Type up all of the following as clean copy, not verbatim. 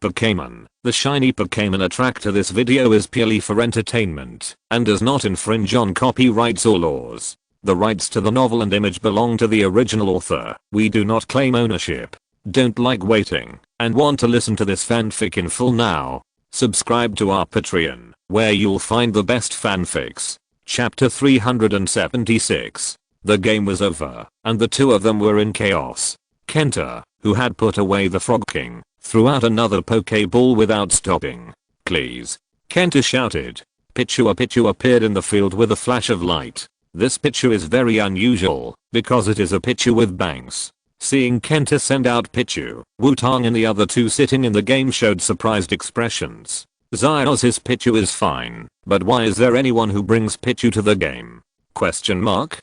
Pokémon, the Shiny Pokémon Attractor. This video is purely for entertainment and does not infringe on copyrights or laws. The rights to the novel and image belong to the original author. We do not claim ownership. Don't like waiting and want to listen to this fanfic in full now? Subscribe to our Patreon, where you'll find the best fanfics. Chapter 376. The game was over, and the two of them were in chaos. Kenta, who had put away the Frog King, threw out another Pokeball without stopping. "Please!" Kenta shouted. Pichu appeared in the field with a flash of light. This Pichu is very unusual, because it is a Pichu with bangs. Seeing Kenta send out Pichu, Wutong and the other two sitting in the game showed surprised expressions. Xiaozhi's Pichu is fine, but why is there anyone who brings Pichu to the game? Question mark?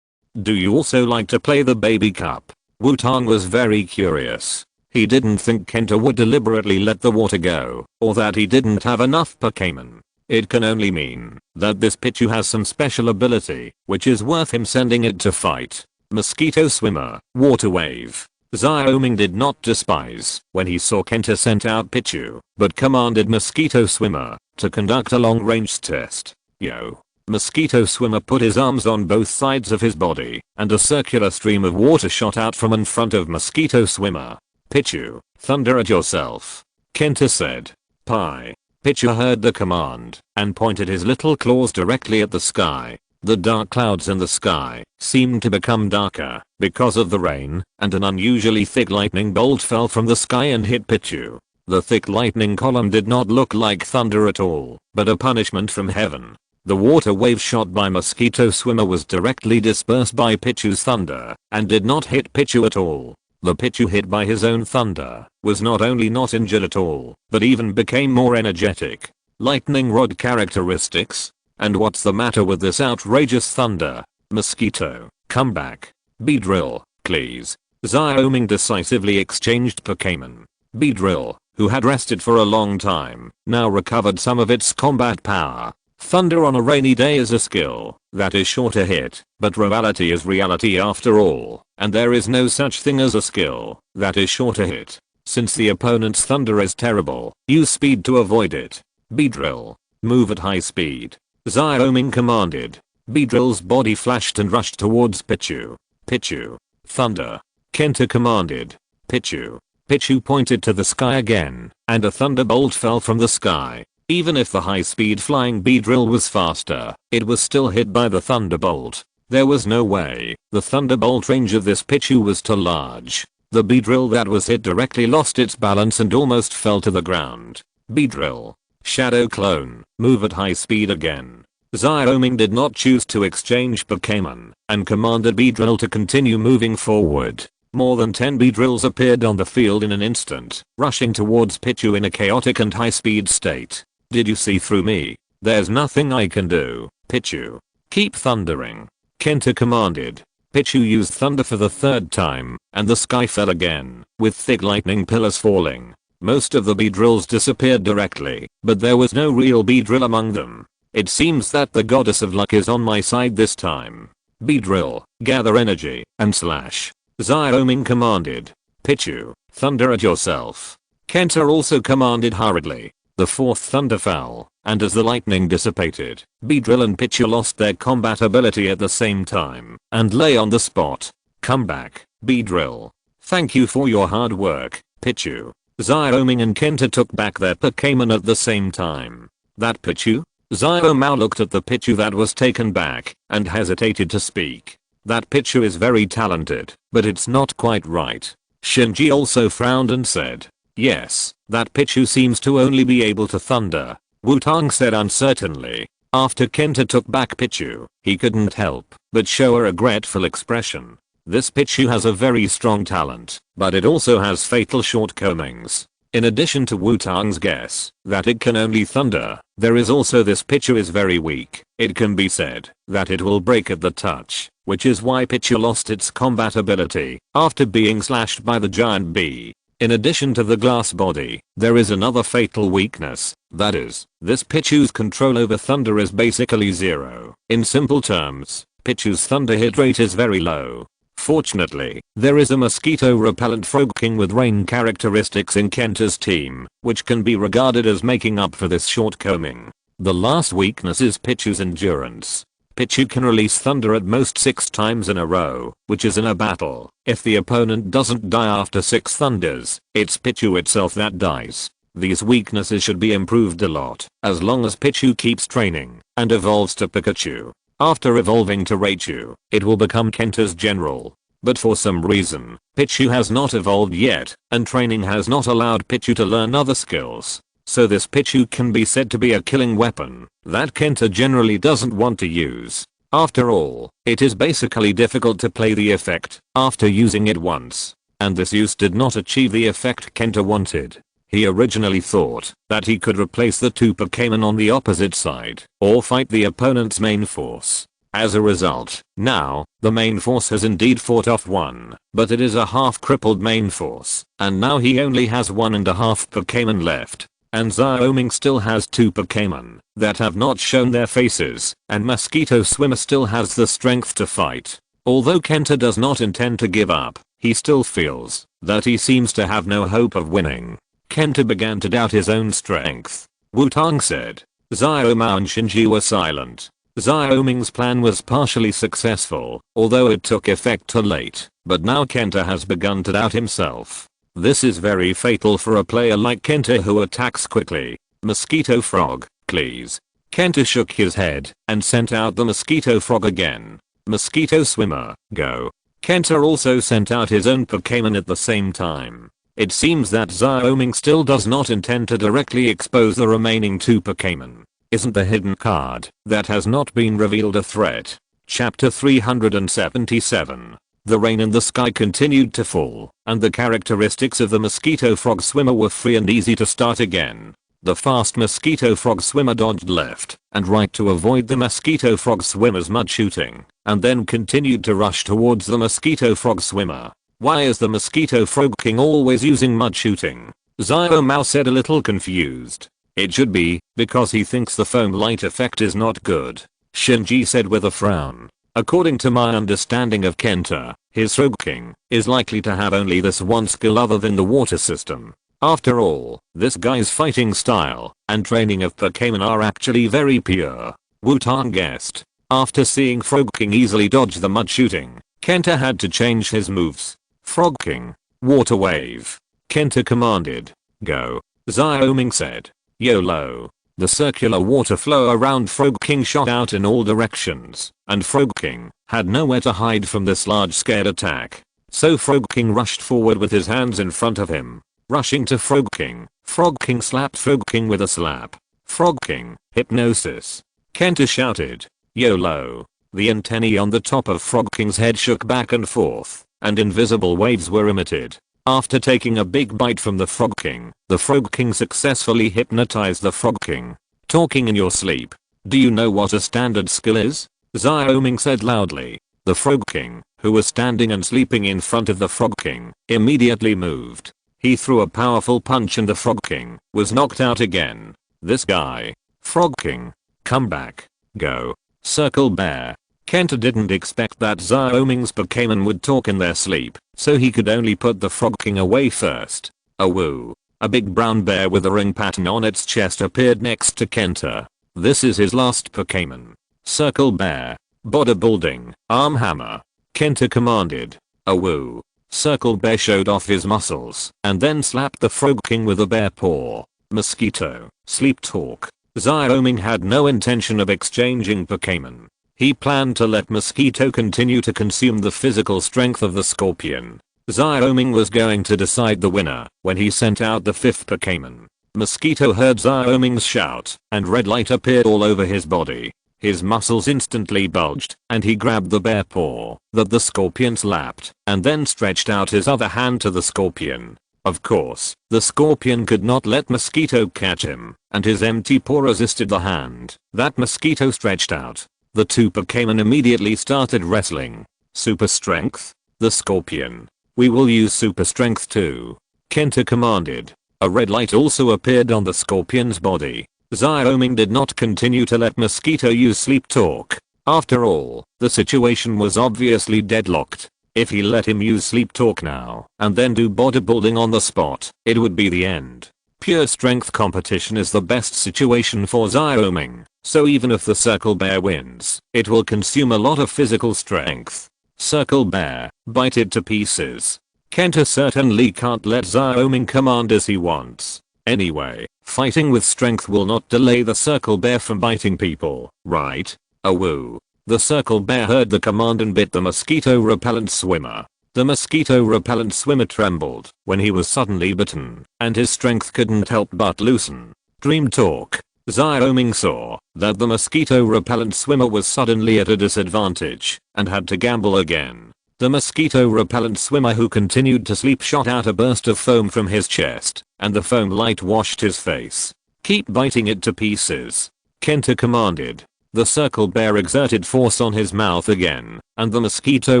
Do you also like to play the baby cup? Wutong was very curious. He didn't think Kenta would deliberately let the water go, or that he didn't have enough Pokémon. It can only mean that this Pichu has some special ability, which is worth him sending it to fight. Mosquito Swimmer, Water Wave. Xiaoming did not despise when he saw Kenta sent out Pichu, but commanded Mosquito Swimmer to conduct a long-range test. Yo. Mosquito Swimmer put his arms on both sides of his body, and a circular stream of water shot out from in front of Mosquito Swimmer. "Pichu, thunder at yourself," Kenta said. "Pie." Pichu heard the command and pointed his little claws directly at the sky. The dark clouds in the sky seemed to become darker because of the rain, and an unusually thick lightning bolt fell from the sky and hit Pichu. The thick lightning column did not look like thunder at all, but a punishment from heaven. The water wave shot by Mosquito Swimmer was directly dispersed by Pichu's thunder and did not hit Pichu at all. The Pichu hit by his own thunder was not only not injured at all, but even became more energetic. Lightning rod characteristics? And what's the matter with this outrageous thunder? Mosquito, come back. Beedrill, please. Xiaoming decisively exchanged Pokémon. Beedrill, who had rested for a long time, now recovered some of its combat power. Thunder on a rainy day is a skill that is sure to hit, but reality is reality after all, and there is no such thing as a skill that is sure to hit. Since the opponent's thunder is terrible, use speed to avoid it. Beedrill, move at high speed. Xiaoming commanded. Beedrill's body flashed and rushed towards Pichu. Pichu, thunder. Kenta commanded. Pichu. Pichu pointed to the sky again, and a thunderbolt fell from the sky. Even if the high-speed flying Beedrill was faster, it was still hit by the thunderbolt. There was no way the thunderbolt range of this Pichu was too large. The Beedrill that was hit directly lost its balance and almost fell to the ground. Beedrill. Shadow Clone, move at high speed again. Xiaoming did not choose to exchange Pokémon and commanded Beedrill to continue moving forward. More than 10 Beedrills appeared on the field in an instant, rushing towards Pichu in a chaotic and high-speed state. "Did you see through me? There's nothing I can do, Pichu. Keep thundering," Kenta commanded. Pichu used thunder for the third time, and the sky fell again, with thick lightning pillars falling. Most of the Beedrills disappeared directly, but there was no real Beedrill among them. It seems that the goddess of luck is on my side this time. Beedrill, gather energy, and slash. Xiaoming commanded. Pichu, thunder at yourself. Kenta also commanded hurriedly. The fourth thunder fell, and as the lightning dissipated, Beedrill and Pichu lost their combat ability at the same time, and lay on the spot. "Come back, Beedrill. Thank you for your hard work, Pichu." Xiaoming and Kenta took back their Pokémon at the same time. "That Pichu?" Xiaoming looked at the Pichu that was taken back, and hesitated to speak. "That Pichu is very talented, but it's not quite right." Shinji also frowned and said, "Yes, that Pichu seems to only be able to thunder." Wutong said uncertainly. After Kenta took back Pichu, he couldn't help but show a regretful expression. This Pichu has a very strong talent, but it also has fatal shortcomings. In addition to Wutong's guess that it can only thunder, there is also this Pichu is very weak. It can be said that it will break at the touch, which is why Pichu lost its combat ability after being slashed by the giant bee. In addition to the glass body, there is another fatal weakness, that is, this Pichu's control over thunder is basically zero. In simple terms, Pichu's thunder hit rate is very low. Fortunately, there is a mosquito-repellent Froakie with rain characteristics in Kenta's team, which can be regarded as making up for this shortcoming. The last weakness is Pichu's endurance. Pichu can release thunder at most 6 times in a row, which is in a battle. If the opponent doesn't die after 6 thunders, it's Pichu itself that dies. These weaknesses should be improved a lot, as long as Pichu keeps training and evolves to Pikachu. After evolving to Raichu, it will become Kenta's general. But for some reason, Pichu has not evolved yet, and training has not allowed Pichu to learn other skills. So this Pichu can be said to be a killing weapon that Kenta generally doesn't want to use. After all, it is basically difficult to play the effect after using it once. And this use did not achieve the effect Kenta wanted. He originally thought that he could replace the 2 Pokémon on the opposite side, or fight the opponent's main force. As a result, now, the main force has indeed fought off one, but it is a half-crippled main force, and now he only has 1.5 Pokémon left. And Xiaoming still has 2 Pokémon that have not shown their faces, and Mosquito Swimmer still has the strength to fight. Although Kenta does not intend to give up, he still feels that he seems to have no hope of winning. Kenta began to doubt his own strength. Wutong said. Xiaoming and Shinji were silent. Xiaoming's plan was partially successful, although it took effect too late, but now Kenta has begun to doubt himself. This is very fatal for a player like Kenta who attacks quickly. Mosquito Frog, please. Kenta shook his head and sent out the Mosquito Frog again. Mosquito Swimmer, go. Kenta also sent out his own Pokémon at the same time. It seems that Xiaoming still does not intend to directly expose the remaining 2 Pokémon. Isn't the hidden card that has not been revealed a threat? Chapter 377. The rain in the sky continued to fall, and the characteristics of the Mosquito Frog Swimmer were free and easy to start again. The fast Mosquito Frog Swimmer dodged left and right to avoid the Mosquito Frog Swimmer's mud shooting, and then continued to rush towards the Mosquito Frog Swimmer. Why is the Mosquito Frog King always using mud shooting? Xiaoming said, a little confused. It should be because he thinks the foam light effect is not good, Shinji said with a frown. According to my understanding of Kenta, his Frog King is likely to have only this one skill other than the water system. After all, this guy's fighting style and training of Pokémon are actually very pure. Wutong guessed. After seeing Frog King easily dodge the mud shooting, Kenta had to change his moves. Frog King, Water Wave. Kenta commanded. Go. Xiaoming said. YOLO. The circular water flow around Frog King shot out in all directions, and Frog King had nowhere to hide from this large scared attack. So Frog King rushed forward with his hands in front of him. Rushing to Frog King slapped Frog King with a slap. Frog King, hypnosis. Kenta shouted. YOLO. The antennae on the top of Frog King's head shook back and forth, and invisible waves were emitted. After taking a big bite from the Frog King successfully hypnotized the Frog King. Talking in your sleep. Do you know what a standard skill is? Xiaoming said loudly. The Frog King, who was standing and sleeping in front of the Frog King, immediately moved. He threw a powerful punch and the Frog King was knocked out again. This guy. Frog King. Come back. Go. Circle Bear. Kenta didn't expect that Xiaoming's Pokémon would talk in their sleep, so he could only put the Frog King away first. Awoo. A big brown bear with a ring pattern on its chest appeared next to Kenta. This is his last Pokémon. Circle Bear. Bodybuilding. Arm Hammer. Kenta commanded. Awoo. Circle Bear showed off his muscles and then slapped the Frog King with a bear paw. Mosquito. Sleep Talk. Xiaoming had no intention of exchanging Pokémon. He planned to let Mosquito continue to consume the physical strength of the Scorpion. Xiaoming was going to decide the winner when he sent out the 5th Pokémon. Mosquito heard Xiaoming's shout, and red light appeared all over his body. His muscles instantly bulged, and he grabbed the bear paw that the Scorpion slapped, and then stretched out his other hand to the Scorpion. Of course, the Scorpion could not let Mosquito catch him, and his empty paw resisted the hand that Mosquito stretched out. The 2 Pokémon immediately started wrestling. Super Strength? The Scorpion. We will use Super Strength too. Kenta commanded. A red light also appeared on the Scorpion's body. Xiaoming did not continue to let Mosquito use Sleep Talk. After all, the situation was obviously deadlocked. If he let him use sleep talk now and then do bodybuilding on the spot, it would be the end. Pure strength competition is the best situation for Xiaoming, so even if the Circle Bear wins, it will consume a lot of physical strength. Circle Bear, bite it to pieces. Kenta certainly can't let Xiaoming command as he wants. Anyway, fighting with strength will not delay the Circle Bear from biting people, right? Woo. The Circle Bear heard the command and bit the mosquito repellent swimmer. The mosquito repellent swimmer trembled when he was suddenly bitten, and his strength couldn't help but loosen. Dream talk. Xiaoming saw that the mosquito repellent swimmer was suddenly at a disadvantage and had to gamble again. The mosquito repellent swimmer who continued to sleep shot out a burst of foam from his chest, and the foam light washed his face. Keep biting it to pieces. Kenta commanded. The Circle Bear exerted force on his mouth again, and the mosquito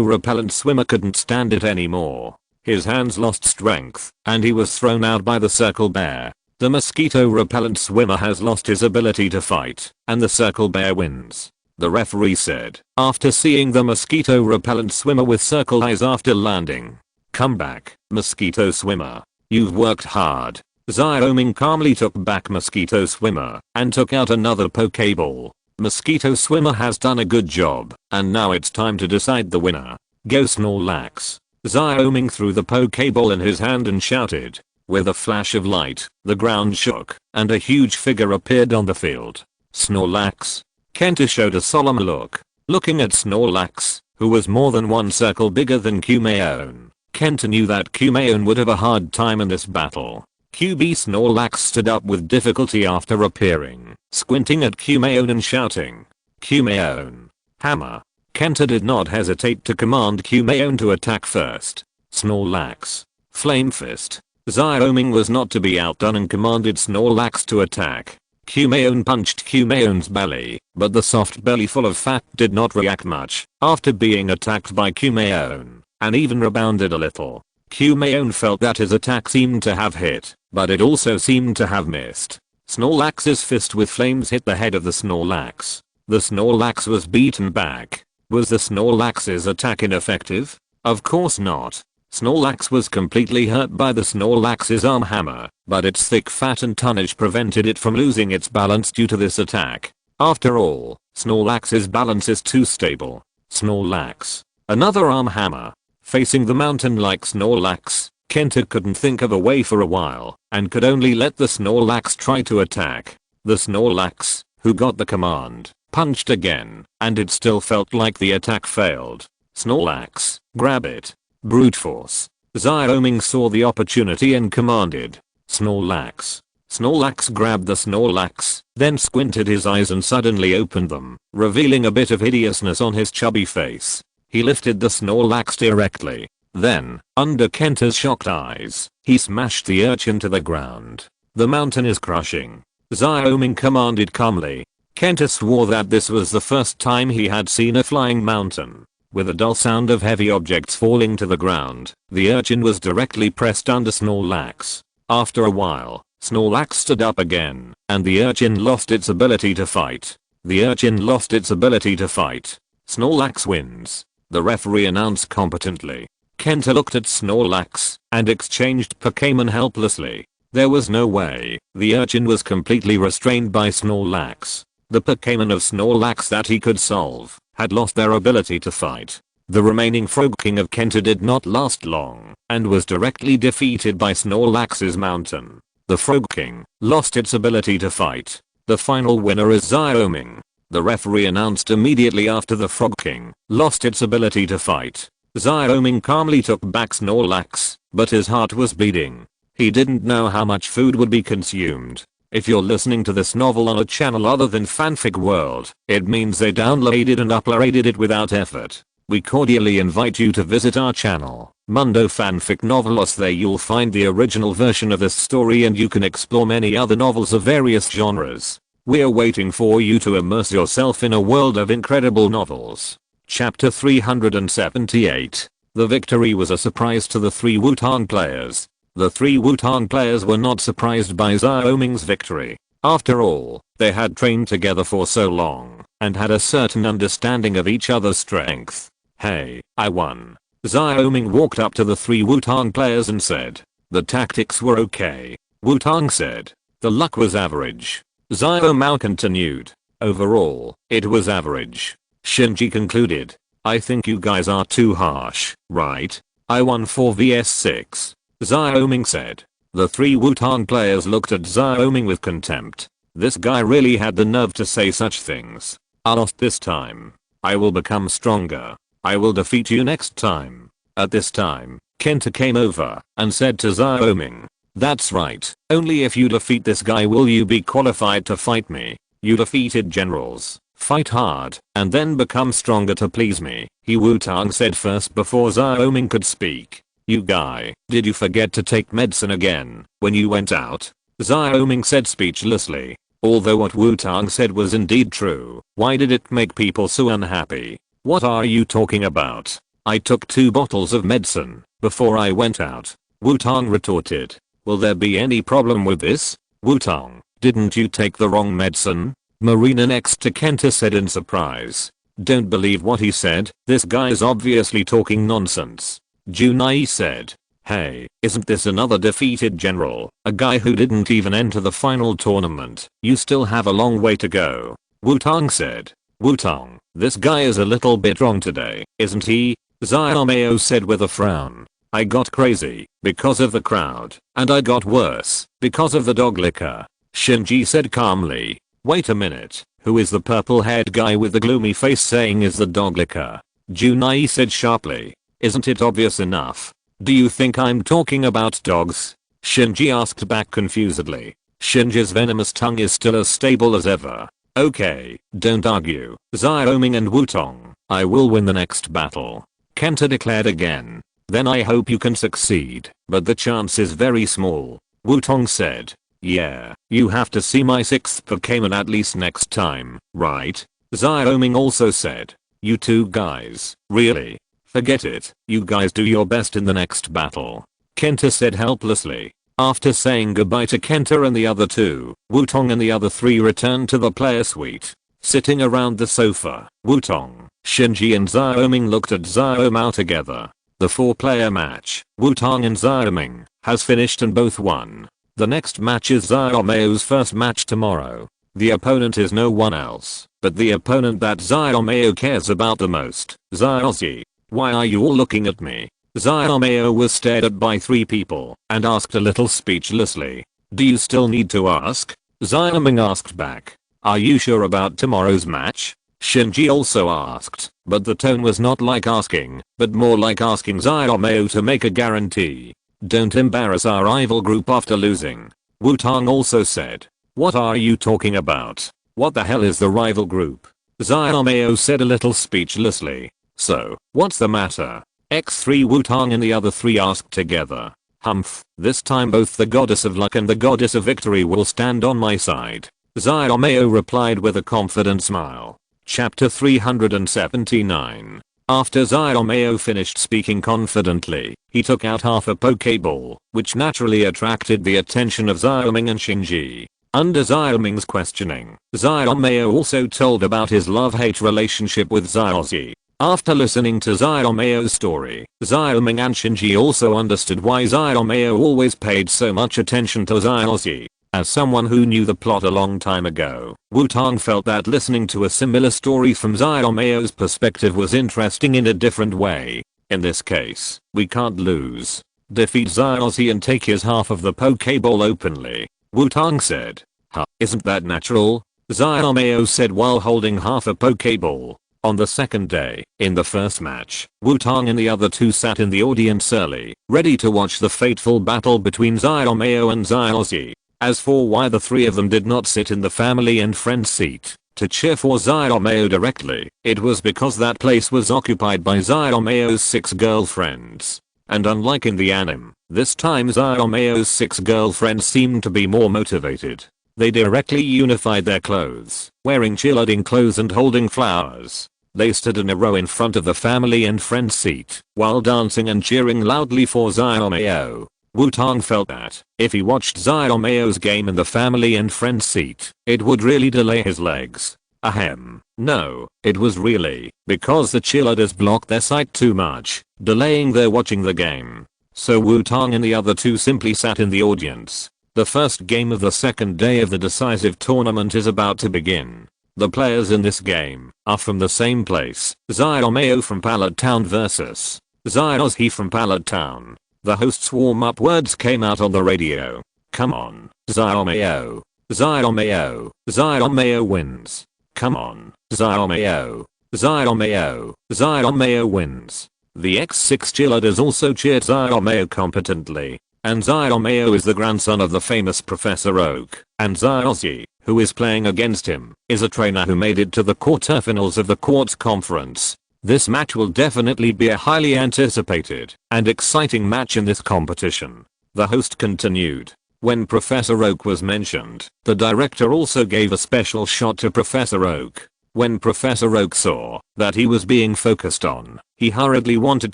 repellent swimmer couldn't stand it anymore. His hands lost strength, and he was thrown out by the Circle Bear. The mosquito repellent swimmer has lost his ability to fight, and the Circle Bear wins. The referee said, after seeing the mosquito repellent swimmer with circle eyes after landing. Come back, mosquito swimmer. You've worked hard. Xiaoming calmly took back mosquito swimmer and took out another Pokeball. Mosquito swimmer has done a good job, and now it's time to decide the winner. Go Snorlax. Xiaoming threw the Pokeball in his hand and shouted. With a flash of light, the ground shook, and a huge figure appeared on the field. Snorlax. Kenta showed a solemn look. Looking at Snorlax, who was more than one circle bigger than Kumaon, Kenta knew that Kumaon would have a hard time in this battle. QB Snorlax stood up with difficulty after appearing, squinting at Kumaon and shouting. Kumaon. Hammer. Kenta did not hesitate to command Kumaon to attack first. Snorlax. Flame Fist. Xiaoming was not to be outdone and commanded Snorlax to attack. Kumaon punched Kumaon's belly, but the soft belly full of fat did not react much after being attacked by Kumaon, and even rebounded a little. Kumaon felt that his attack seemed to have hit, but it also seemed to have missed. Snorlax's fist with flames hit the head of the Snorlax. The Snorlax was beaten back. Was the Snorlax's attack ineffective? Of course not. Snorlax was completely hurt by the Snorlax's arm hammer, but its thick fat and tonnage prevented it from losing its balance due to this attack. After all, Snorlax's balance is too stable. Snorlax. Another arm hammer. Facing the mountain like Snorlax, Kenta couldn't think of a way for a while, and could only let the Snorlax try to attack. The Snorlax, who got the command, punched again, and it still felt like the attack failed. Snorlax, grab it. Brute force. Xiaoming saw the opportunity and commanded. Snorlax. Snorlax grabbed the Snorlax, then squinted his eyes and suddenly opened them, revealing a bit of hideousness on his chubby face. He lifted the Snorlax directly. Then, under Kenta's shocked eyes, he smashed the urchin to the ground. The mountain is crushing. Xiaoming commanded calmly. Kenta swore that this was the first time he had seen a flying mountain. With a dull sound of heavy objects falling to the ground, the urchin was directly pressed under Snorlax. After a while, Snorlax stood up again, and the urchin lost its ability to fight. The urchin lost its ability to fight. Snorlax wins. The referee announced competently. Kenta looked at Snorlax and exchanged Pokémon helplessly. There was no way. The urchin was completely restrained by Snorlax. The Pokémon of Snorlax that he could solve had lost their ability to fight. The remaining Frog King of Kenta did not last long and was directly defeated by Snorlax's mountain. The Frog King lost its ability to fight. The final winner is Xiaoming. The referee announced immediately after the Frog King lost its ability to fight. Xiaoming calmly took back Snorlax, but his heart was bleeding. He didn't know how much food would be consumed. If you're listening to this novel on a channel other than Fanfic World, it means they downloaded and uploaded it without effort. We cordially invite you to visit our channel, Mundo Fanfic Novelos. There you'll find the original version of this story and you can explore many other novels of various genres. We're waiting for you to immerse yourself in a world of incredible novels. Chapter 378. The victory was a surprise to the three Wutong players. The three Wutong players were not surprised by Xiaoming's victory. After all, they had trained together for so long and had a certain understanding of each other's strength. Hey, I won. Xiaoming walked up to the 3 Wutong players and said, "The tactics were okay." Wutong said, "The luck was average." Xiaomao continued, "Overall, it was average." Shinji concluded, "I think you guys are too harsh, right? I won 4 vs 6. Xiaoming said. The 3 Wutong players looked at Xiaoming with contempt. This guy really had the nerve to say such things. "I lost this time. I will become stronger. I will defeat you next time." At this time, Kenta came over and said to Xiaoming, "That's right, only if you defeat this guy will you be qualified to fight me. You defeated generals. Fight hard, and then become stronger to please me." He Wutong said first before Xiaoming could speak. "You guy, did you forget to take medicine again when you went out?" Xiaoming said speechlessly. Although what Wutong said was indeed true, why did it make people so unhappy? "What are you talking about? I took 2 bottles of medicine before I went out," Wutong retorted. "Will there be any problem with this? Wutong, didn't you take the wrong medicine?" Marina next to Kenta said in surprise. "Don't believe what he said, this guy is obviously talking nonsense." Junai said, "Hey, isn't this another defeated general, a guy who didn't even enter the final tournament? You still have a long way to go." Wutong said, "Wutong, this guy is a little bit wrong today, isn't he?" Xiaomao said with a frown. "I got crazy because of the crowd, and I got worse because of the dog liquor." Shinji said calmly, "Wait a minute, who is the purple-haired guy with the gloomy face saying is the dog liquor?" Junai said sharply, "Isn't it obvious enough? Do you think I'm talking about dogs?" Shinji asked back confusedly. Shinji's venomous tongue is still as stable as ever. "Okay, don't argue, Xiaoming and Wutong. I will win the next battle," Kenta declared again. "Then I hope you can succeed, but the chance is very small," Wutong said. "Yeah, you have to see my 6th Pokémon at least next time, right?" Xiaoming also said. "You 2 guys, really? Forget it, you guys do your best in the next battle," Kenta said helplessly. After saying goodbye to Kenta and the other 2, Wutong and the other 3 returned to the player suite. Sitting around the sofa, Wutong, Shinji and Xiaoming looked at Xiaomao together. The 4-player match, Wutong and Xiaoming, has finished and both won. The next match is Xiaomao's first match tomorrow. The opponent is no one else, but the opponent that Xiaomao cares about the most, Xiaoxi. "Why are you all looking at me?" Xiaomao was stared at by 3 people and asked a little speechlessly. "Do you still need to ask?" Xiaoming asked back. "Are you sure about tomorrow's match?" Shinji also asked, but the tone was not like asking, but more like asking Xiaomao to make a guarantee. "Don't embarrass our rival group after losing." Wutong also said. "What are you talking about? What the hell is the rival group?" Xiaomao said a little speechlessly. "So, what's the matter?" X3 Wutong and the other 3 asked together. "Humph, this time both the goddess of luck and the goddess of victory will stand on my side," Xiaomao replied with a confident smile. Chapter 379. After Xiaomao finished speaking confidently, he took out half a Pokeball, which naturally attracted the attention of Xiaoming and Shinji. Under Xiaoming's questioning, Xiaomao also told about his love-hate relationship with Xiaoxi. After listening to Xiaomao's story, Xiaoming and Shinji also understood why Xiaomao always paid so much attention to Xiaoxi. As someone who knew the plot a long time ago, Wutong felt that listening to a similar story from Xiaomao's perspective was interesting in a different way. In this case, we can't lose. Defeat Xiaoxi and take his half of the Pokeball openly, Wutong said. "Huh, isn't that natural?" Xiaomao said while holding half a Pokeball. On the second day, in the first match, Wutong and the other 2 sat in the audience early, ready to watch the fateful battle between Xiaomao and Xiaoxi. As for why the 3 of them did not sit in the family and friends seat to cheer for Xiaomao directly, it was because that place was occupied by Xiaomao's 6 girlfriends. And unlike in the anime, this time Xiaomao's 6 girlfriends seemed to be more motivated. They directly unified their clothes, wearing cheerleading clothes and holding flowers. They stood in a row in front of the family and friends seat, while dancing and cheering loudly for Xiaomao. Wutong felt that, if he watched Xiaomao's game in the family and friends seat, it would really delay his legs. Ahem. No, it was really because the cheerleaders blocked their sight too much, delaying their watching the game. So Wutong and the other two simply sat in the audience. The first game of the second day of the decisive tournament is about to begin. The players in this game are from the same place, Xiaoxia from Pallet Town vs. Xiaozhi from Pallet Town. The host's warm-up words came out on the radio. Come on, Xiaoxia. Xiaoxia. Xiaoxia wins. Come on, Xiaoxia. Xiaoxia. Xiaoxia wins. The X6 cheerleaders also cheered Xiaoxia competently. And Xiaoxia is the grandson of the famous Professor Oak. And Xiaozhi, who is playing against him, is a trainer who made it to the quarterfinals of the Quartz Conference. This match will definitely be a highly anticipated and exciting match in this competition. The host continued. When Professor Oak was mentioned, the director also gave a special shot to Professor Oak. When Professor Oak saw that he was being focused on, he hurriedly wanted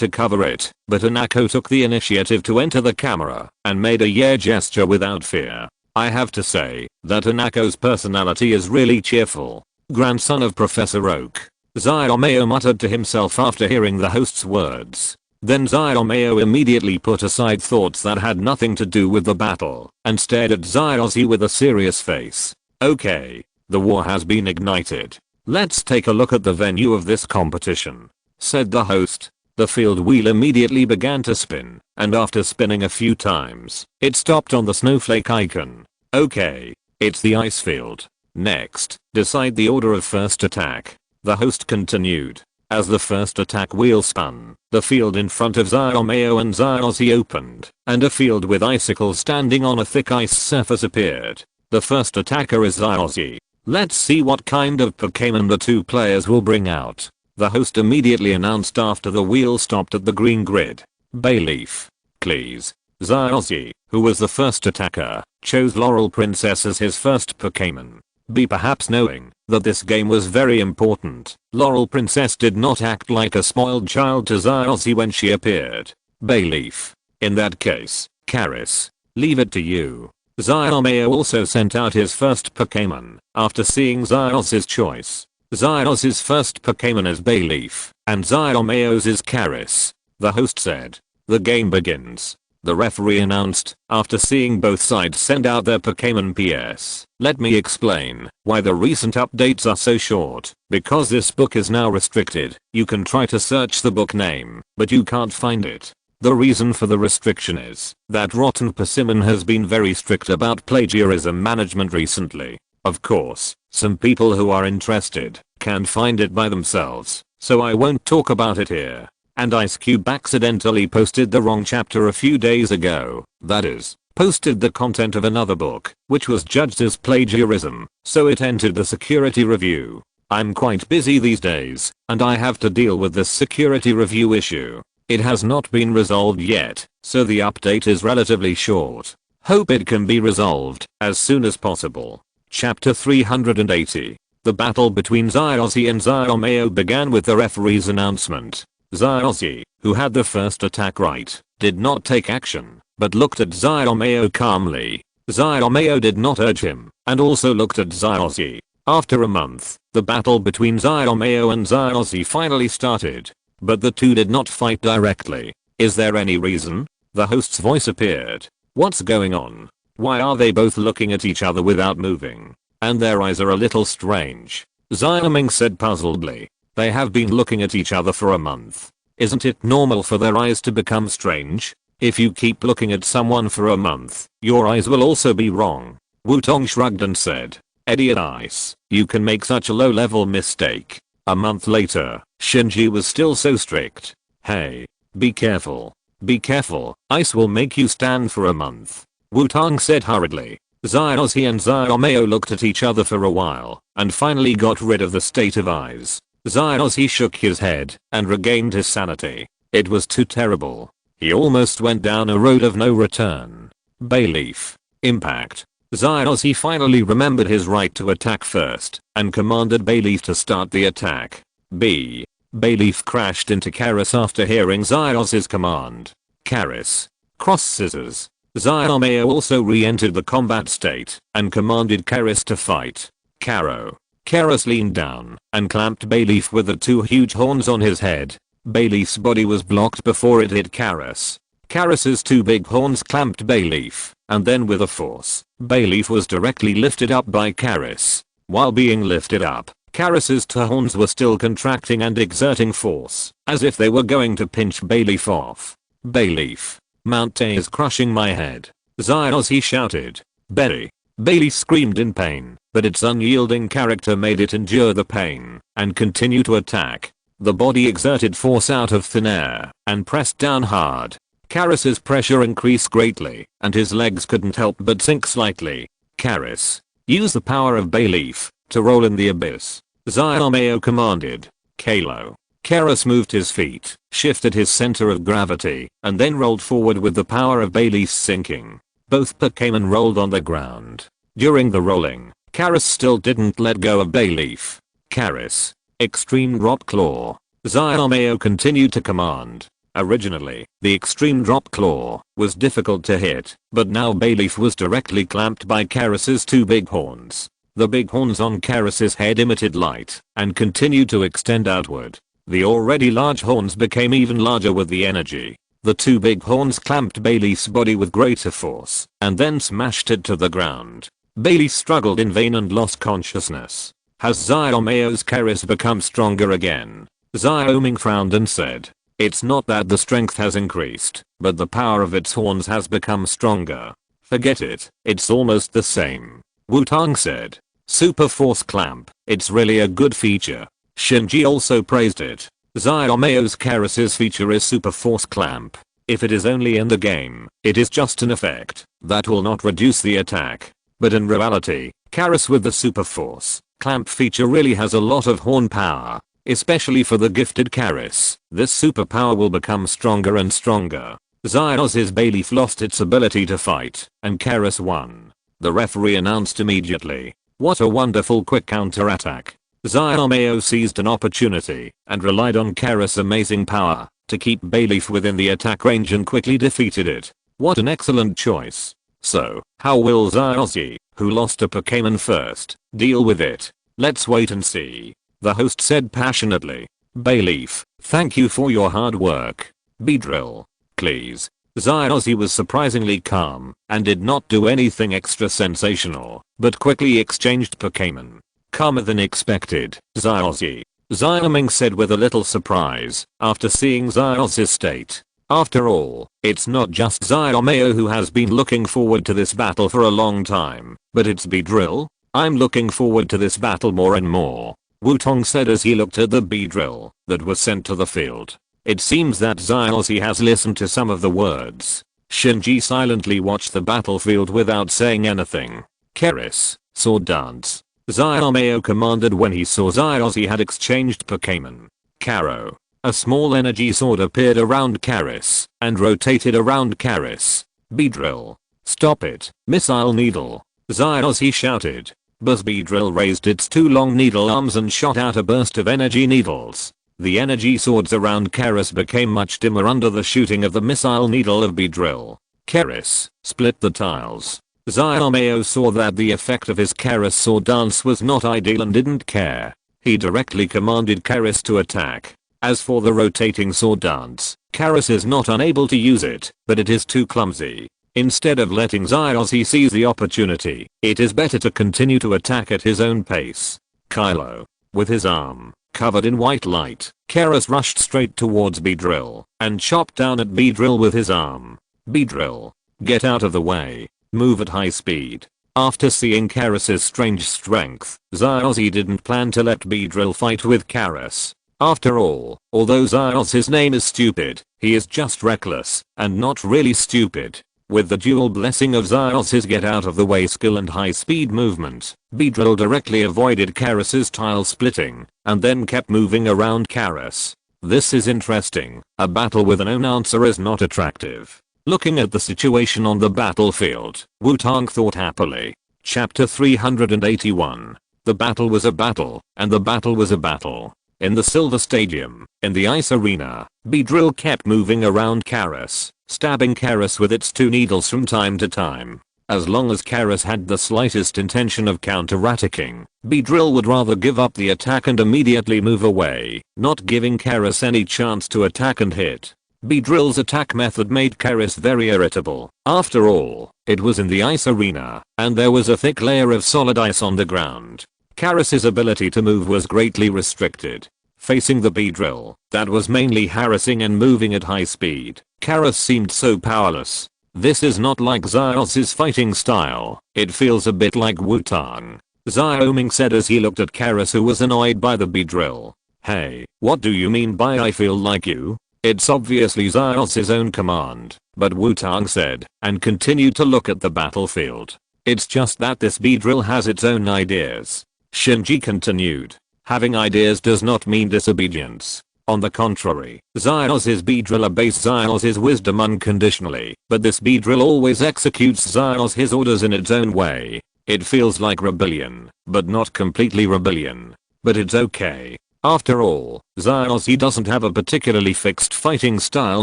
to cover it, but Hanako took the initiative to enter the camera and made a yeah gesture without fear. I have to say that Hanako's personality is really cheerful. Grandson of Professor Oak. Xiaoxia muttered to himself after hearing the host's words. Then Xiaoxia immediately put aside thoughts that had nothing to do with the battle and stared at Xiaozhi with a serious face. Okay, the war has been ignited. Let's take a look at the venue of this competition, said the host. The field wheel immediately began to spin, and after spinning a few times, it stopped on the snowflake icon. Okay, it's the ice field. Next, decide the order of first attack. The host continued. As the first attack wheel spun, the field in front of Xiaoxia and Xiaozhi opened, and a field with icicles standing on a thick ice surface appeared. The first attacker is Xiaozhi. Let's see what kind of Pokémon the two players will bring out. The host immediately announced after the wheel stopped at the green grid. Bayleaf. Please. Xiaozhi, who was the first attacker, chose Laurel Princess as his first Pokémon. Perhaps knowing that this game was very important, Laurel Princess did not act like a spoiled child to Xiaozhi when she appeared. Bayleaf. In that case, Karis. Leave it to you. Xiaoxia also sent out his first Pokémon after seeing Xiaozhi's choice. Xiaozhi's first Pokémon is Bayleaf, and Xiaoxia's is Karis. The host said. The game begins. The referee announced, after seeing both sides send out their Pokémon PS. Let me explain why the recent updates are so short. Because this book is now restricted, you can try to search the book name, but you can't find it. The reason for the restriction is that Rotten Persimmon has been very strict about plagiarism management recently. Of course, some people who are interested can find it by themselves, so I won't talk about it here. And Ice Cube accidentally posted the wrong chapter a few days ago, that is, posted the content of another book, which was judged as plagiarism, so it entered the security review. I'm quite busy these days, and I have to deal with this security review issue. It has not been resolved yet, so the update is relatively short. Hope it can be resolved as soon as possible. Chapter 380. The battle between Xiaozhi and Xiaoxia began with the referee's announcement. Xiaozhi, who had the first attack right, did not take action, but looked at Xiaoxia calmly. Xiaoxia did not urge him, and also looked at Xiaozhi. After a month, the battle between Xiaoxia and Xiaozhi finally started. But the two did not fight directly. Is there any reason? The host's voice appeared. What's going on? Why are they both looking at each other without moving? And their eyes are a little strange. Xiaoming said puzzledly. They have been looking at each other for a month. Isn't it normal for their eyes to become strange? If you keep looking at someone for a month, your eyes will also be wrong. Wutong shrugged and said. Idiot Ice, you can make such a low-level mistake. A month later, Shinji was still so strict. Hey, be careful. Be careful, Ice will make you stand for a month. Wutong said hurriedly. Xiaozhi and Xiaoxia looked at each other for a while, and finally got rid of the state of eyes. Xiaozhi shook his head, and regained his sanity. It was too terrible. He almost went down a road of no return. Bayleaf. Impact. Xiaozhi finally remembered his right to attack first, and commanded Bayleaf to start the attack. Bayleaf crashed into Karis after hearing Xiaozhi's command. Karis. Cross scissors. Xiaoxia also re-entered the combat state, and commanded Karis to fight. Karo. Karas leaned down and clamped Bayleaf with the two huge horns on his head. Bayleaf's body was blocked before it hit Karas. Karas's two big horns clamped Bayleaf, and then with a force, Bayleaf was directly lifted up by Karas. While being lifted up, Karas's two horns were still contracting and exerting force, as if they were going to pinch Bayleaf off. Bayleaf. Mount A is crushing my head. Xiaozhi shouted. Betty. Bayleaf screamed in pain, but its unyielding character made it endure the pain and continue to attack. The body exerted force out of thin air and pressed down hard. Karas's pressure increased greatly, and his legs couldn't help but sink slightly. Karas. Use the power of Bayleaf to roll in the abyss. Xiaomei commanded. Kalo. Karas moved his feet, shifted his center of gravity, and then rolled forward with the power of Bayleaf's sinking. Both Pokémon rolled on the ground. During the rolling, Karas still didn't let go of Bayleaf. Karas. Extreme Drop Claw. Xiaomei continued to command. Originally, the Extreme Drop Claw was difficult to hit, but now Bayleaf was directly clamped by Karas's two big horns. The big horns on Karas's head emitted light and continued to extend outward. The already large horns became even larger with the energy. The two big horns clamped Bayleaf's body with greater force and then smashed it to the ground. Bayleaf struggled in vain and lost consciousness. Has Xiaomei's Karas become stronger again? Xiaoming frowned and said. It's not that the strength has increased, but the power of its horns has become stronger. Forget it, it's almost the same. Wutong said. Super Force Clamp, it's really a good feature. Shinji also praised it. Xiaomei's Karas's feature is Super Force Clamp. If it is only in the game, it is just an effect that will not reduce the attack. But in reality, Karas with the Super Force Clamp feature really has a lot of horn power. Especially for the gifted Karas, this superpower will become stronger and stronger. Xiaozhi's Bayleaf lost its ability to fight, and Karas won. The referee announced immediately. What a wonderful quick counterattack. Xiaomei seized an opportunity and relied on Karas' amazing power to keep Bayleaf within the attack range and quickly defeated it. What an excellent choice. So, how will Xiaozhi, who lost a Pokémon first, deal with it? Let's wait and see. The host said passionately. Bayleaf, thank you for your hard work. Beedrill. Please. Xiaozhi was surprisingly calm and did not do anything extra sensational, but quickly exchanged Pokémon. Calmer than expected, Xiaozhi. Xiaoming said with a little surprise after seeing Xiaozhi's state. After all, it's not just Xiaomei who has been looking forward to this battle for a long time, but it's Beedrill. I'm looking forward to this battle more and more. Wutong said as he looked at the Beedrill that was sent to the field. It seems that Xiaozhi has listened to some of the words. Shinji silently watched the battlefield without saying anything. Karas, Sword Dance. Xiaomei commanded when he saw Xiaozhi had exchanged Pokémon. Karo. A small energy sword appeared around Karas and rotated around Karas. Beedrill. Stop it, Missile Needle. Xiaozhi shouted. But Beedrill raised its two long needle arms and shot out a burst of energy needles. The energy swords around Karas became much dimmer under the shooting of the missile needle of Beedrill. Karas split the tiles. Xiaomei saw that the effect of his Karas sword dance was not ideal and didn't care. He directly commanded Karas to attack. As for the rotating sword dance, Karas is not unable to use it, but it is too clumsy. Instead of letting Xiaozhi seize the opportunity, it is better to continue to attack at his own pace. Kylo. With his arm covered in white light, Karas rushed straight towards Beedrill and chopped down at Beedrill with his arm. Beedrill. Get out of the way. Move at high speed. After seeing Karas's strange strength, Xiaozhi didn't plan to let Beedrill fight with Karas. After all, although Xiaozhi's name is stupid, he is just reckless and not really stupid. With the dual blessing of Xiaozhi's get out of the way skill and high speed movement, Beedrill directly avoided Karas's tile splitting and then kept moving around Karas. This is interesting. A battle with an own answer is not attractive. Looking at the situation on the battlefield, Wutong thought happily. Chapter 381. The battle was a battle, and the battle was a battle. In the Silver Stadium, in the ice arena, Beedrill kept moving around Karas, stabbing Karas with its two needles from time to time. As long as Karis had the slightest intention of counter-attacking, Beedrill would rather give up the attack and immediately move away, not giving Karis any chance to attack and hit. Beedrill's attack method made Karis very irritable. After all, it was in the ice arena, and there was a thick layer of solid ice on the ground. Karis's ability to move was greatly restricted. Facing the Beedrill, that was mainly harassing and moving at high speed, Karis seemed so powerless. This is not like Xiaoxi's fighting style, it feels a bit like Wutong, Xiaoming said as he looked at Karis, who was annoyed by the Beedrill. Hey, what do you mean by I feel like you? It's obviously Xiaoxi's own command, but Wutong said, and continued to look at the battlefield. It's just that this Beedrill has its own ideas. Shinji continued. Having ideas does not mean disobedience. On the contrary, Xiaoxi's Beedrill obeys Xiaoxi's wisdom unconditionally, but this Beedrill always executes Xiaoxi's orders in its own way. It feels like rebellion, but not completely rebellion. But it's okay. After all, Xiaoxi doesn't have a particularly fixed fighting style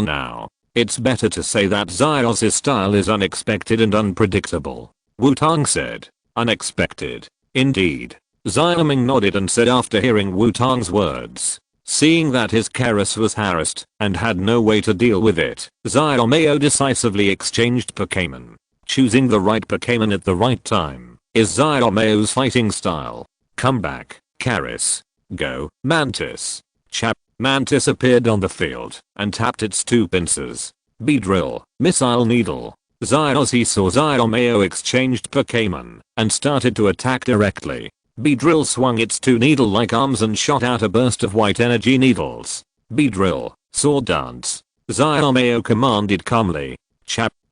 now. It's better to say that Xiaoxi's style is unexpected and unpredictable. Wutong said. Unexpected. Indeed. Xiaoming nodded and said after hearing Wutong's words. Seeing that his Karis was harassed and had no way to deal with it, Xiaomeo decisively exchanged Pokémon. Choosing the right Pokémon at the right time is Xiaomeo's fighting style. Come back, Karis. Go, Mantis. Mantis appeared on the field and tapped its two pincers. Beedrill, Missile Needle. Xiaoxi saw Xiaomeo exchanged Pokémon and started to attack directly. Beedrill swung its two needle-like arms and shot out a burst of white energy needles. Beedrill, Sword Dance. Xiaomeo commanded calmly.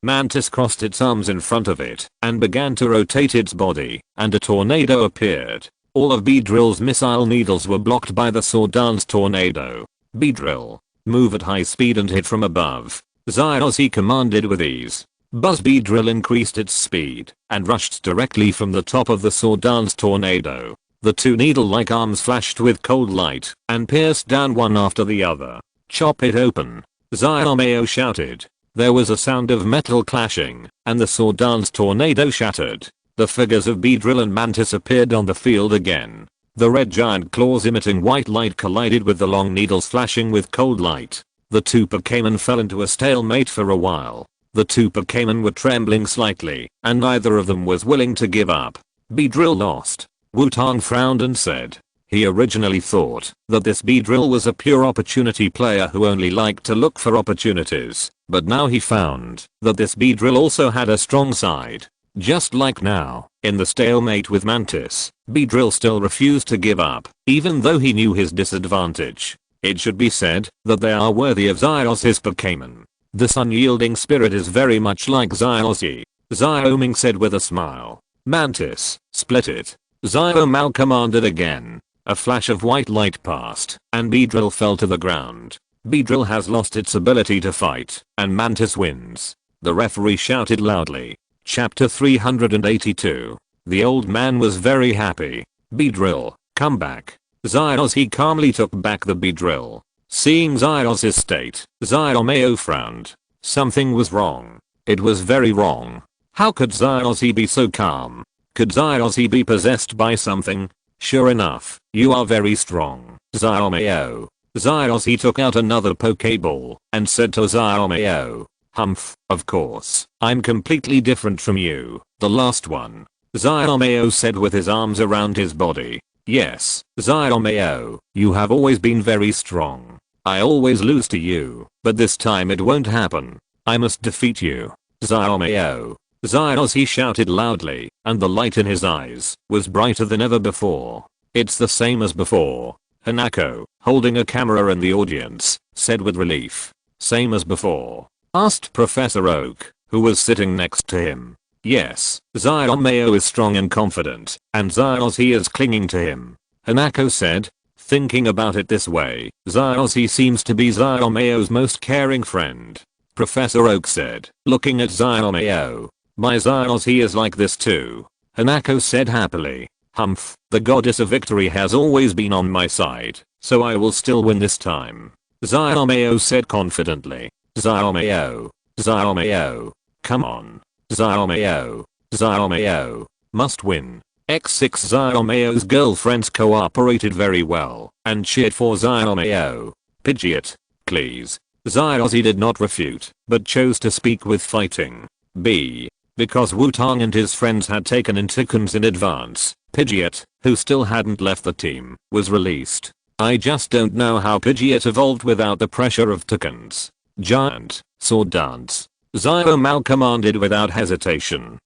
Mantis crossed its arms in front of it and began to rotate its body, and a tornado appeared. All of Beedrill's missile needles were blocked by the Sword Dance tornado. Beedrill, move at high speed and hit from above. Xiaoxi commanded with ease. Buzz Beedrill increased its speed and rushed directly from the top of the Sword Dance tornado. The two needle-like arms flashed with cold light and pierced down one after the other. Chop it open. Xiaomeo shouted. There was a sound of metal clashing, and the Sword Dance tornado shattered. The figures of Beedrill and Mantis appeared on the field again. The red giant claws emitting white light collided with the long needles flashing with cold light. The two Pokémon fell into a stalemate for a while. The two Pokémon were trembling slightly, and neither of them was willing to give up. Beedrill lost. Wutong frowned and said. He originally thought that this Beedrill was a pure opportunity player who only liked to look for opportunities, but now he found that this Beedrill also had a strong side. Just like now, in the stalemate with Mantis, Beedrill still refused to give up, even though he knew his disadvantage. It should be said that they are worthy of Xiaoxi's Pokémon. This unyielding spirit is very much like Xiaoxi, Xiaoming said with a smile. Mantis, split it. Xiaomao commanded again. A flash of white light passed, and Beedrill fell to the ground. Beedrill has lost its ability to fight, and Mantis wins. The referee shouted loudly. Chapter 382. The old man was very happy. Beedrill, come back. Xiaoxi calmly took back the Beedrill. Seeing Xiaoxi's state, Xiaomeo frowned. Something was wrong. It was very wrong. How could Xiaoxi be so calm? Could Xiaoxi be possessed by something? Sure enough, you are very strong, Xiaomeo. Xiaoxi took out another Pokeball and said to Xiaomeo. Humph, of course, I'm completely different from you, the last one. Xiaomeo said with his arms around his body. Yes, Xiaomeo, you have always been very strong. I always lose to you, but this time it won't happen. I must defeat you, Xiaomeo. Xiaoxi shouted loudly, and the light in his eyes was brighter than ever before. It's the same as before. Hanako, holding a camera in the audience, said with relief. Same as before? Asked Professor Oak, who was sitting next to him. Yes, Xiaomeo is strong and confident, and Xiaoxi is clinging to him. Hanako said. Thinking about it this way, Xiaoxi seems to be Xiaomeo's most caring friend. Professor Oak said, looking at Xiaomeo. My Xiaoxi is like this too. Hanako said happily. Humph, the goddess of victory has always been on my side, so I will still win this time. Xiaomeo said confidently. Xiaomeo. Xiaomeo. Come on. Xiaomeo. Xiaomao must win. X6 Xiaomao's girlfriends cooperated very well and cheered for Xiaomao. Pidgeot, please. Xiaoxi did not refute, but chose to speak with fighting. B. Because Wutong and his friends had taken in Toucans in advance, Pidgeot, who still hadn't left the team, was released. I just don't know how Pidgeot evolved without the pressure of Toucans. Giant, sword dance. Xiaomao commanded without hesitation.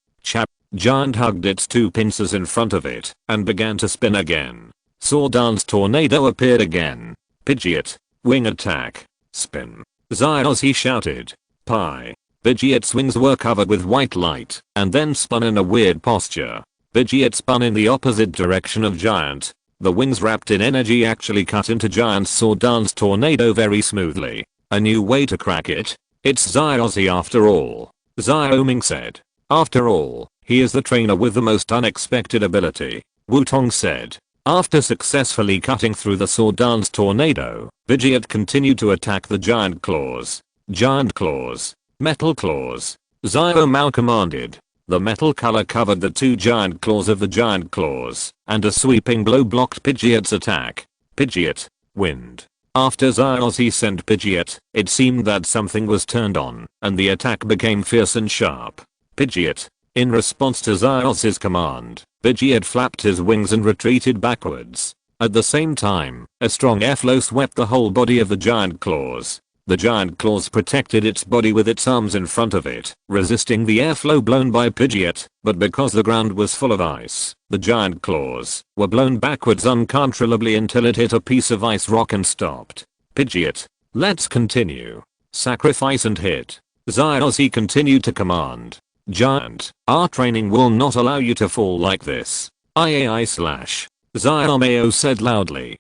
Giant hugged its two pincers in front of it and began to spin again. Sword dance tornado appeared again. Pidgeot, wing attack. Spin. Xiaoxi shouted. Pie. Pidgeot's wings were covered with white light and then spun in a weird posture. Pidgeot spun in the opposite direction of Giant. The wings wrapped in energy actually cut into Giant's sword dance tornado very smoothly. A new way to crack it? It's Xiaoxi after all. Xiaoming said. After all, he is the trainer with the most unexpected ability. Wutong said. After successfully cutting through the sword dance tornado, Pidgeot continued to attack the giant claws. Giant claws. Metal claws. Xiaomao commanded. The metal color covered the two giant claws of the giant claws, and a sweeping blow blocked Pidgeot's attack. Pidgeot, wind. After Xiaoxi sent Pidgeot, it seemed that something was turned on, and the attack became fierce and sharp. Pidgeot. In response to Xiaoxi's command, Pidgeot flapped his wings and retreated backwards. At the same time, a strong airflow swept the whole body of the giant claws. The giant claws protected its body with its arms in front of it, resisting the airflow blown by Pidgeot, but because the ground was full of ice, the giant claws were blown backwards uncontrollably until it hit a piece of ice rock and stopped. Pidgeot, let's continue. Sacrifice and hit. Xiaoxi continued to command. Giant, our training will not allow you to fall like this. IAI/. Xiaomao said loudly.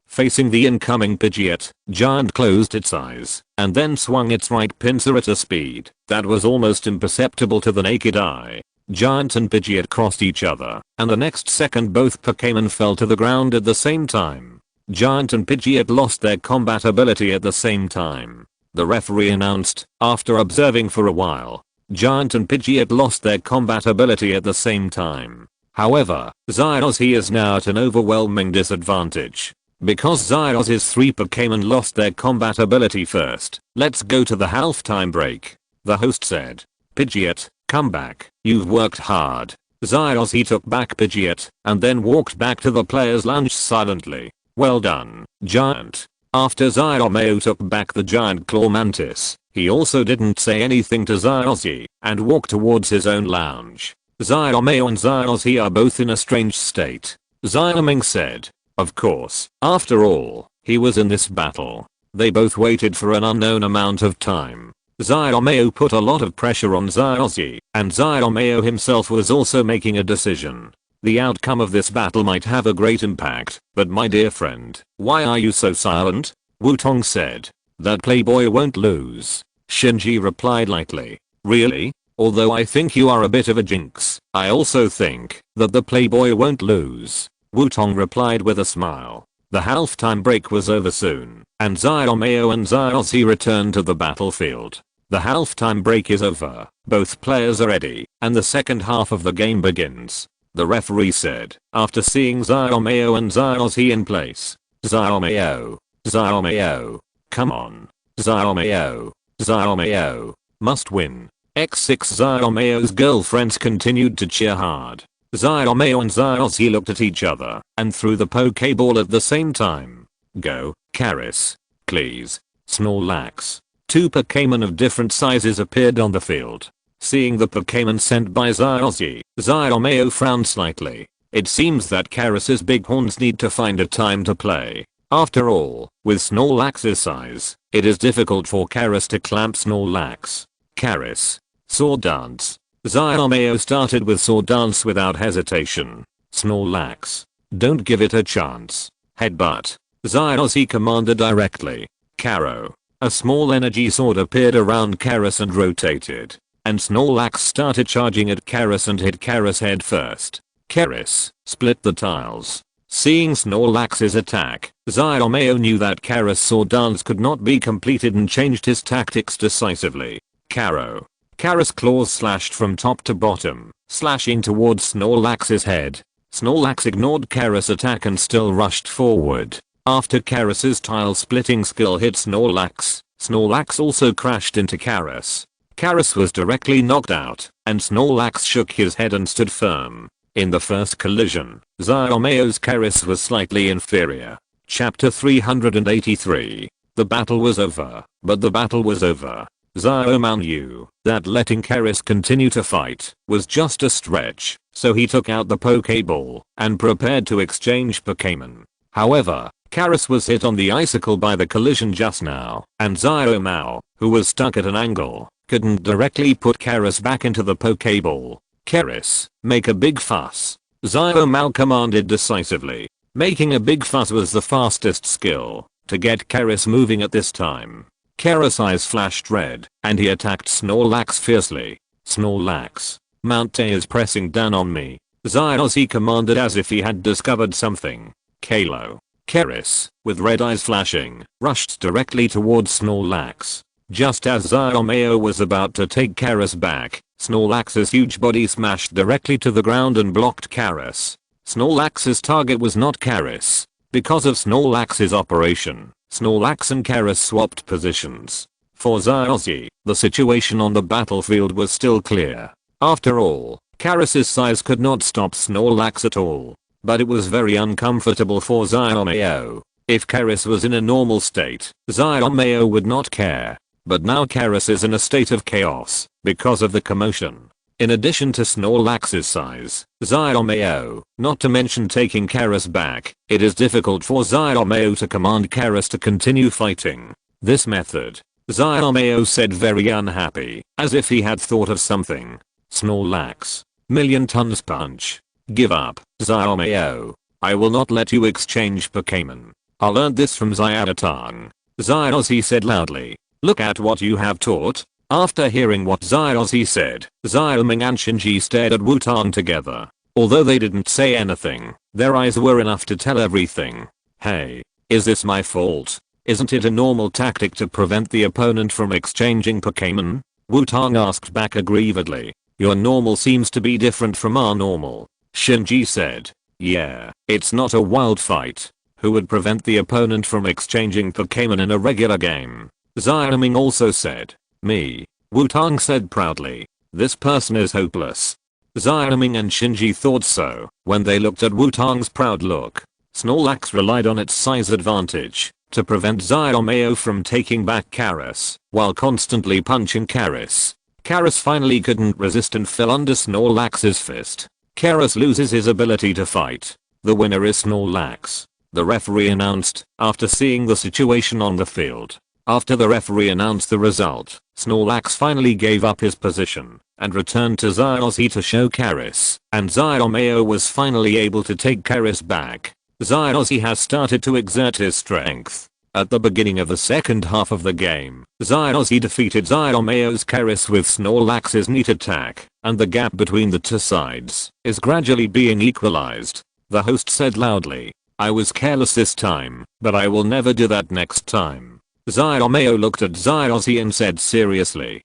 Facing the incoming Pidgeot, Giant closed its eyes and then swung its right pincer at a speed that was almost imperceptible to the naked eye. Giant and Pidgeot crossed each other, and the next second both Pokémon fell to the ground at the same time. Giant and Pidgeot lost their combat ability at the same time. The referee announced, after observing for a while. Giant and Pidgeot lost their combat ability at the same time. However, Xiaoxi is now at an overwhelming disadvantage. Because Xiaoxi's 3 Pokémon lost their combat ability first, let's go to the halftime break. The host said. Pidgeot, come back, you've worked hard. Xiaoxi took back Pidgeot and then walked back to the players' lounge silently. Well done, Giant. After Xiaomao took back the giant claw mantis, he also didn't say anything to Xiaoxi and walked towards his own lounge. Xiaomao and Xiaoxi are both in a strange state. Xiaoming said. Of course, after all, he was in this battle. They both waited for an unknown amount of time. Xiaomao put a lot of pressure on Xiaoxi, and Xiaomao himself was also making a decision. The outcome of this battle might have a great impact, but my dear friend, why are you so silent? Wutong said. That playboy won't lose. Shinji replied lightly. Really? Although I think you are a bit of a jinx, I also think that the playboy won't lose. Wutong replied with a smile. The halftime break was over soon, and Xiaomao and Xiaoxi returned to the battlefield. The halftime break is over, both players are ready, and the second half of the game begins. The referee said, after seeing Xiaomao and Xiaoxi in place. Xiaomao. Xiaomao. Come on. Xiaomao. Xiaomao. Must win. X6 Xiaomao's girlfriends continued to cheer hard. Xiaomao and Xiaoxi looked at each other and threw the Pokeball at the same time. Go, Karis. Please. Snorlax. 2 Pokémon of different sizes appeared on the field. Seeing the Pokémon sent by Xiaoxi, Xiaomao frowned slightly. It seems that Karis's big horns need to find a time to play. After all, with Snorlax's size, it is difficult for Karis to clamp Snorlax. Karis. Sword Dance. Xiaomao started with Sword Dance without hesitation. Snorlax. Don't give it a chance. Headbutt. Xiaoxi commanded directly. Karo. A small energy sword appeared around Karis and rotated. And Snorlax started charging at Karis and hit Karis head first. Karis split the tiles. Seeing Snorlax's attack, Xiaomao knew that Karis' sword dance could not be completed and changed his tactics decisively. Karo. Karis' claws slashed from top to bottom, slashing towards Snorlax's head. Snorlax ignored Karis' attack and still rushed forward. After Karis' tile-splitting skill hit Snorlax, Snorlax also crashed into Karis. Karis was directly knocked out, and Snorlax shook his head and stood firm. In the first collision, Xiaomeo's Karis was slightly inferior. Chapter 383. The battle was over, but the battle was over. Xiaomao knew that letting Karis continue to fight was just a stretch, so he took out the Pokeball and prepared to exchange Pokémon. However, Karis was hit on the icicle by the collision just now, and Xiaomao, who was stuck at an angle, couldn't directly put Karis back into the Pokeball. Karis, make a big fuss. Xiaomao commanded decisively. Making a big fuss was the fastest skill to get Karis moving at this time. Karis' eyes flashed red, and he attacked Snorlax fiercely. Snorlax, Mount A is pressing down on me. Xiaoxi commanded as if he had discovered something. Kalo. Karis, with red eyes flashing, rushed directly towards Snorlax. Just as Xiaomao was about to take Karis back, Snorlax's huge body smashed directly to the ground and blocked Karis. Snorlax's target was not Karis. Because of Snorlax's operation, Snorlax and Karis swapped positions. For Xiaoxi, the situation on the battlefield was still clear. After all, Karis' size could not stop Snorlax at all. But it was very uncomfortable for Xiaomao. If Karis was in a normal state, Xiaomao would not care. But now Karis is in a state of chaos because of the commotion. In addition to Snorlax's size, Xiaomao, not to mention taking Karis back, it is difficult for Xiaomao to command Karis to continue fighting. This method, Xiaomao said, very unhappy, as if he had thought of something. Snorlax. Million tons punch. Give up, Xiaomao. I will not let you exchange Pokémon. I learned this from Xiaotong. Xiaoxi said loudly. Look at what you have taught. After hearing what Xiaoxi said, Xiaoming and Shinji stared at Wutong together. Although they didn't say anything, their eyes were enough to tell everything. Hey, is this my fault? Isn't it a normal tactic to prevent the opponent from exchanging Pokémon? Wutong asked back aggrievedly. Your normal seems to be different from our normal. Shinji said. Yeah, it's not a wild fight. Who would prevent the opponent from exchanging Pokémon in a regular game? Xiaoming also said. Me. Wutong said proudly. This person is hopeless. Xiaoming and Shinji thought so when they looked at Wutong's proud look. Snorlax relied on its size advantage to prevent Xiaomao from taking back Karis while constantly punching Karis. Karis finally couldn't resist and fell under Snorlax's fist. Karis loses his ability to fight. The winner is Snorlax. The referee announced after seeing the situation on the field. After the referee announced the result, Snorlax finally gave up his position and returned to Xiaoxi to show Karis, and Xiaomao was finally able to take Karis back. Xiaoxi has started to exert his strength. At the beginning of the second half of the game, Xiaoxi defeated Xiaomao's Karis with Snorlax's neat attack, and the gap between the two sides is gradually being equalized. The host said loudly, I was careless this time, but I will never do that next time. Xiaomao looked at Xiaoxi and said seriously,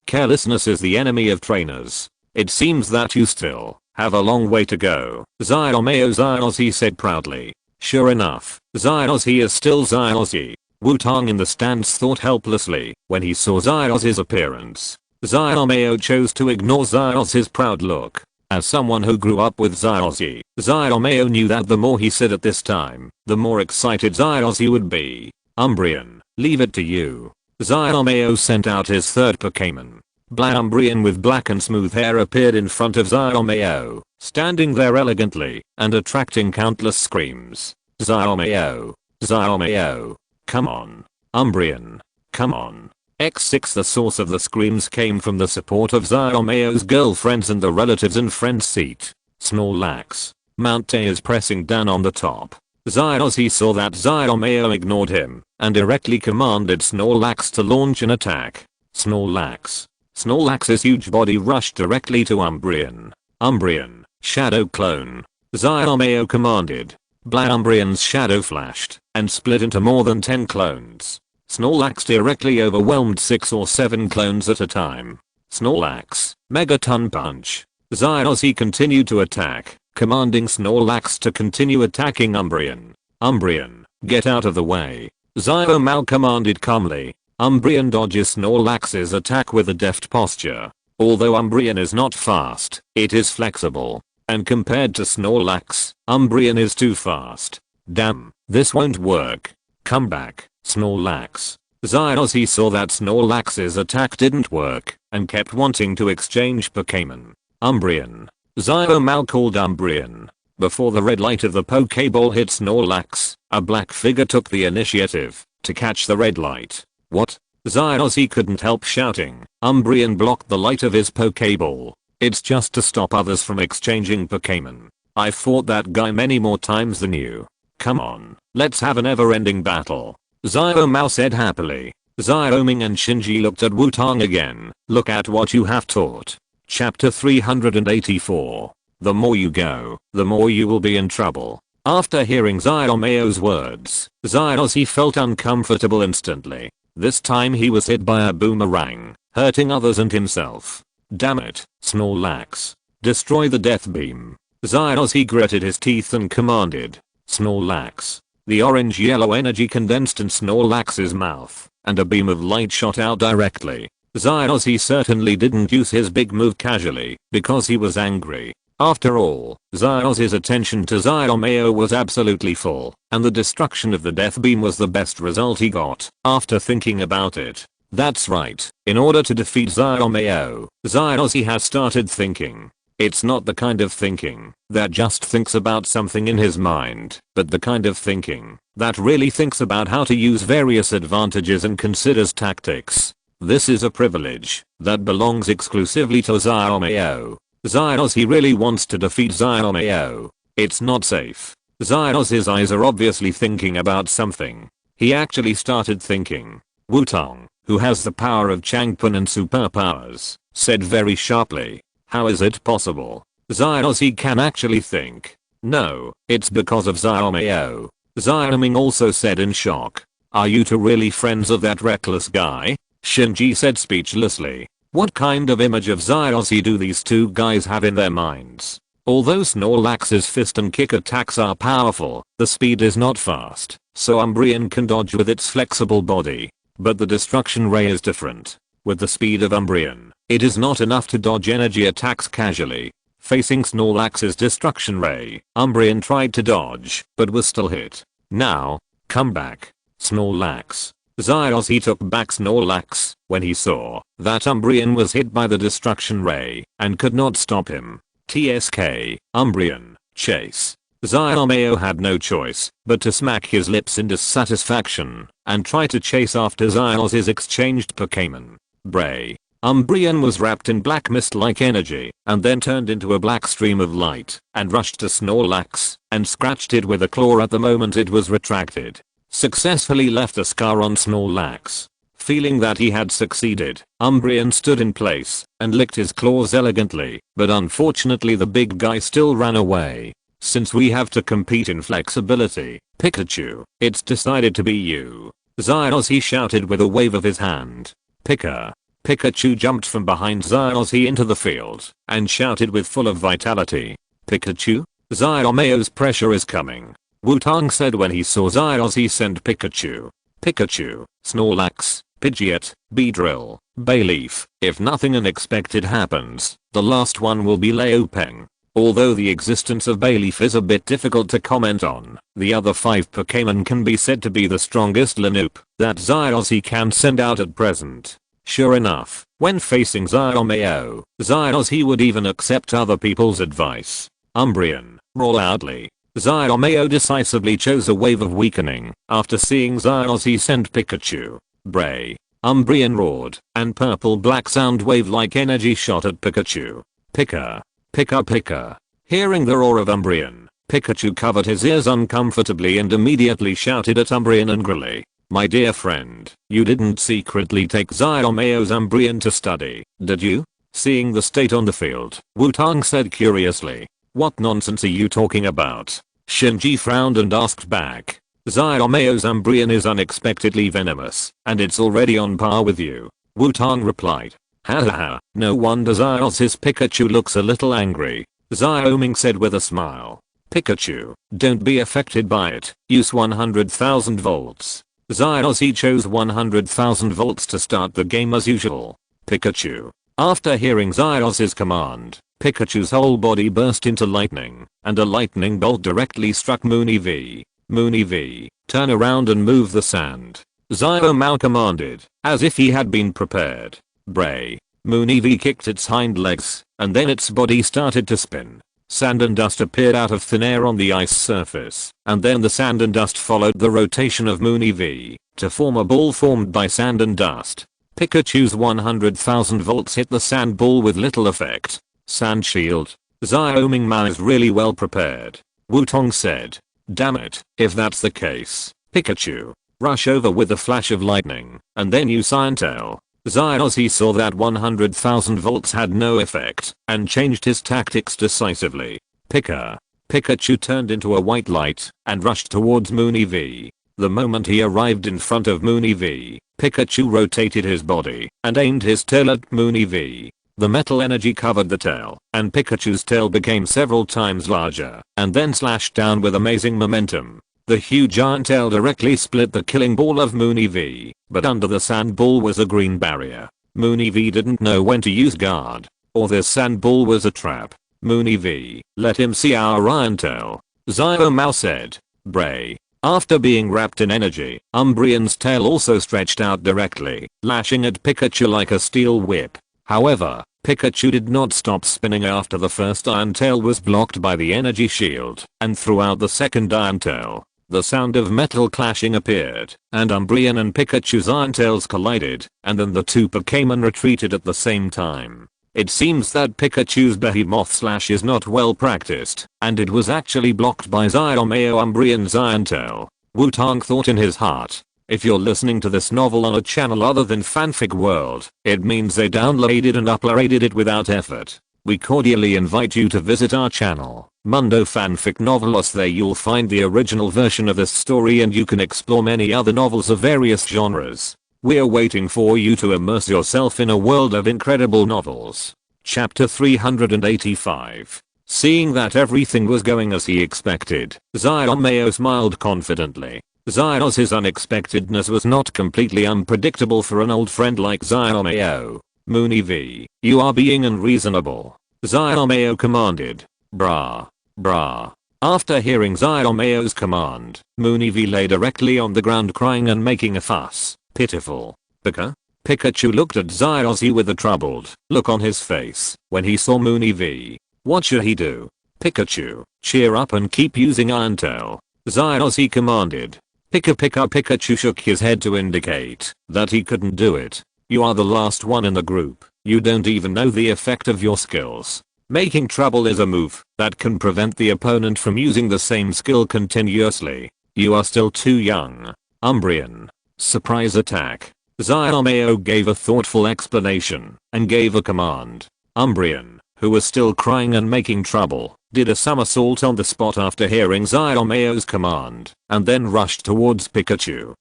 carelessness is the enemy of trainers. It seems that you still have a long way to go. Xiaoxi said proudly. Sure enough, Xiaoxi is still Xiaoxi. Wutong in the stands thought helplessly when he saw Xiaoxi's appearance. Xiaomao chose to ignore Xiaoxi's proud look. As someone who grew up with Xiaoxi, Xiaomao knew that the more he said at this time, the more excited Xiaoxi would be. Umbreon, leave it to you. Xiaomao sent out his third Pokémon. Umbreon with black and smooth hair appeared in front of Xiaomao, standing there elegantly and attracting countless screams. Xiaomao, Xiaomao, come on. Umbreon, come on. X6 The source of the screams came from the support of Xiaomao's girlfriends and the relatives in friend's seat. Snorlax. Mount A is pressing down on the top. Xiaoxi saw that Xiaomao ignored him and directly commanded Snorlax to launch an attack. Snorlax. Snorlax's huge body rushed directly to Umbreon. Umbreon, shadow clone. Xiaomao commanded. Umbreon's shadow flashed and split into more than 10 clones. Snorlax directly overwhelmed 6 or 7 clones at a time. Snorlax, Megaton Punch. Xiaoxi continued to attack, commanding Snorlax to continue attacking Umbreon. Umbreon, get out of the way. Xiaomao commanded calmly. Umbreon dodges Snorlax's attack with a deft posture. Although Umbreon is not fast, it is flexible. And compared to Snorlax, Umbreon is too fast. Damn, this won't work. Come back, Snorlax. Xiaoxi saw that Snorlax's attack didn't work, and kept wanting to exchange Pokémon. Umbreon. Xiaomao called Umbreon. Before the red light of the Pokéball hit Snorlax, a black figure took the initiative to catch the red light. What? Xiaoxi couldn't help shouting. Umbreon blocked the light of his Pokéball. It's just to stop others from exchanging Pokémon. I've fought that guy many more times than you. Come on, let's have a never-ending battle. Xiaomao said happily. Xiaoming and Shinji looked at Wutong again. Look at what you have taught. Chapter 384. The more you go, the more you will be in trouble. After hearing Xiaomao's words, Xiaoxi felt uncomfortable instantly. This time he was hit by a boomerang, hurting others and himself. Damn it, Snorlax. Destroy the death beam. Xiaoxi gritted his teeth and commanded. Snorlax. The orange-yellow energy condensed in Snorlax's mouth, and a beam of light shot out directly. Xiaoxi certainly didn't use his big move casually, because he was angry. After all, Xiaoxi's attention to Xiaomao was absolutely full, and the destruction of the death beam was the best result he got. After thinking about it, that's right, in order to defeat Xiaomao, Xiaoxi has started thinking. It's not the kind of thinking that just thinks about something in his mind, but the kind of thinking that really thinks about how to use various advantages and considers tactics. This is a privilege that belongs exclusively to Xiaomao. Xiaoxi really wants to defeat Xiaomao. It's not safe. Xiaoxi's eyes are obviously thinking about something. He actually started thinking. Wutong, who has the power of Changpun and superpowers, said very sharply. How is it possible? Xiaoxi can actually think. No, it's because of Xiaomao. Xiaoming also said in shock. Are you two really friends of that reckless guy? Shinji said speechlessly. What kind of image of Xiaoxi do these two guys have in their minds? Although Snorlax's fist and kick attacks are powerful, the speed is not fast, so Umbreon can dodge with its flexible body. But the destruction ray is different. With the speed of Umbreon, it is not enough to dodge energy attacks casually. Facing Snorlax's destruction ray, Umbreon tried to dodge, but was still hit. Now, come back, Snorlax. Xiaoxi took back Snorlax when he saw that Umbreon was hit by the destruction ray and could not stop him. TSK, Umbreon, chase. Xiaomao had no choice but to smack his lips in dissatisfaction and try to chase after Xiaoxi's exchanged Pokémon. Bray. Umbreon was wrapped in black mist-like energy and then turned into a black stream of light and rushed to Snorlax and scratched it with a claw at the moment it was retracted. Successfully left a scar on Snorlax. Feeling that he had succeeded, Umbreon stood in place and licked his claws elegantly, but unfortunately the big guy still ran away. Since we have to compete in flexibility, Pikachu, it's decided to be you. Xiaoxi shouted with a wave of his hand. Pikachu jumped from behind Xiaoxi into the field and shouted with full of vitality. Pikachu? Xiaomao's pressure is coming. Wutong said when he saw Xiaoxi send Pikachu. Pikachu, Snorlax, Pidgeot, Beedrill, Bayleaf. If nothing unexpected happens, the last one will be Leopeng. Although the existence of Bayleaf is a bit difficult to comment on, the other 5 Pokémon can be said to be the strongest Linoop that Xiaoxi can send out at present. Sure enough, when facing Xiaomao, Xiaoxi would even accept other people's advice. Umbreon, roar loudly. Xiaomao decisively chose a wave of weakening after seeing Xiaoxi send Pikachu. Bray. Umbreon roared, and purple-black sound wave-like energy shot at Pikachu. Pika. Hearing the roar of Umbreon, Pikachu covered his ears uncomfortably and immediately shouted at Umbreon angrily. My dear friend, you didn't secretly take Xiaomao's Umbreon to study, did you? Seeing the state on the field, Wutong said curiously. What nonsense are you talking about? Shinji frowned and asked back. Xiaomao's Umbreon is unexpectedly venomous, and it's already on par with you. Wutong replied. Hahaha, no wonder Xiaoxi's Pikachu looks a little angry. Xiaoming said with a smile. Pikachu, don't be affected by it, use 100,000 volts. Xiaoxi chose 100,000 volts to start the game as usual. Pikachu. After hearing Xiaoxi's command, Pikachu's whole body burst into lightning, and a lightning bolt directly struck Moony V. Moony V, turn around and move the sand. Xiaomao commanded, as if he had been prepared. Bray. Moony V kicked its hind legs, and then its body started to spin. Sand and dust appeared out of thin air on the ice surface, and then the sand and dust followed the rotation of Moony V to form a ball formed by sand and dust. Pikachu's 100,000 volts hit the sand ball with little effect. Sand shield. Xiaoming Ma is really well prepared. Wutong said. Damn it, if that's the case, Pikachu, rush over with a flash of lightning, and then use Iron Tail. Xiaoxi saw that 100,000 volts had no effect, and changed his tactics decisively. Pikachu turned into a white light, and rushed towards Moony V. The moment he arrived in front of Moony V, Pikachu rotated his body, and aimed his tail at Moony V. The metal energy covered the tail, and Pikachu's tail became several times larger, and then slashed down with amazing momentum. The huge iron tail directly split the killing ball of Moony V, but under the sand ball was a green barrier. Moony V didn't know when to use guard, or this sand ball was a trap. Moony V, let him see our iron tail. Xiaomao said. Bray. After being wrapped in energy, Umbreon's tail also stretched out directly, lashing at Pikachu like a steel whip. However, Pikachu did not stop spinning after the first iron tail was blocked by the energy shield, and threw out the second iron tail. The sound of metal clashing appeared, and Umbreon and Pikachu's iron tails collided, and then the two Pokémon retreated at the same time. It seems that Pikachu's behemoth slash is not well practiced, and it was actually blocked by Xiaomao Umbreon's iron tail. Wutong thought in his heart. If you're listening to this novel on a channel other than Fanfic World, it means they downloaded and uploaded it without effort. We cordially invite you to visit our channel, Mundo Fanfic Novelos. There you'll find the original version of this story, and you can explore many other novels of various genres. We're waiting for you to immerse yourself in a world of incredible novels. Chapter 385. Seeing that everything was going as he expected, Xiaomao smiled confidently. Xiaoxi's unexpectedness was not completely unpredictable for an old friend like Xiaomao. Moony V, you are being unreasonable. Xiaomao commanded. Brah. After hearing Xiaomao's command, Moony V lay directly on the ground crying and making a fuss. Pitiful. Pikachu looked at Xiaoxi with a troubled look on his face when he saw Moony V. What should he do? Pikachu, cheer up and keep using Iron Tail. Xiaoxi commanded. Pikachu shook his head to indicate that he couldn't do it. You are the last one in the group. You don't even know the effect of your skills. Making trouble is a move that can prevent the opponent from using the same skill continuously. You are still too young. Umbreon. Surprise attack. Xiaomao gave a thoughtful explanation and gave a command. Umbreon, who was still crying and making trouble, did a somersault on the spot after hearing Xiaomao's command, and then rushed towards Pikachu.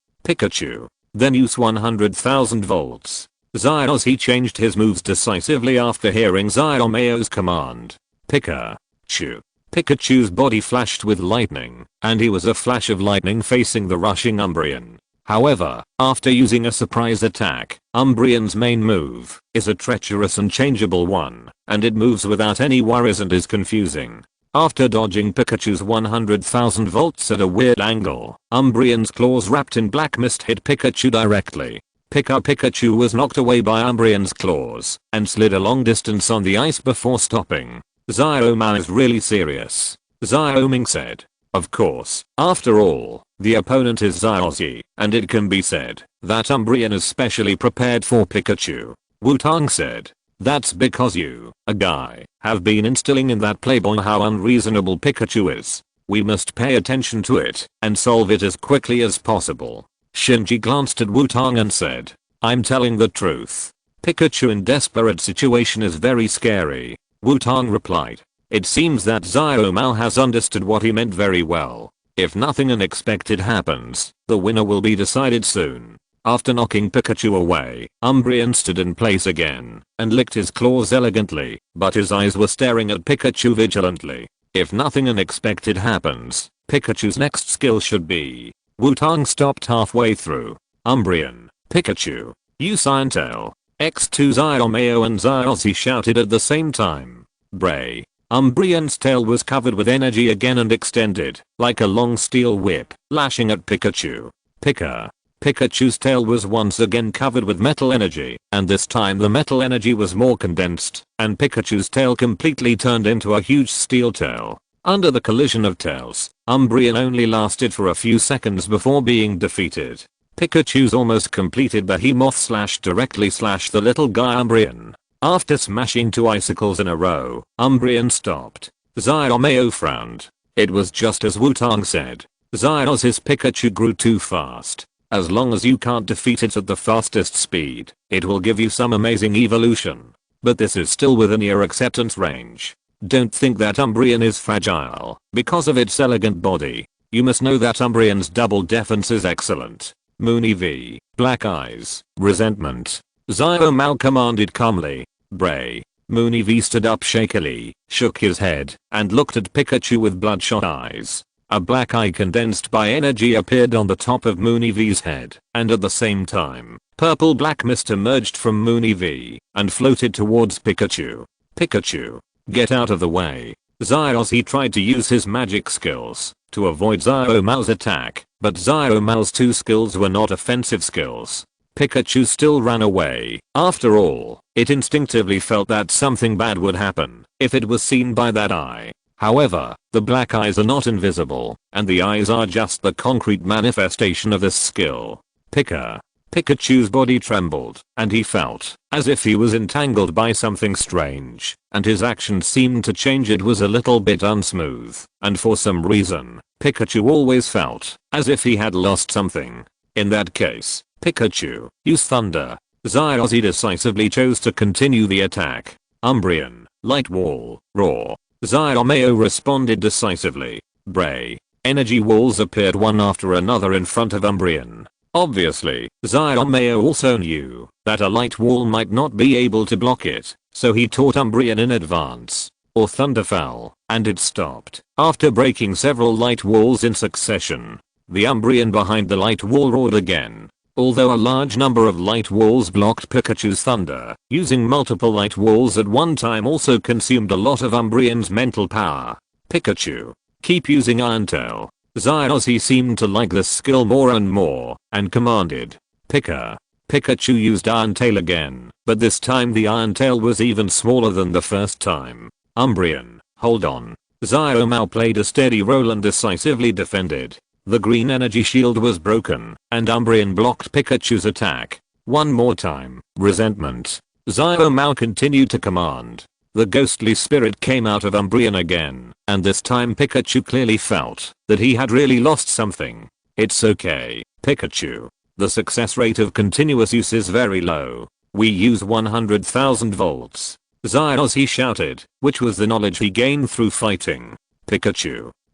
Then use 100,000 volts. Xiaoxi changed his moves decisively after hearing Xiaomao's command. Pikachu's body flashed with lightning, and he was a flash of lightning facing the rushing Umbreon. However, after using a surprise attack, Umbreon's main move is a treacherous and changeable one, and it moves without any worries and is confusing. After dodging Pikachu's 100,000 volts at a weird angle, Umbreon's claws wrapped in black mist hit Pikachu directly. Pikachu was knocked away by Umbreon's claws and slid a long distance on the ice before stopping. Xiaomao is really serious. Xiaoming said. Of course, after all, the opponent is Xiaoxi, and it can be said that Umbreon is specially prepared for Pikachu. Wutong said. That's because you, a guy, have been instilling in that playboy how unreasonable Pikachu is. We must pay attention to it and solve it as quickly as possible. Shinji glanced at Wutong and said, I'm telling the truth. Pikachu in desperate situation is very scary. Wutong replied. It seems that Xiaomao has understood what he meant very well. If nothing unexpected happens, the winner will be decided soon. After knocking Pikachu away, Umbreon stood in place again and licked his claws elegantly, but his eyes were staring at Pikachu vigilantly. If nothing unexpected happens, Pikachu's next skill should be. Wutong stopped halfway through. Umbreon, Pikachu, use Iron-tail. X2 Xiaomao and Xiaozhi shouted at the same time. Bray. Umbreon's tail was covered with energy again and extended, like a long steel whip, lashing at Pikachu. Pikachu's tail was once again covered with metal energy, and this time the metal energy was more condensed, and Pikachu's tail completely turned into a huge steel tail. Under the collision of tails, Umbreon only lasted for a few seconds before being defeated. Pikachu's almost completed behemoth directly slashed the little guy Umbreon. After smashing 2 icicles in a row, Umbreon stopped. Xiaomao frowned. It was just as Wutong said. Xiaozhi's Pikachu grew too fast. As long as you can't defeat it at the fastest speed, it will give you some amazing evolution. But this is still within your acceptance range. Don't think that Umbreon is fragile because of its elegant body. You must know that Umbreon's double defense is excellent. Moony V, black eyes, resentment. Xiaomao commanded calmly. Bray. Moony V stood up shakily, shook his head, and looked at Pikachu with bloodshot eyes. A black eye condensed by energy appeared on the top of Moony V's head, and at the same time, purple-black mist emerged from Moony V and floated towards Pikachu. Pikachu, get out of the way. Xiaoxi tried to use his magic skills to avoid Xiaomao's attack, but Xiaomao's 2 skills were not offensive skills. Pikachu still ran away. After all, it instinctively felt that something bad would happen if it was seen by that eye. However, the black eyes are not invisible, and the eyes are just the concrete manifestation of this skill. Pikachu's body trembled, and he felt as if he was entangled by something strange, and his actions seemed to change. It was a little bit unsmooth, and for some reason, Pikachu always felt as if he had lost something. In that case, Pikachu, use Thunder. Xiaoxi decisively chose to continue the attack. Umbreon, Light Wall, Roar. Xiaomao responded decisively. Bray. Energy walls appeared one after another in front of Umbreon. Obviously, Xiaomao also knew that a light wall might not be able to block it, so he taught Umbreon in advance. Or Thunder fell, and it stopped. After breaking several light walls in succession, the Umbreon behind the light wall roared again. Although a large number of light walls blocked Pikachu's thunder, using multiple light walls at one time also consumed a lot of Umbreon's mental power. Pikachu, keep using Iron-tail. Xiaoxi seemed to like this skill more and more, and commanded. Pikachu used Iron-tail again, but this time the Iron-tail was even smaller than the first time. Umbreon, hold on. Xiaomao played a steady role and decisively defended. The green energy shield was broken, and Umbreon blocked Pikachu's attack. One more time. Resentment. Xiaomao continued to command. The ghostly spirit came out of Umbreon again, and this time Pikachu clearly felt that he had really lost something. It's okay, Pikachu. The success rate of continuous use is very low. We use 100,000 volts. Xiaoxi shouted, which was the knowledge he gained through fighting.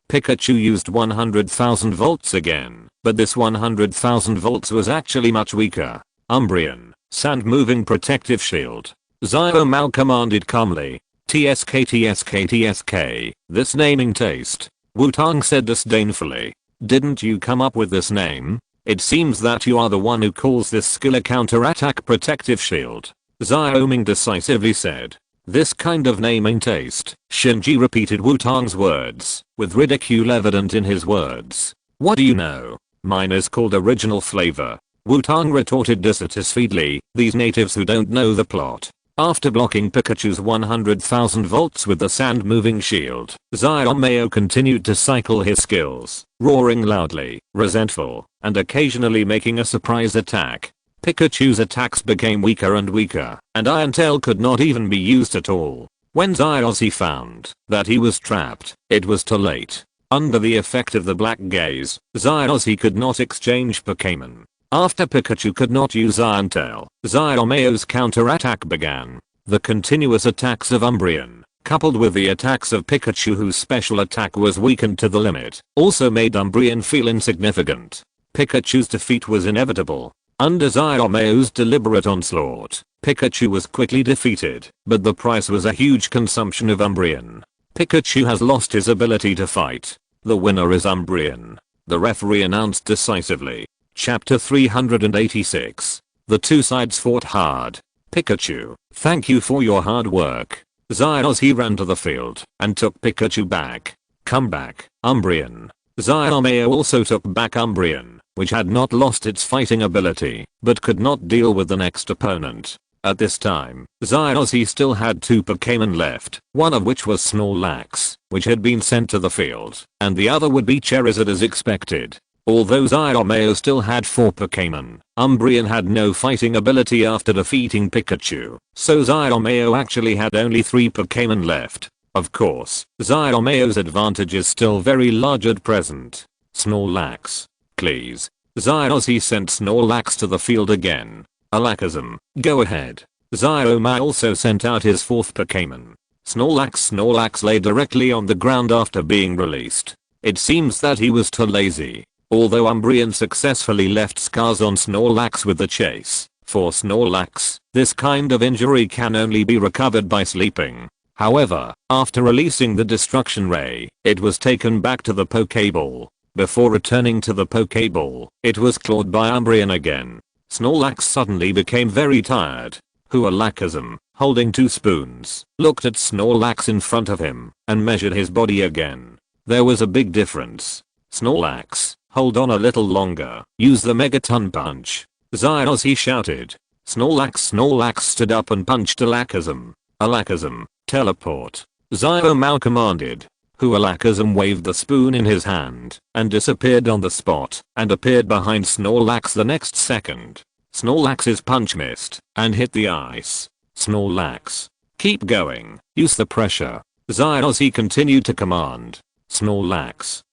Pikachu used 100,000 volts again, but this 100,000 volts was actually much weaker. Umbreon, sand moving protective shield. Xiaomao commanded calmly. TSK. This naming taste. Wutong said disdainfully. Didn't you come up with this name? It seems that you are the one who calls this skill a counter-attack protective shield. Xiaoming decisively said. This kind of naming taste. Shinji repeated Wutong's words, with ridicule evident in his words. What do you know? Mine is called original flavor. Wutong retorted dissatisfiedly, these natives who don't know the plot. After blocking Pikachu's 100,000 volts with the sand moving shield, Xiaomao continued to cycle his skills, roaring loudly, resentful, and occasionally making a surprise attack. Pikachu's attacks became weaker and weaker, and Iron-tail could not even be used at all. When Xiaoxi found that he was trapped, it was too late. Under the effect of the black gaze, Xiaoxi could not exchange Pokémon. After Pikachu could not use Iron-tail, Xiaomao's counter-attack began. The continuous attacks of Umbreon, coupled with the attacks of Pikachu whose special attack was weakened to the limit, also made Umbreon feel insignificant. Pikachu's defeat was inevitable. Under Xiaomeo's deliberate onslaught, Pikachu was quickly defeated, but the price was a huge consumption of Umbreon. Pikachu has lost his ability to fight. The winner is Umbreon. The referee announced decisively. Chapter 386. The two sides fought hard. Pikachu, thank you for your hard work. Xiaoxi ran to the field and took Pikachu back. Come back, Umbreon. Xiaomeo also took back Umbreon, which had not lost its fighting ability, but could not deal with the next opponent. At this time, Xiaoxi still had 2 Pokémon left, one of which was Snorlax, which had been sent to the field, and the other would be Charizard as expected. Although Xiaomeo still had 4 Pokémon, Umbreon had no fighting ability after defeating Pikachu, so Xiaomeo actually had only 3 Pokémon left. Of course, Xiaomeo's advantage is still very large at present. Snorlax. Please. Xiaoxi sent Snorlax to the field again. Alakazam, go ahead. Xiaomei also sent out his 4th Pokémon. Snorlax lay directly on the ground after being released. It seems that he was too lazy. Although Umbreon successfully left scars on Snorlax with the chase, for Snorlax, this kind of injury can only be recovered by sleeping. However, after releasing the destruction ray, it was taken back to the Pokéball. Before returning to the Pokéball, it was clawed by Umbreon again. Snorlax suddenly became very tired. Alakazam, holding 2 spoons, looked at Snorlax in front of him and measured his body again. There was a big difference. Snorlax, hold on a little longer. Use the Megaton Punch. Xiaoxi shouted. Snorlax stood up and punched Alakazam. Alakazam, teleport. Xiaomei commanded. Alakazam waved the spoon in his hand and disappeared on the spot and appeared behind Snorlax the next second. Snorlax's punch missed and hit the ice. Snorlax, keep going, use the pressure. Xiaoxi continued to command. Snorlax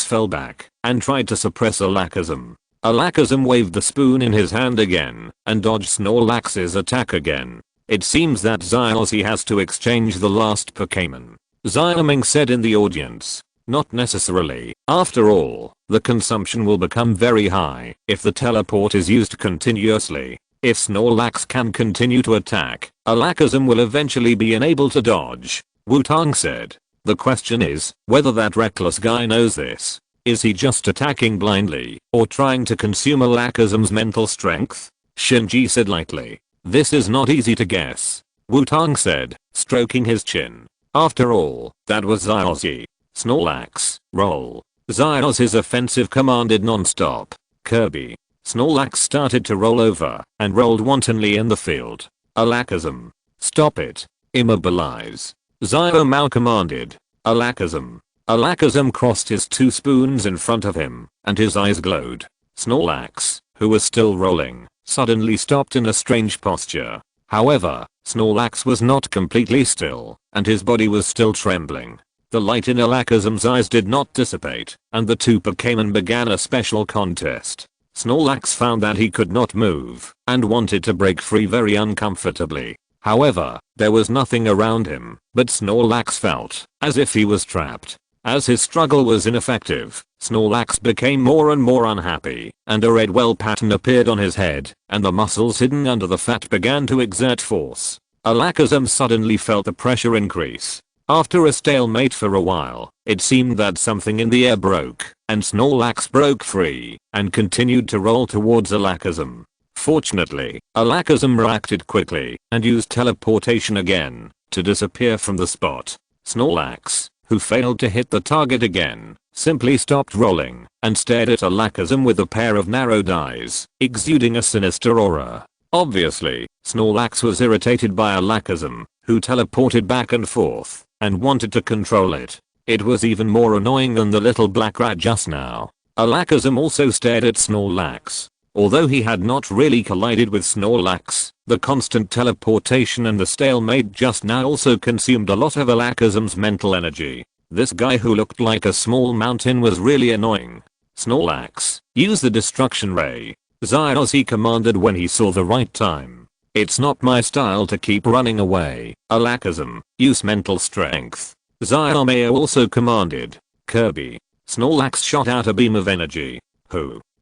fell back and tried to suppress Alakazam. Alakazam waved the spoon in his hand again and dodged Snorlax's attack again. It seems that Xiaoxi has to exchange the last Pokémon. Xiaoming said in the audience. Not necessarily. After all, the consumption will become very high if the teleport is used continuously. If Snorlax can continue to attack, Alakazam will eventually be unable to dodge. Wutong said. The question is whether that reckless guy knows this. Is he just attacking blindly or trying to consume Alakazam's mental strength? Shinji said lightly. This is not easy to guess. Wutong said, stroking his chin. After all, that was Xiaoxi. Snorlax, roll. Xiaoxi's offensive commanded non-stop. Kirby. Snorlax started to roll over and rolled wantonly in the field. Alakazam. Stop it. Immobilize. Xiaomei commanded. Alakazam. Alakazam crossed his 2 spoons in front of him and his eyes glowed. Snorlax, who was still rolling, suddenly stopped in a strange posture. However, Snorlax was not completely still, and his body was still trembling. The light in Alakazam's eyes did not dissipate, and the 2 Pokémon began a special contest. Snorlax found that he could not move, and wanted to break free very uncomfortably. However, there was nothing around him, but Snorlax felt as if he was trapped. As his struggle was ineffective, Snorlax became more and more unhappy, and a red well pattern appeared on his head, and the muscles hidden under the fat began to exert force. Alakazam suddenly felt the pressure increase. After a stalemate for a while, it seemed that something in the air broke, and Snorlax broke free, and continued to roll towards Alakazam. Fortunately, Alakazam reacted quickly, and used teleportation again, to disappear from the spot. Snorlax, who failed to hit the target again, simply stopped rolling and stared at Alakazam with a pair of narrowed eyes, exuding a sinister aura. Obviously, Snorlax was irritated by Alakazam, who teleported back and forth and wanted to control it. It was even more annoying than the little black rat just now. Alakazam also stared at Snorlax. Although he had not really collided with Snorlax, the constant teleportation and the stalemate just now also consumed a lot of Alakazam's mental energy. This guy who looked like a small mountain was really annoying. Snorlax, use the destruction ray. Xiaoxi commanded when he saw the right time. It's not my style to keep running away. Alakazam, use mental strength. Xiaomei also commanded. Kirby. Snorlax shot out a beam of energy.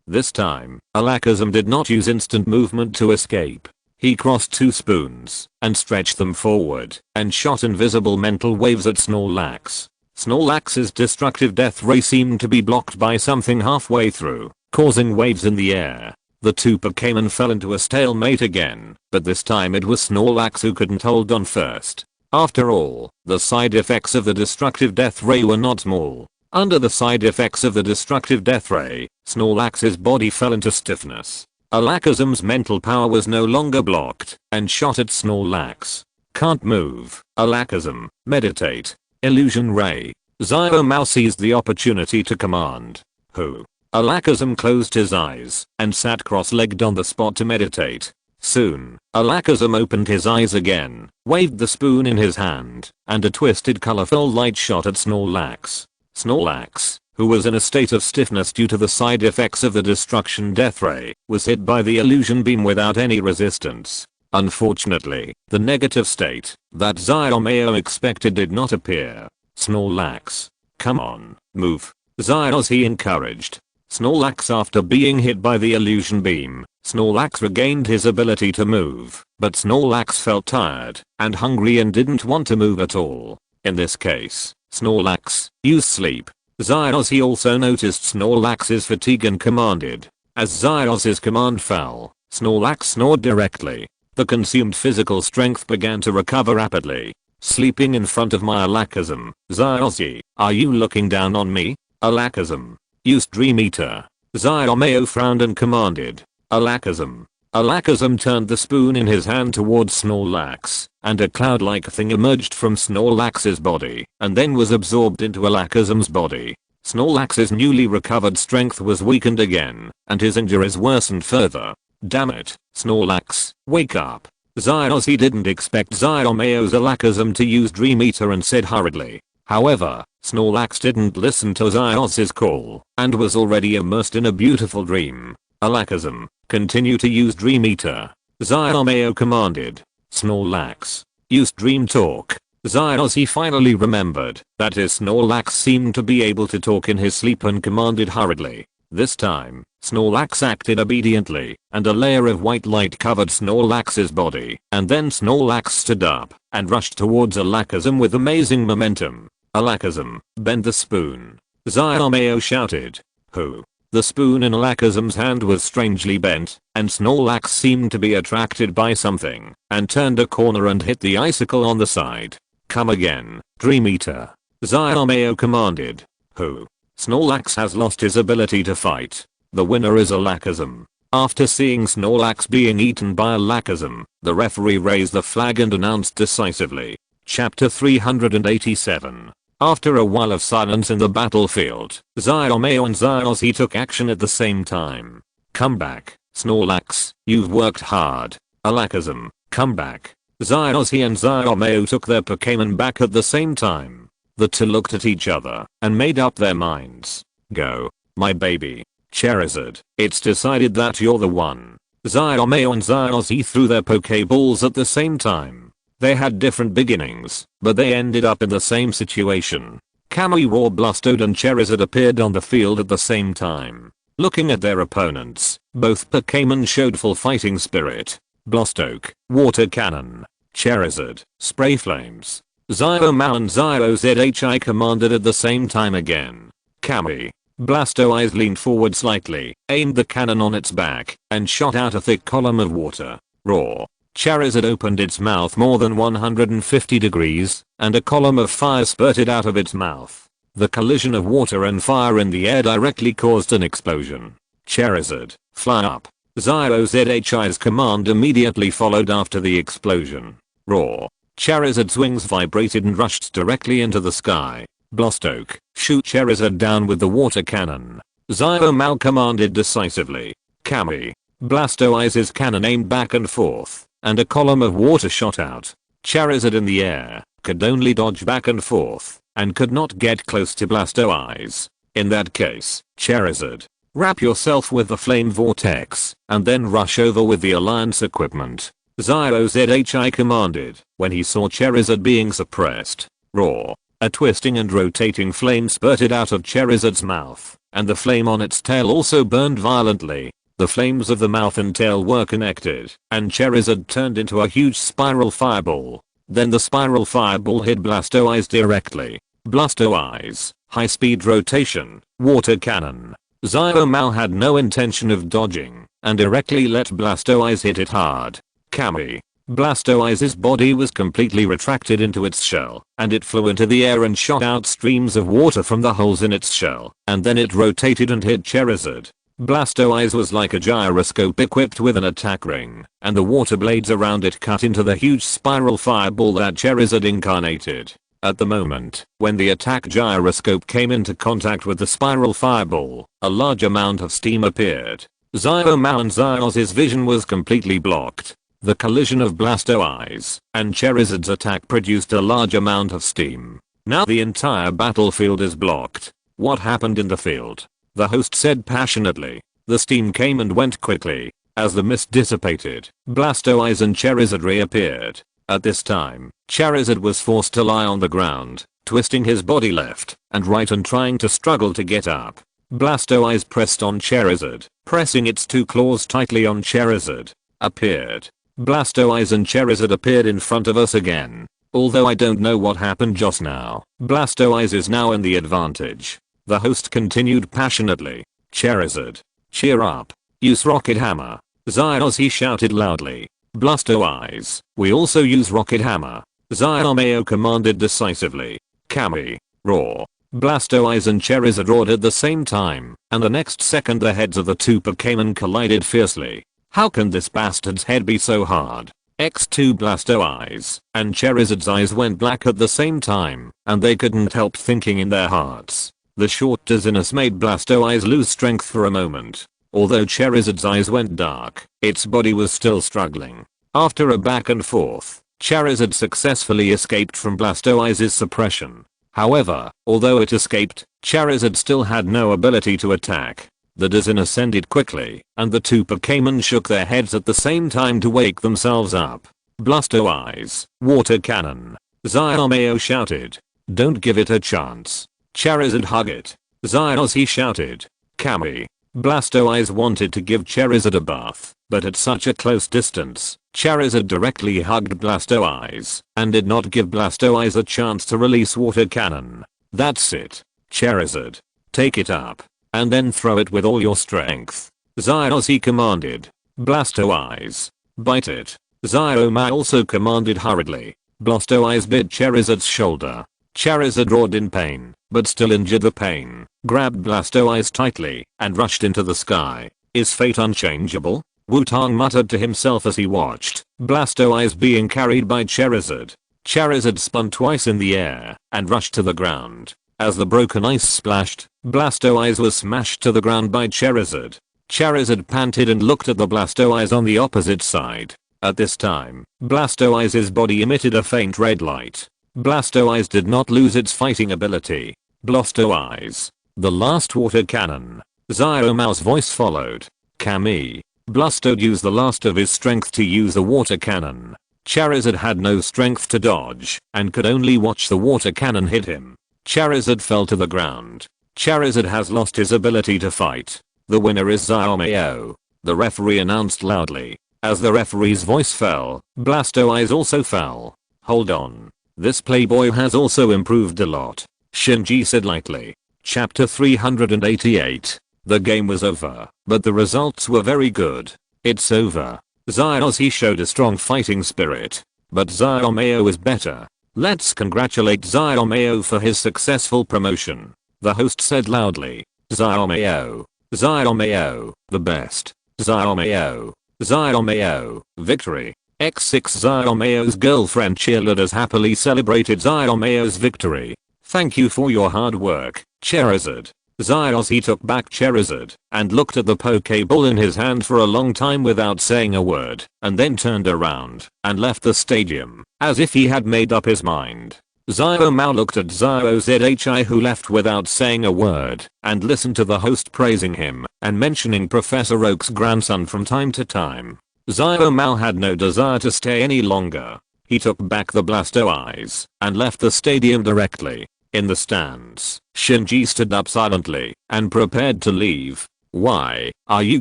This time, Alakazam did not use instant movement to escape. He crossed 2 spoons and stretched them forward and shot invisible mental waves at Snorlax. Snorlax's destructive death ray seemed to be blocked by something halfway through, causing waves in the air. The 2 Pokémon fell into a stalemate again, but this time it was Snorlax who couldn't hold on first. After all, the side effects of the destructive death ray were not small. Under the side effects of the destructive death ray, Snorlax's body fell into stiffness. Alakazam's mental power was no longer blocked and shot at Snorlax. Can't move. Alakazam, meditate. Illusion ray. Xiaoxia seized the opportunity to command. Who? Alakazam closed his eyes and sat cross-legged on the spot to meditate. Soon, Alakazam opened his eyes again, waved the spoon in his hand, and a twisted colorful light shot at Snorlax. Snorlax, who was in a state of stiffness due to the side effects of the destruction death ray, was hit by the illusion beam without any resistance. Unfortunately, the negative state that Xiaoxia expected did not appear. Snorlax, come on, move. Xiaoxi encouraged. Snorlax, after being hit by the illusion beam, Snorlax regained his ability to move, but Snorlax felt tired and hungry and didn't want to move at all. In this case, Snorlax, use sleep. Xiaoxi also noticed Snorlax's fatigue and commanded. As Xiaoxi's command fell, Snorlax snored directly. The consumed physical strength began to recover rapidly. Sleeping in front of my Alakazam, Xiaoxi, are you looking down on me? Alakazam, use Dream Eater. Xiaoxia frowned and commanded. Alakazam. Alakazam turned the spoon in his hand towards Snorlax, and a cloud-like thing emerged from Snorlax's body, and then was absorbed into Alakazam's body. Snorlax's newly recovered strength was weakened again, and his injuries worsened further. Damn it, Snorlax, wake up. Xiaoxi didn't expect Xiaoxia's Alakazam to use Dream Eater and said hurriedly. However, Snorlax didn't listen to Xiaoxi's call, and was already immersed in a beautiful dream. Alakazam, continue to use Dream Eater. Xiaoxia commanded. Snorlax, use Dream Talk. Xiaoxi finally remembered that his Snorlax seemed to be able to talk in his sleep and commanded hurriedly. This time, Snorlax acted obediently, and a layer of white light covered Snorlax's body, and then Snorlax stood up and rushed towards Alakazam with amazing momentum. Alakazam, bend the spoon. Xiaoxia shouted. Who? The spoon in Alakazam's hand was strangely bent, and Snorlax seemed to be attracted by something, and turned a corner and hit the icicle on the side. Come again, Dream Eater. Xiaoxia commanded. Who? Snorlax has lost his ability to fight. The winner is Alakazam. After seeing Snorlax being eaten by Alakazam, the referee raised the flag and announced decisively. Chapter 387. After a while of silence in the battlefield, Xiaoxia and Xiaoxi took action at the same time. Come back, Snorlax, you've worked hard. Alakazam, come back. Xiaoxi and Xiaoxia took their Pokémon back at the same time. The two looked at each other and made up their minds. Go, my baby. Charizard, it's decided that you're the one. Xiaoxia and Xiaoxi threw their Pokéballs at the same time. They had different beginnings, but they ended up in the same situation. Kamui, Blastoise and Charizard appeared on the field at the same time. Looking at their opponents, both Pokémon showed full fighting spirit. Blastoise, Water Cannon. Charizard, Spray Flames. Xiaoxia and Xiaoxi commanded at the same time again. Kamui. Blastoise leaned forward slightly, aimed the cannon on its back, and shot out a thick column of water. Roar. Charizard opened its mouth more than 150 degrees, and a column of fire spurted out of its mouth. The collision of water and fire in the air directly caused an explosion. Charizard, fly up. Xiaoxi's command immediately followed after the explosion. Roar. Charizard's wings vibrated and rushed directly into the sky. Blastoise, shoot Charizard down with the water cannon. Xiaoxia commanded decisively. Kamui. Blastoise's cannon aimed back and forth, and a column of water shot out. Charizard in the air could only dodge back and forth, and could not get close to Blastoise. In that case, Charizard, wrap yourself with the flame vortex, and then rush over with the Alliance equipment. Xiaoxi commanded when he saw Charizard being suppressed. Roar. A twisting and rotating flame spurted out of Charizard's mouth, and the flame on its tail also burned violently. The flames of the mouth and tail were connected, and Charizard turned into a huge spiral fireball. Then the spiral fireball hit Blastoise directly. Blastoise, high-speed rotation, water cannon. Xiaomao had no intention of dodging, and directly let Blastoise hit it hard. Kami. Blastoise's body was completely retracted into its shell, and it flew into the air and shot out streams of water from the holes in its shell, and then it rotated and hit Charizard. Blastoise was like a gyroscope equipped with an attack ring, and the water blades around it cut into the huge spiral fireball that Charizard incarnated. At the moment, when the attack gyroscope came into contact with the spiral fireball, a large amount of steam appeared. Xiaomao and Xiaoxi's vision was completely blocked. The collision of Blastoise and Charizard's attack produced a large amount of steam. Now the entire battlefield is blocked. What happened in the field? The host said passionately. The steam came and went quickly. As the mist dissipated, Blastoise and Charizard reappeared. At this time, Charizard was forced to lie on the ground, twisting his body left and right and trying to struggle to get up. Blastoise pressed on Charizard, pressing its two claws tightly on Charizard. Appeared. Blastoise and Charizard appeared in front of us again. Although I don't know what happened just now, Blastoise is now in the advantage. The host continued passionately. Charizard, cheer up. Use Rocket Hammer. Xiaoxi shouted loudly. Blastoise, we also use Rocket Hammer. Xiaomao commanded decisively. Kami, roar. Blastoise and Charizard roared at the same time, and the next second the heads of the two Pokémon collided fiercely. How can this bastard's head be so hard? X2 Blastoise and Charizard's eyes went black at the same time, and they couldn't help thinking in their hearts. The short dizziness made Blastoise lose strength for a moment. Although Charizard's eyes went dark, its body was still struggling. After a back and forth, Charizard successfully escaped from Blastoise's suppression. However, although it escaped, Charizard still had no ability to attack. The dizziness ended quickly, and the two Pokémon shook their heads at the same time to wake themselves up. Blastoise, water cannon. Xiaomao shouted. Don't give it a chance. Charizard hug it. Xiaoxi shouted. Kami. Blastoise wanted to give Charizard a bath, but at such a close distance, Charizard directly hugged Blastoise, and did not give Blastoise a chance to release water cannon. That's it. Charizard. Take it up. And then throw it with all your strength. Xiaoxi commanded. Blastoise. Bite it. Xiaomao also commanded hurriedly. Blastoise bit Charizard's shoulder. Charizard roared in pain, but still endured the pain, grabbed Blastoise tightly, and rushed into the sky. Is fate unchangeable? Wutong muttered to himself as he watched Blastoise being carried by Charizard. Charizard spun twice in the air, and rushed to the ground. As the broken ice splashed, Blastoise was smashed to the ground by Charizard. Charizard panted and looked at the Blastoise on the opposite side. At this time, Blastoise's body emitted a faint red light. Blastoise did not lose its fighting ability. Blastoise. The last water cannon. Xiaomao's voice followed. Kami. Blasto used the last of his strength to use the water cannon. Charizard had no strength to dodge, and could only watch the water cannon hit him. Charizard fell to the ground. Charizard has lost his ability to fight. The winner is Xiaomao. The referee announced loudly. As the referee's voice fell, Blastoise also fell. Hold on. This playboy has also improved a lot. Shinji said lightly. Chapter 388. The game was over, but the results were very good. It's over. Xiaoxi showed a strong fighting spirit, but Xiaomao is better. Let's congratulate Xiaomao for his successful promotion. The host said loudly. Xiaomao. Xiaomao, the best. Xiaomao. Xiaomao, victory. X6 Xiaomao's girlfriend cheerleaders happily celebrated Xiaomao's victory. Thank you for your hard work, Charizard. Xiaoxi took back Charizard and looked at the Pokeball in his hand for a long time without saying a word, and then turned around and left the stadium, as if he had made up his mind. Xiaomao looked at Xiaozhi, who left without saying a word, and listened to the host praising him and mentioning Professor Oak's grandson from time to time. Xiaomao had no desire to stay any longer. He took back the Blastoise and left the stadium directly. In the stands, Shinji stood up silently and prepared to leave. Why are you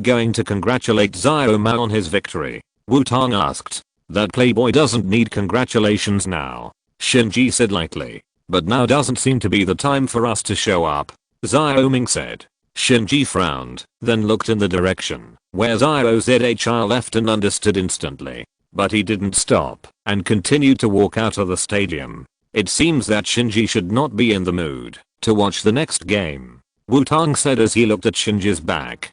going to congratulate Xiaomao on his victory? Wutong asked. That playboy doesn't need congratulations now, Shinji said lightly. But now doesn't seem to be the time for us to show up, Xiaoming said. Shinji frowned, then looked in the direction where Xiaozhi left and understood instantly. But he didn't stop and continued to walk out of the stadium. It seems that Shinji should not be in the mood to watch the next game, Wutong said as he looked at Shinji's back.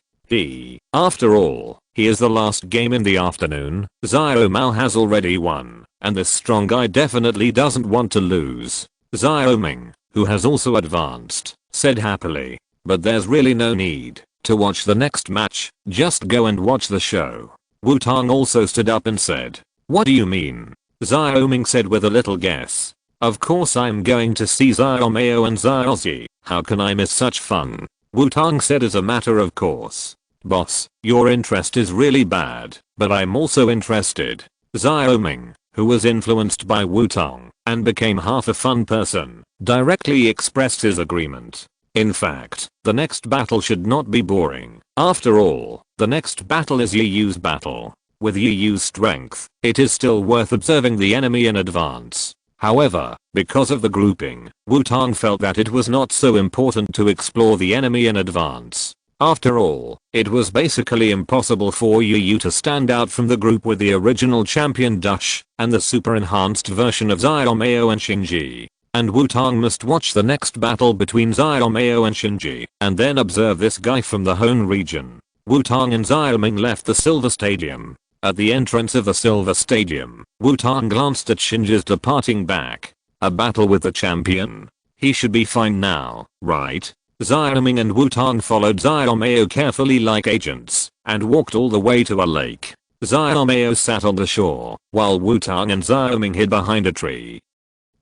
After all, here's the last game in the afternoon. Xiaomao has already won, and this strong guy definitely doesn't want to lose. Xiaoming, who has also advanced, said happily. But there's really no need to watch the next match, just go and watch the show. Wutong also stood up and said. What do you mean? Xiaoming said with a little guess. Of course I'm going to see Xiaomao and Xiaoxi. How can I miss such fun? Wutong said as a matter of course. Boss, your interest is really bad, but I'm also interested. Xiaoming, who was influenced by Wutong and became half a fun person, directly expressed his agreement. In fact, the next battle should not be boring. After all, the next battle is Yuyu's battle. With Yuyu's strength, it is still worth observing the enemy in advance. However, because of the grouping, Wutong felt that it was not so important to explore the enemy in advance. After all, it was basically impossible for Yuyu to stand out from the group with the original champion Dash and the super enhanced version of Xiaomao and Shinji. And Wutong must watch the next battle between Xiaomao and Shinji and then observe this guy from the Hone region. Wutong and Xiaoming left the Silver Stadium. At the entrance of the Silver Stadium, Wutong glanced at Shinji's departing back. A battle with the champion? He should be fine now, right? Xiaoming and Wutong followed Xiaomao carefully like agents and walked all the way to a lake. Xiaomao sat on the shore while Wutong and Xiaoming hid behind a tree.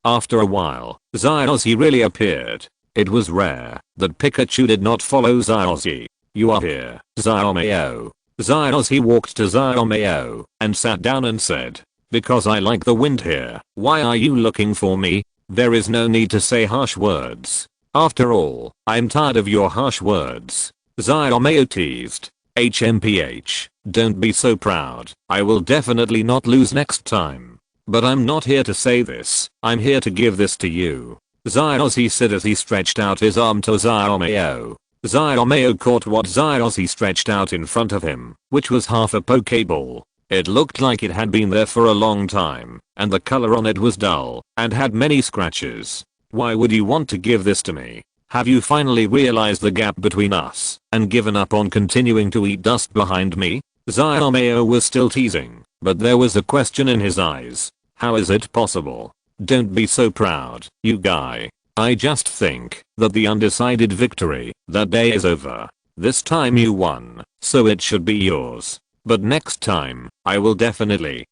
After a while, Xiaoxi really appeared. It was rare that Pikachu did not follow Xiaoxi. You are here, Xiaomao. Xiaoxi walked to Xiaomao and sat down and said, because I like the wind here. Why are you looking for me? There is no need to say harsh words. After all, I'm tired of your harsh words. Xiaomao teased. HMPH, don't be so proud. I will definitely not lose next time. But I'm not here to say this, I'm here to give this to you. Xiaoxi said as he stretched out his arm to Xiaomao. Xiaomao caught what Xiaoxi stretched out in front of him, which was half a Pokeball. It looked like it had been there for a long time, and the color on it was dull, and had many scratches. Why would you want to give this to me? Have you finally realized the gap between us, and given up on continuing to eat dust behind me? Xiaomao was still teasing, but there was a question in his eyes. How is it possible? Don't be so proud, you guy. I just think that the undecided victory that day is over. This time you won, so it should be yours. But next time, I will definitely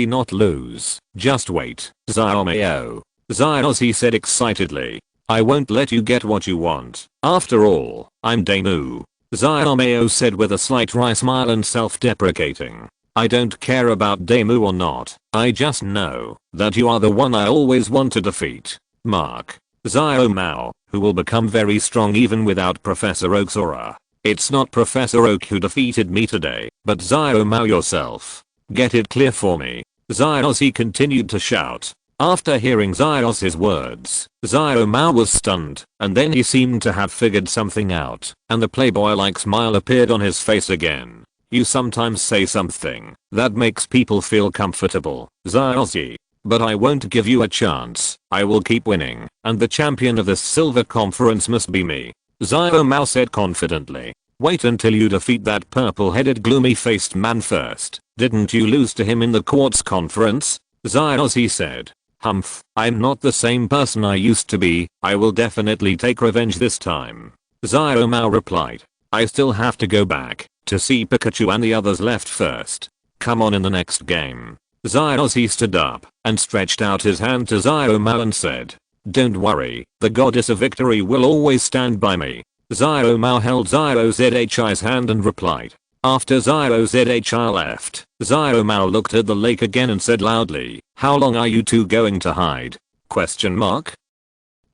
not lose. Just wait, Xiaomao. Xiaoxi said excitedly. I won't let you get what you want. After all, I'm Damu. Xiaomao said with a slight wry smile and self-deprecating. I don't care about Damu or not. I just know that you are the one I always want to defeat. Mark. Xiaomao, who will become very strong even without Professor Oak's aura. It's not Professor Oak who defeated me today, but Xiaomao yourself. Get it clear for me. Xiaoxi continued to shout. After hearing Xiaoxi's words, Xiaomao was stunned, and then he seemed to have figured something out, and the playboy-like smile appeared on his face again. You sometimes say something that makes people feel comfortable, Xiaoxi. But I won't give you a chance. I will keep winning, and the champion of this silver conference must be me. Xiaomao said confidently. Wait until you defeat that purple-headed gloomy-faced man first. Didn't you lose to him in the quartz conference? Xiaoxi said. Humph, I'm not the same person I used to be. I will definitely take revenge this time. Xiaomao replied. I still have to go back to see Pikachu and the others left first. Come on in the next game. Xiaoxi stood up and stretched out his hand to Xiaomao and said. Don't worry, the goddess of victory will always stand by me. Xiaomao held Xiaozhi's hand and replied. After Xiaozhi left, Xiaomao looked at the lake again and said loudly, "How long are you two going to hide? Question mark?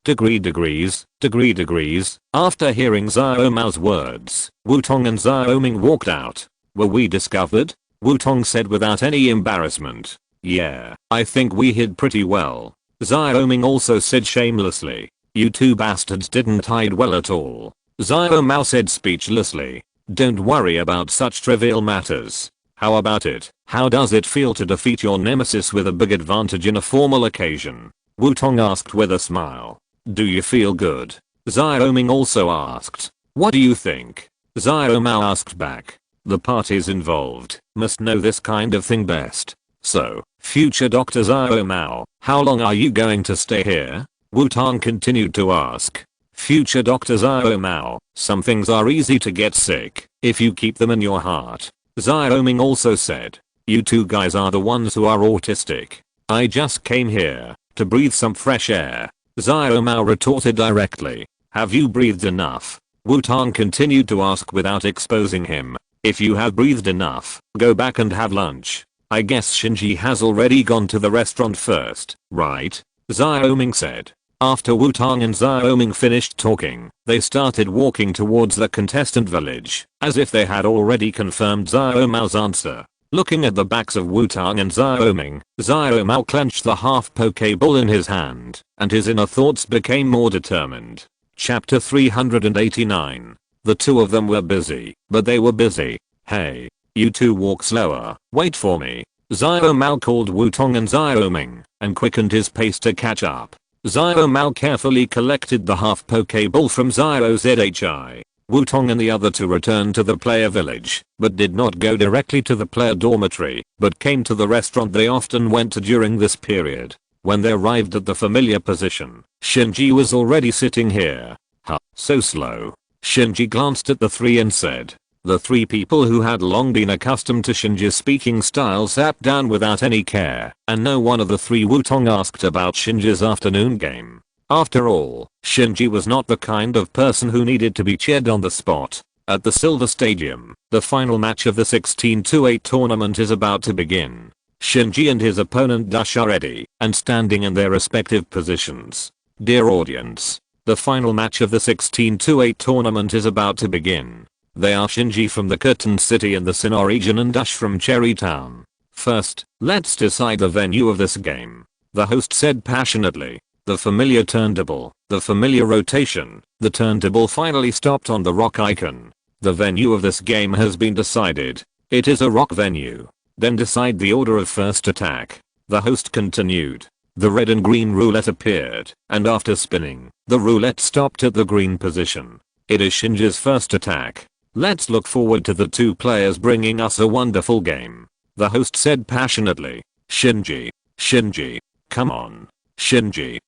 Degrees. After hearing Xiaomao's words, Wutong and Xiaoming walked out. Were we discovered? Wutong said without any embarrassment. Yeah, I think we hid pretty well. Xiaoming also said shamelessly. You two bastards didn't hide well at all. Xiaomao said speechlessly. Don't worry about such trivial matters. How about it? How does it feel to defeat your nemesis with a big advantage in a formal occasion? Wutong asked with a smile. Do you feel good? Xiaoming also asked. What do you think? Xiaomao asked back. The parties involved must know this kind of thing best. So, future Dr. Xiaomao, how long are you going to stay here? Wutong continued to ask. Future Dr. Xiaomao, some things are easy to get sick if you keep them in your heart. Xiaoming also said. You two guys are the ones who are autistic. I just came here to breathe some fresh air. Xiaomao retorted directly. Have you breathed enough? Wutong continued to ask without exposing him. If you have breathed enough, go back and have lunch. I guess Shinji has already gone to the restaurant first, right? Xiaoming said. After Wutong and Xiaoming finished talking, they started walking towards the contestant village, as if they had already confirmed Xiaomao's answer. Looking at the backs of Wutong and Xiaoming, Xiaomao clenched the half Pokeball in his hand, and his inner thoughts became more determined. Chapter 389. The two of them were busy, but they were busy. Hey, you two walk slower, wait for me. Xiaomao called Wutong and Xiaoming, and quickened his pace to catch up. Xiaomao carefully collected the half Pokeball from Xiaozhi. Wutong and the other two returned to the player village, but did not go directly to the player dormitory, but came to the restaurant they often went to during this period. When they arrived at the familiar position, Shinji was already sitting here. Huh, so slow. Shinji glanced at the three and said. The three people who had long been accustomed to Shinji's speaking style sat down without any care, and no one of the three Wutong asked about Shinji's afternoon game. After all, Shinji was not the kind of person who needed to be cheered on the spot. At the Silver Stadium, the final match of the 16-8 tournament is about to begin. Shinji and his opponent Dash are ready and standing in their respective positions. Dear audience, the final match of the 16-8 tournament is about to begin. They are Shinji from the Curtain City in the Sinnoh region and Dash from Cherry Town. First, let's decide the venue of this game. The host said passionately. The familiar turntable, the familiar rotation, the turntable finally stopped on the rock icon. The venue of this game has been decided. It is a rock venue. Then decide the order of first attack. The host continued. The red and green roulette appeared, and after spinning, the roulette stopped at the green position. It is Shinji's first attack. Let's look forward to the two players bringing us a wonderful game. The host said passionately. Shinji, come on. Shinji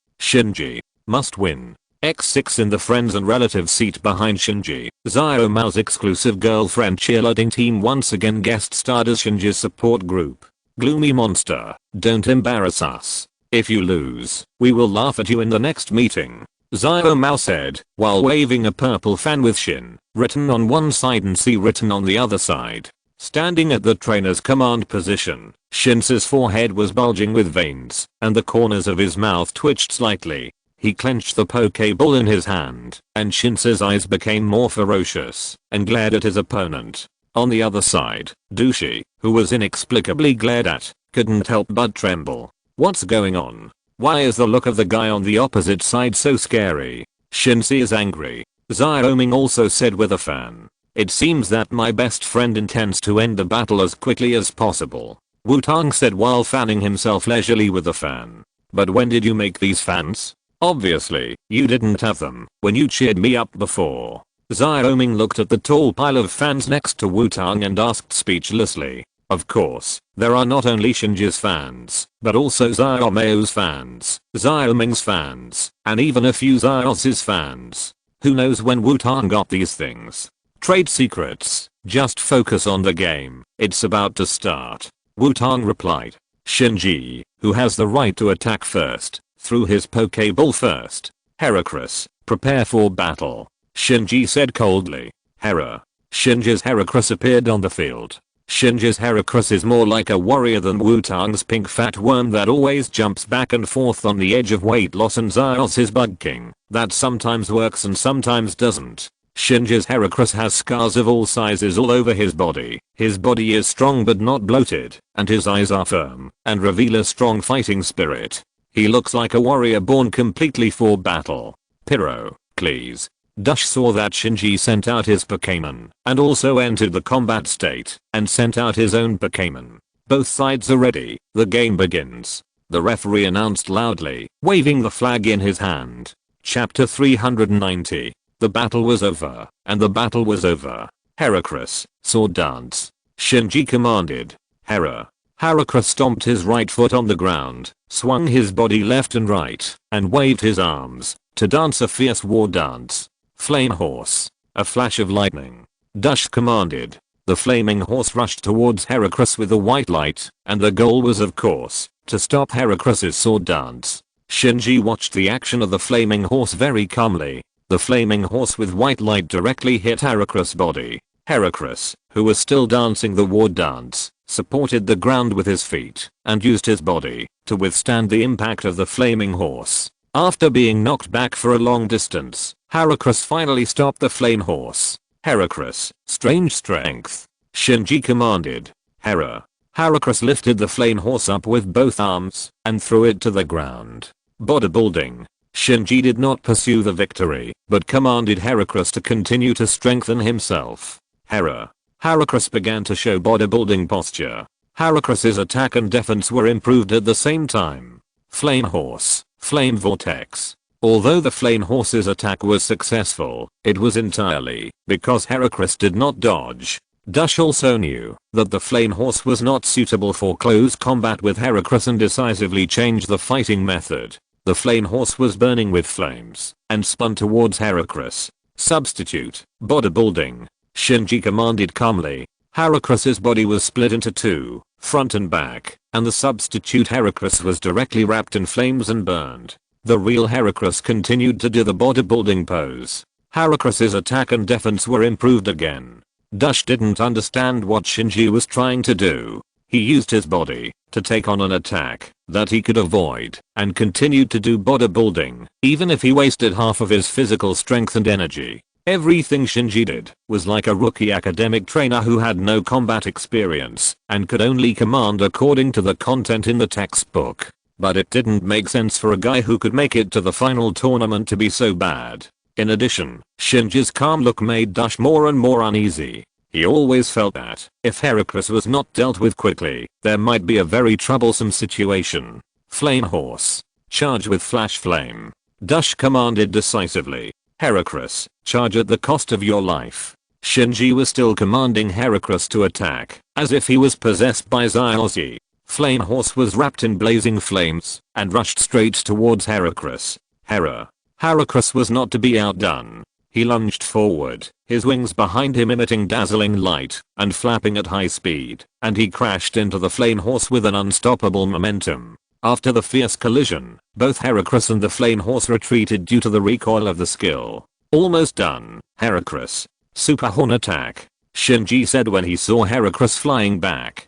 must win. X6 in the friends and relatives seat behind Shinji. Xiaomao's exclusive girlfriend cheerleading team once again guest starred as Shinji's support group. Gloomy monster, don't embarrass us. If you lose, we will laugh at you in the next meeting. Xiaomao said, while waving a purple fan with Shin written on one side and C written on the other side. Standing at the trainer's command position, Shin's forehead was bulging with veins, and the corners of his mouth twitched slightly. He clenched the Pokeball in his hand, and Shin's eyes became more ferocious, and glared at his opponent. On the other side, Dushi, who was inexplicably glared at, couldn't help but tremble. What's going on? Why is the look of the guy on the opposite side so scary? Shinji is angry. Xiaoming also said with a fan. It seems that my best friend intends to end the battle as quickly as possible. Wutong said while fanning himself leisurely with the fan. But when did you make these fans? Obviously, you didn't have them when you cheered me up before. Xiaoming looked at the tall pile of fans next to Wutong and asked speechlessly. Of course, there are not only Shinji's fans, but also Xiaomao's fans, Xiaoming's fans, and even a few Xiaoxi's fans. Who knows when Wutong got these things? Trade secrets, just focus on the game, it's about to start. Wutong replied. Shinji, who has the right to attack first, threw his Pokeball first. Heracross, prepare for battle. Shinji said coldly. Hera. Shinji's Heracross appeared on the field. Shinji's Heracross is more like a warrior than Wutong's pink fat worm that always jumps back and forth on the edge of weight loss, and Xiaoxi's Bug King that sometimes works and sometimes doesn't. Shinji's Heracross has scars of all sizes all over his body. His body is strong but not bloated, and his eyes are firm and reveal a strong fighting spirit. He looks like a warrior born completely for battle. Pyro, please. Dash saw that Shinji sent out his Pokémon and also entered the combat state and sent out his own Pokémon. Both sides are ready. The game begins. The referee announced loudly, waving the flag in his hand. Chapter 390. The battle was over, and the battle was over. Heracross, sword dance. Shinji commanded. Heracross stomped his right foot on the ground, swung his body left and right, and waved his arms to dance a fierce war dance. Flame Horse. A flash of lightning. Dash commanded. The flaming horse rushed towards Heracross with a white light, and the goal was of course, to stop Heracross's sword dance. Shinji watched the action of the flaming horse very calmly. The flaming horse with white light directly hit Heracross' body. Heracross, who was still dancing the war dance, supported the ground with his feet and used his body to withstand the impact of the flaming horse. After being knocked back for a long distance, Heracross finally stopped the flame horse. Heracross, strange strength. Shinji commanded. Heracross lifted the flame horse up with both arms and threw it to the ground. Bodybuilding. Shinji did not pursue the victory, but commanded Heracross to continue to strengthen himself. Heracross began to show bodybuilding posture. Heracross's attack and defense were improved at the same time. Flame Horse, Flame Vortex. Although the Flame Horse's attack was successful, it was entirely because Heracross did not dodge. Dash also knew that the Flame Horse was not suitable for close combat with Heracross and decisively changed the fighting method. The flame horse was burning with flames and spun towards Heracross. Substitute, bodybuilding. Shinji commanded calmly. Heracross's body was split into two, front and back, and the substitute Heracross was directly wrapped in flames and burned. The real Heracross continued to do the bodybuilding pose. Heracross's attack and defense were improved again. Dash didn't understand what Shinji was trying to do. He used his body to take on an attack that he could avoid and continued to do bodybuilding even if he wasted half of his physical strength and energy. Everything Shinji did was like a rookie academic trainer who had no combat experience and could only command according to the content in the textbook. But it didn't make sense for a guy who could make it to the final tournament to be so bad. In addition, Shinji's calm look made Dash more and more uneasy. He always felt that if Heracross was not dealt with quickly, there might be a very troublesome situation. Flame Horse. Charge with Flash Flame. Dash commanded decisively. Heracross, charge at the cost of your life. Shinji was still commanding Heracross to attack, as if he was possessed by Xiaozhi. Flame Horse was wrapped in blazing flames and rushed straight towards Heracross. Heracross was not to be outdone. He lunged forward, his wings behind him emitting dazzling light and flapping at high speed, and he crashed into the flame horse with an unstoppable momentum. After the fierce collision, both Heracross and the flame horse retreated due to the recoil of the skill. Almost done, Heracross. Super Horn Attack. Shinji said when he saw Heracross flying back.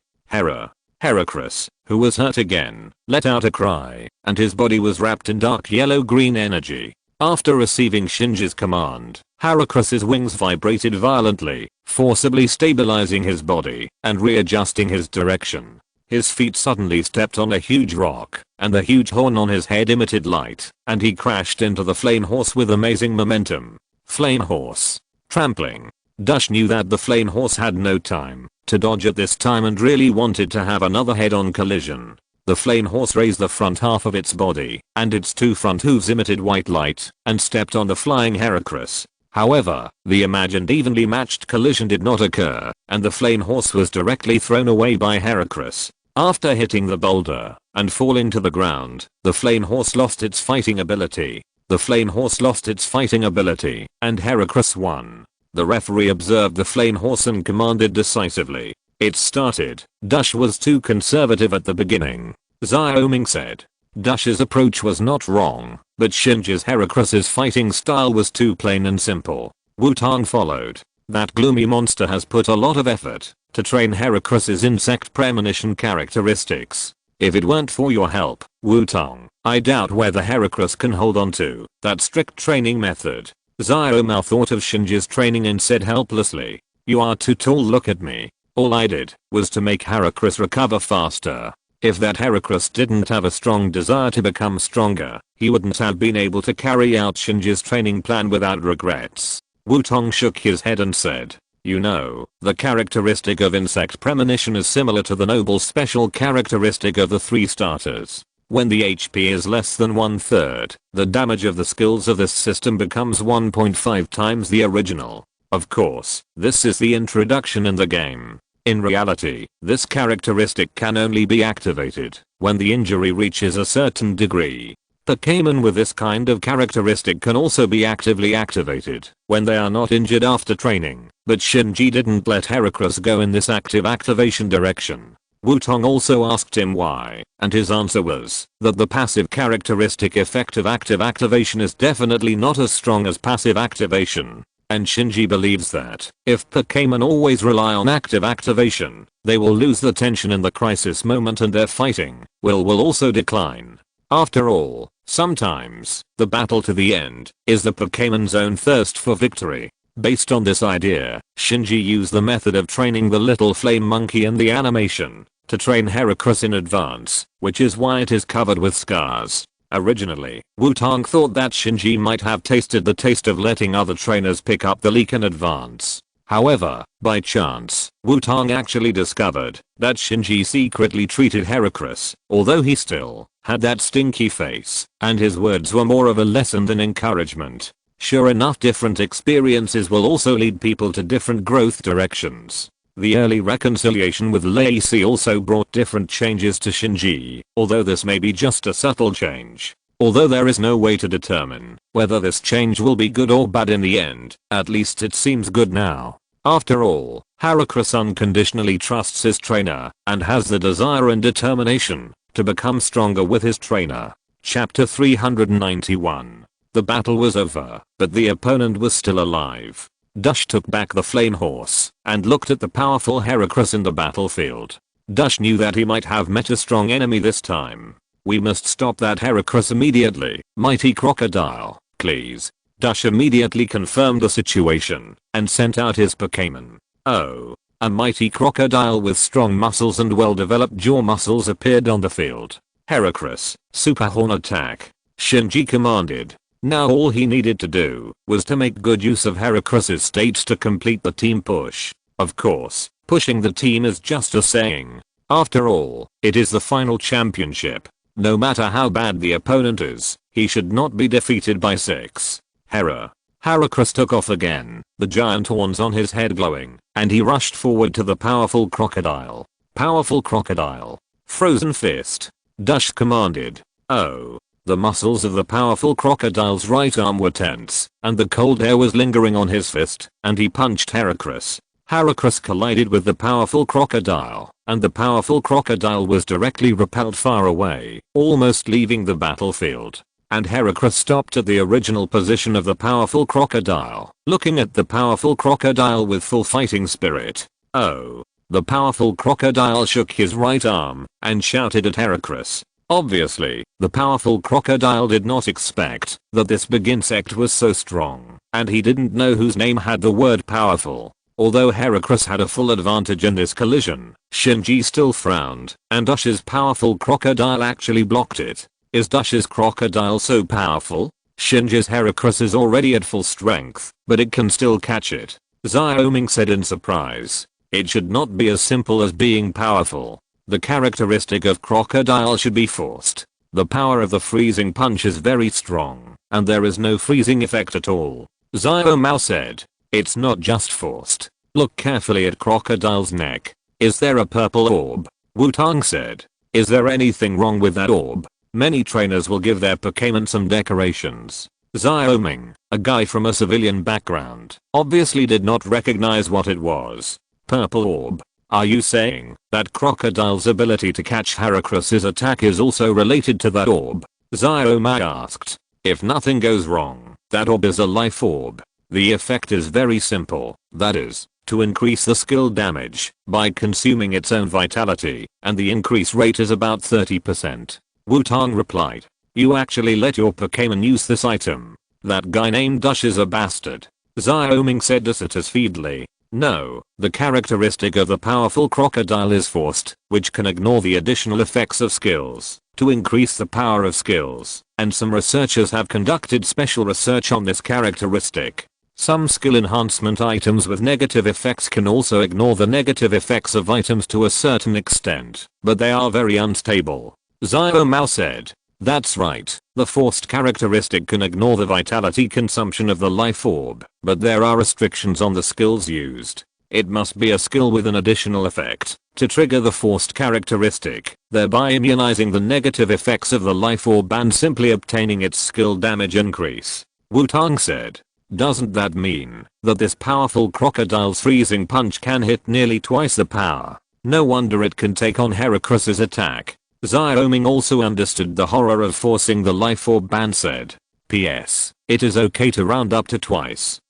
Heracross, who was hurt again, let out a cry, and his body was wrapped in dark yellow-green energy. After receiving Shinji's command, Heracross's wings vibrated violently, forcibly stabilizing his body and readjusting his direction. His feet suddenly stepped on a huge rock, and the huge horn on his head emitted light, and he crashed into the flame horse with amazing momentum. Flame Horse. Trampling. Dash knew that the flame horse had no time to dodge at this time and really wanted to have another head-on collision. The flame horse raised the front half of its body, and its two front hooves emitted white light, and stepped on the flying Heracross. However, the imagined evenly matched collision did not occur, and the flame horse was directly thrown away by Heracross. After hitting the boulder and falling to the ground, the flame horse lost its fighting ability. The flame horse lost its fighting ability, and Heracross won. The referee observed the flame horse and commanded decisively. It started. Dash was too conservative at the beginning. Xiaoming said. Dash's approach was not wrong, but Shinji's Heracross's fighting style was too plain and simple. Wutong followed. That gloomy monster has put a lot of effort to train Heracross's insect premonition characteristics. If it weren't for your help, Wutong, I doubt whether Heracross can hold on to that strict training method. Xiaomi thought of Shinji's training and said helplessly, "You are too tall, look at me. All I did was to make Heracross recover faster." If that Heracross didn't have a strong desire to become stronger, he wouldn't have been able to carry out Shinji's training plan without regrets. Wutong shook his head and said, "You know, the characteristic of insect premonition is similar to the noble special characteristic of the 3 starters. When the HP is less than 1/3, the damage of the skills of this system becomes 1.5 times the original. Of course, this is the introduction in the game. In reality, this characteristic can only be activated when the injury reaches a certain degree. Pokémon with this kind of characteristic can also be actively activated when they are not injured after training, but Shinji didn't let Heracross go in this active activation direction." Wutong also asked him why, and his answer was that the passive characteristic effect of active activation is definitely not as strong as passive activation. And Shinji believes that if Pokémon always rely on active activation, they will lose the tension in the crisis moment and their fighting will also decline. After all, sometimes the battle to the end is the Pokémon's own thirst for victory. Based on this idea, Shinji used the method of training the little flame monkey in the animation to train Heracross in advance, which is why it is covered with scars. Originally, Wutong thought that Shinji might have tasted the taste of letting other trainers pick up the leak in advance. However, by chance, Wutong actually discovered that Shinji secretly treated Heracross, although he still had that stinky face, and his words were more of a lesson than encouragement. Sure enough, different experiences will also lead people to different growth directions. The early reconciliation with Lacey also brought different changes to Shinji, although this may be just a subtle change. Although there is no way to determine whether this change will be good or bad in the end, at least it seems good now. After all, Heracross unconditionally trusts his trainer and has the desire and determination to become stronger with his trainer. Chapter 391. The battle was over, but the opponent was still alive. Dush took back the flame horse and looked at the powerful Heracross in the battlefield. Dush knew that he might have met a strong enemy this time. "We must stop that Heracross immediately, mighty crocodile, please." Dush immediately confirmed the situation and sent out his Pokémon. Oh, a mighty crocodile with strong muscles and well-developed jaw muscles appeared on the field. "Heracross, Super Horn attack," Shinji commanded. Now all he needed to do was to make good use of Heracross's states to complete the team push. Of course, pushing the team is just a saying. After all, it is the final championship. No matter how bad the opponent is, he should not be defeated by 6. Heracross took off again, the giant horns on his head glowing, and he rushed forward to the powerful crocodile. "Powerful crocodile. Frozen fist," Dush commanded. Oh. The muscles of the powerful crocodile's right arm were tense, and the cold air was lingering on his fist, and he punched Heracross. Heracross collided with the powerful crocodile, and the powerful crocodile was directly repelled far away, almost leaving the battlefield. And Heracross stopped at the original position of the powerful crocodile, looking at the powerful crocodile with full fighting spirit. Oh. The powerful crocodile shook his right arm and shouted at Heracross. Obviously, the powerful crocodile did not expect that this big insect was so strong, and he didn't know whose name had the word powerful. Although Heracross had a full advantage in this collision, Shinji still frowned, and Dush's powerful crocodile actually blocked it. Is Dush's crocodile so powerful? Shinji's Heracross is already at full strength, but it can still catch it. Xiaoming said in surprise. It should not be as simple as being powerful. The characteristic of crocodile should be forced. The power of the freezing punch is very strong, and there is no freezing effect at all. Xiaomao said. It's not just forced. Look carefully at crocodile's neck. Is there a purple orb? Wutong said. Is there anything wrong with that orb? Many trainers will give their Pokémon some decorations. Xiaoming, a guy from a civilian background, obviously did not recognize what it was. Purple orb. Are you saying that crocodile's ability to catch Heracross's attack is also related to that orb? Xiaomai asked. If nothing goes wrong, that orb is a life orb. The effect is very simple, that is, to increase the skill damage by consuming its own vitality, and the increase rate is about 30%. Wutong replied, "You actually let your Pokémon use this item? That guy named Dush is a bastard." Xiaoming said dissatisfiedly, "No, the characteristic of the powerful crocodile is forced, which can ignore the additional effects of skills, to increase the power of skills, and some researchers have conducted special research on this characteristic. Some skill enhancement items with negative effects can also ignore the negative effects of items to a certain extent, but they are very unstable." Xiaomao said, "That's right, the forced characteristic can ignore the vitality consumption of the life orb, but there are restrictions on the skills used. It must be a skill with an additional effect to trigger the forced characteristic, thereby immunizing the negative effects of the life orb and simply obtaining its skill damage increase." Wutong said, "Doesn't that mean that this powerful crocodile's freezing punch can hit nearly twice the power? No wonder it can take on Heracross's attack." Xiaoming also understood the horror of forcing the life orb and said, "P.S. It is okay to round up to twice."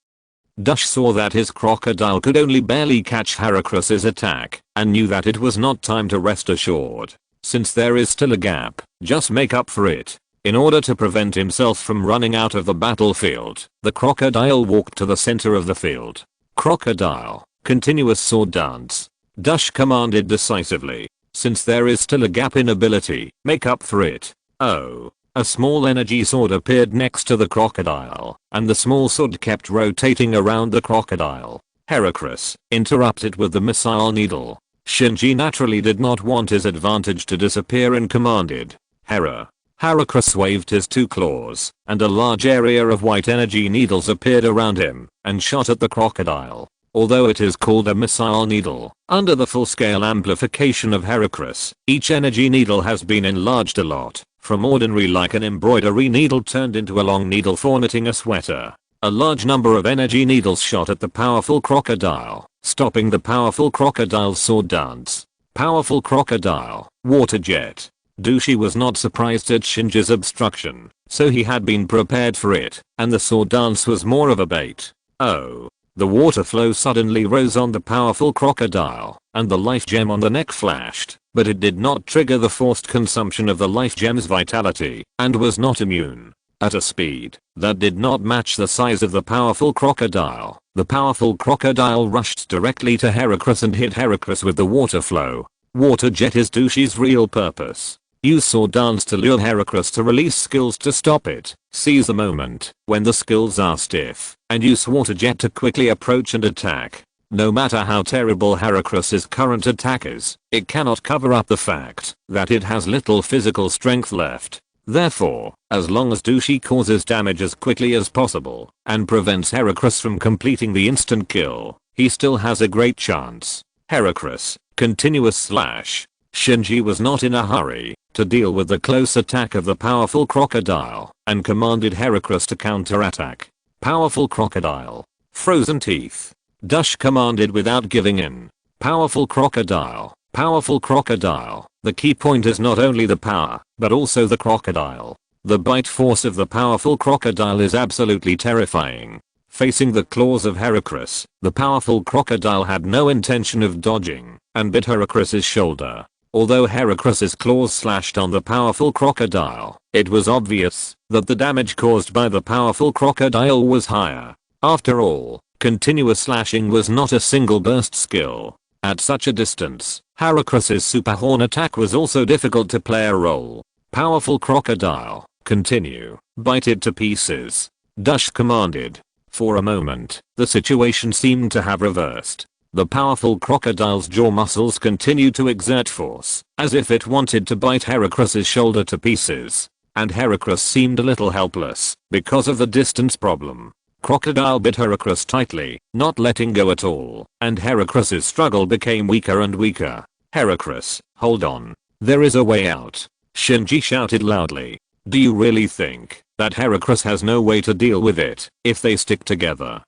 Dush saw that his crocodile could only barely catch Heracross's attack, and knew that it was not time to rest assured. Since there is still a gap, just make up for it. In order to prevent himself from running out of the battlefield, the crocodile walked to the center of the field. "Crocodile, continuous sword dance," Dush commanded decisively. "Since there is still a gap in ability, make up for it." Oh. A small energy sword appeared next to the crocodile, and the small sword kept rotating around the crocodile. Heracross interrupted with the missile needle. Shinji naturally did not want his advantage to disappear and commanded, Heracross waved his two claws, and a large area of white energy needles appeared around him, and shot at the crocodile. Although it is called a missile needle, under the full-scale amplification of Heracross, each energy needle has been enlarged a lot, from ordinary like an embroidery needle turned into a long needle for knitting a sweater. A large number of energy needles shot at the powerful crocodile, stopping the powerful crocodile's sword dance. Powerful crocodile, water jet. Dushi was not surprised at Shinji's obstruction, so he had been prepared for it, and the sword dance was more of a bait. Oh. The water flow suddenly rose on the powerful crocodile, and the life gem on the neck flashed, but it did not trigger the forced consumption of the life gem's vitality, and was not immune. At a speed that did not match the size of the powerful crocodile, the powerful crocodile rushed directly to Heracross and hit Heracross with the water flow. Water jet is Dushi's real purpose. Use sword dance to lure Heracross to release skills to stop it. Seize the moment when the skills are stiff, and use water jet to quickly approach and attack. No matter how terrible Heracross's current attack is, it cannot cover up the fact that it has little physical strength left. Therefore, as long as Dushi causes damage as quickly as possible, and prevents Heracross from completing the instant kill, he still has a great chance. Heracross, continuous slash. Shinji was not in a hurry to deal with the close attack of the powerful crocodile, and commanded Heracross to counterattack. Powerful crocodile. Frozen teeth. Dush commanded without giving in. Powerful crocodile. Powerful crocodile. The key point is not only the power, but also the crocodile. The bite force of the powerful crocodile is absolutely terrifying. Facing the claws of Heracross, the powerful crocodile had no intention of dodging, and bit Heracross's shoulder. Although Heracross's claws slashed on the powerful crocodile, it was obvious that the damage caused by the powerful crocodile was higher. After all, continuous slashing was not a single burst skill. At such a distance, Heracross's super horn attack was also difficult to play a role. Powerful crocodile, continue, bite it to pieces. Dush commanded. For a moment, the situation seemed to have reversed. The powerful crocodile's jaw muscles continued to exert force, as if it wanted to bite Heracross's shoulder to pieces. And Heracross seemed a little helpless, because of the distance problem. Crocodile bit Heracross tightly, not letting go at all, and Heracross's struggle became weaker and weaker. Heracross, hold on. There is a way out. Shinji shouted loudly. Do you really think that Heracross has no way to deal with it if they stick together?